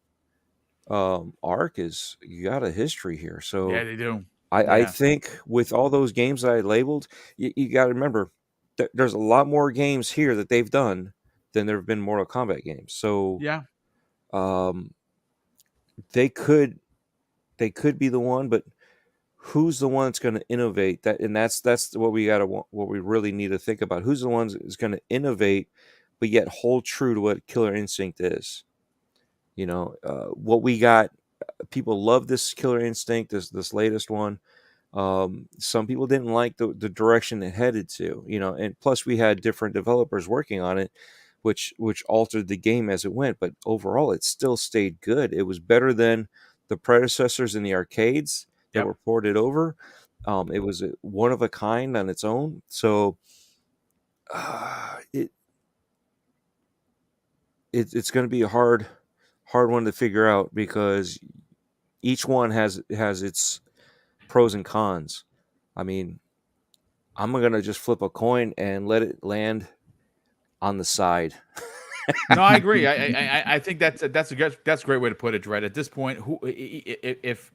Ark is, you got a history here. So Yeah, they do. I Yeah. think with all those games that I labeled, you got to remember that there's a lot more games here that they've done than there have been Mortal Kombat games. So Yeah. um, they could be the one, but who's the one that's going to innovate that? And that's what we really need to think about. Who's the one that's going to innovate, but yet hold true to what Killer Instinct is? What we got. People love this Killer Instinct, this latest one. Some people didn't like the direction it headed to, and plus we had different developers working on it, which altered the game as it went. But overall, it still stayed good. It was better than the predecessors in the arcades that Yep. were ported over. It was one of a kind on its own. So it's going to be a hard one to figure out, because each one has its pros and cons. I mean, I'm going to just flip a coin and let it land on the side. No, I agree. I think that's a great way to put it, Dredd. At this point, if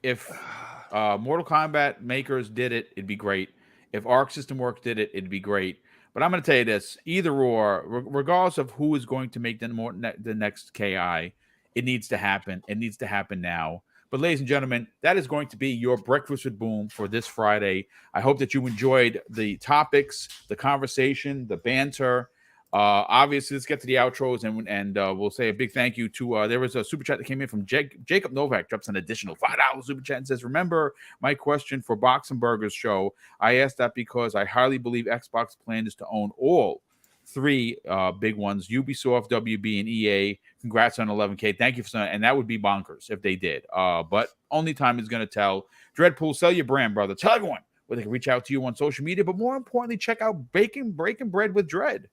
Mortal Kombat makers did it, it'd be great. If Arc System Works did it, it'd be great. But I'm going to tell you this: either or, regardless of who is going to make the next KI, it needs to happen. It needs to happen now. But ladies and gentlemen, that is going to be your Breakfast with Boom for this Friday. I hope that you enjoyed the topics, the conversation, the banter. Obviously, let's get to the outros, and we'll say a big thank you to there was a super chat that came in from Jacob Novak, drops an additional $5 super chat and says, remember my question for Box and Burgers show? I asked that because I highly believe Xbox plan is to own all three big ones, Ubisoft, WB, and EA. Congrats on 11K. Thank you for saying, and that would be bonkers if they did. But only time is going to tell. Dreadpool, sell your brand, brother. Tell everyone where they can reach out to you on social media, but more importantly, check out Breaking Bread with Dread.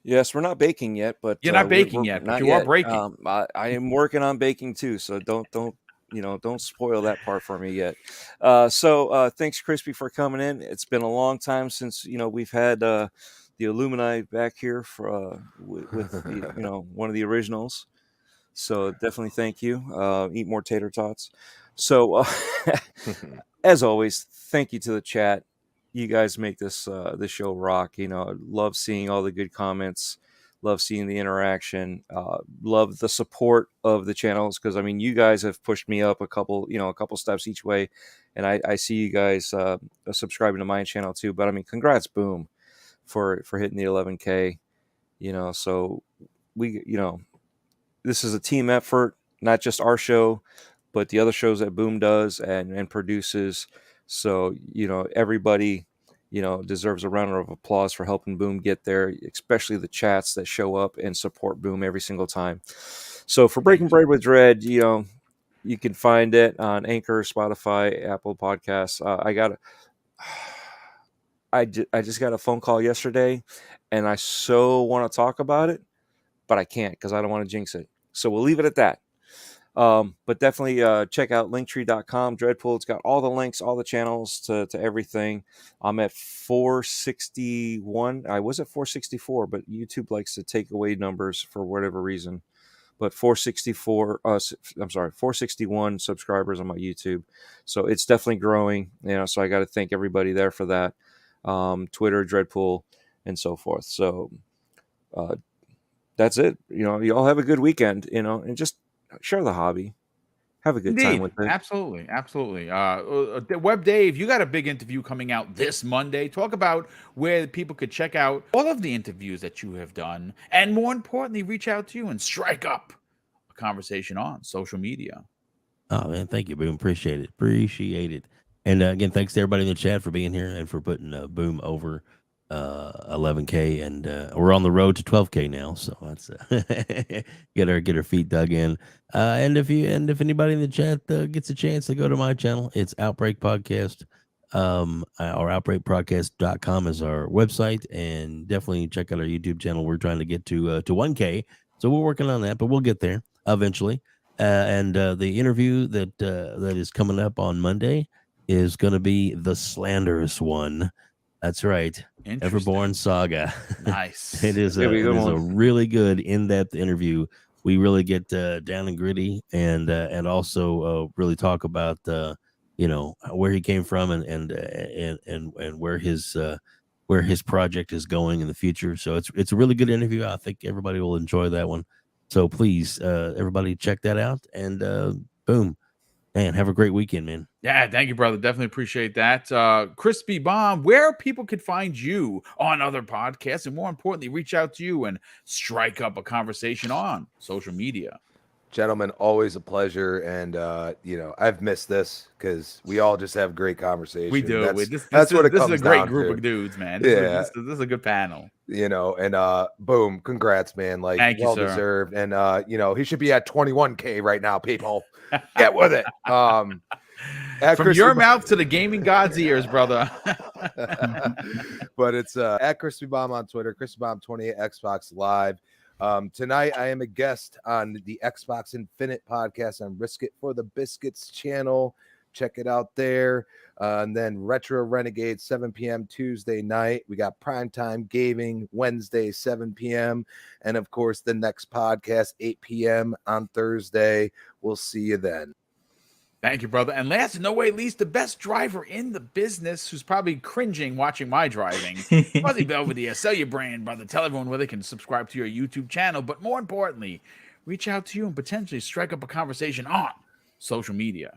Yes, we're not baking yet, but you're not baking yet, but you are breaking. I am working on baking too, so don't spoil that part for me yet. So thanks, Crispy, for coming in. It's been a long time since we've had the Illuminati back here for with the, one of the originals. So definitely thank you. Eat more tater tots. So as always, thank you to the chat. You guys make this show rock. Love seeing all the good comments. Love seeing the interaction. Love the support of the channels, because I mean, you guys have pushed me up a couple steps each way, and I see you guys subscribing to my channel too. But I mean, congrats, Boom, for hitting the 11K. So we this is a team effort, not just our show, but the other shows that Boom does and produces. So, everybody, deserves a round of applause for helping Boom get there, especially the chats that show up and support Boom every single time. So for Breaking Bread with Dread, you can find it on Anchor, Spotify, Apple Podcasts. I just got a phone call yesterday, and I so want to talk about it, but I can't because I don't want to jinx it. So we'll leave it at that. But definitely check out linktree.com, Dreadpool. It's got all the links, all the channels to everything. I'm at 461. I was at 464, but YouTube likes to take away numbers for whatever reason. But 461 subscribers on my YouTube. So it's definitely growing. So I got to thank everybody there for that. Twitter, Dreadpool, and so forth. So that's it. You all have a good weekend, and just share the hobby. have a good time with it. Absolutely. Web Dave, you got a big interview coming out this Monday. Talk about where people could check out all of the interviews that you have done, and more importantly, reach out to you and strike up a conversation on social media. Oh man, thank you, Boom. Appreciate it. And again, thanks to everybody in the chat for being here and for putting Boom over 11K, and we're on the road to 12K now, so let's get our feet dug in. And if anybody in the chat gets a chance to go to my channel, it's Outbreak Podcast. Or outbreakpodcast.com is our website, and definitely check out our YouTube channel. We're trying to get to 1K, so we're working on that, but we'll get there eventually. And the interview that is coming up on Monday is going to be the slanderous one. That's right. Everborn Saga. Nice. It is a really good in-depth interview. We really get down and gritty, and also really talk about where he came from and where his project is going in the future. So it's a really good interview. I think everybody will enjoy that one. So please, everybody, check that out. And boom. Man, have a great weekend, man. Yeah, thank you, brother. Definitely appreciate that. Crispy Bomb, where people could find you on other podcasts, and more importantly, reach out to you and strike up a conversation on social media. Gentlemen, always a pleasure. And, I've missed this because we all just have great conversations. We do. That's what it comes down to. This is a great group of dudes, man. This is a good panel. And boom, congrats, man. Like, thank you, well sir. deserved. And, he should be at 21K right now, people. Get with it. From your mouth to the gaming god's ears, brother. But it's at Crispy Bomb on Twitter, Crispy Bomb 28 Xbox Live. Tonight I am a guest on the Xbox Infinite podcast on Risk It for the Biscuits channel. Check it out there. And then Retro Renegade 7 p.m. Tuesday night. We got Primetime Gaming Wednesday 7 p.m. And of course the next podcast 8 p.m. on Thursday. We'll see you then. Thank you, brother. And last and no way least, the best driver in the business, who's probably cringing watching my driving. Fuzzy Belvedere, sell your brand, brother. Tell everyone where they can subscribe to your YouTube channel. But more importantly, reach out to you and potentially strike up a conversation on social media.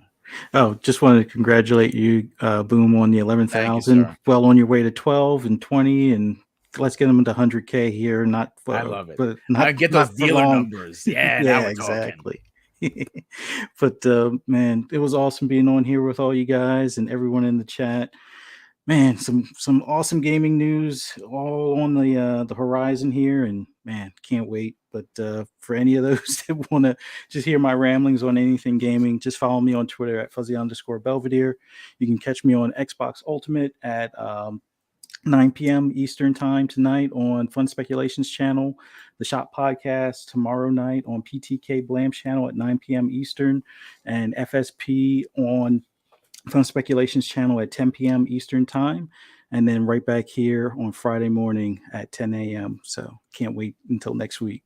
Oh, just wanted to congratulate you, Boom, on the 11,000. Well on your way to 12 and 20, and let's get them into 100K here. I love it. But get those dealer numbers. Yeah, yeah, exactly. But man, it was awesome being on here with all you guys and everyone in the chat. Man, some awesome gaming news all on the horizon here, and man, can't wait. But for any of those that want to just hear my ramblings on anything gaming, just follow me on Twitter at fuzzy_Belvedere. You can catch me on Xbox Ultimate at 9 p.m. Eastern time tonight on Fun Speculations channel, the Shop Podcast tomorrow night on PTK Blam channel at 9 p.m. Eastern, and FSP on Fun Speculations channel at 10 p.m. Eastern time, and then right back here on Friday morning at 10 a.m. So can't wait until next week.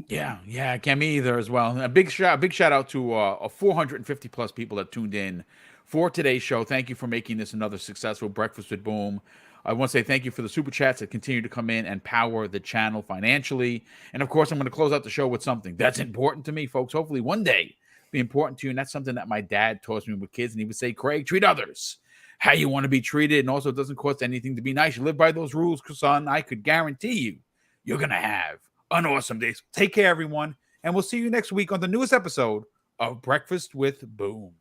Yeah, can't me either as well. A big shout out to 450 plus people that tuned in for today's show. Thank you for making this another successful Breakfast with Boom. I want to say thank you for the super chats that continue to come in and power the channel financially. And of course, I'm going to close out the show with something that's important to me, folks. Hopefully one day be important to you. And that's something that my dad taught me with kids. And he would say, Craig, treat others how you want to be treated. And also, it doesn't cost anything to be nice. You live by those rules, son. I could guarantee you're going to have an awesome day. So take care, everyone. And we'll see you next week on the newest episode of Breakfast with Boom.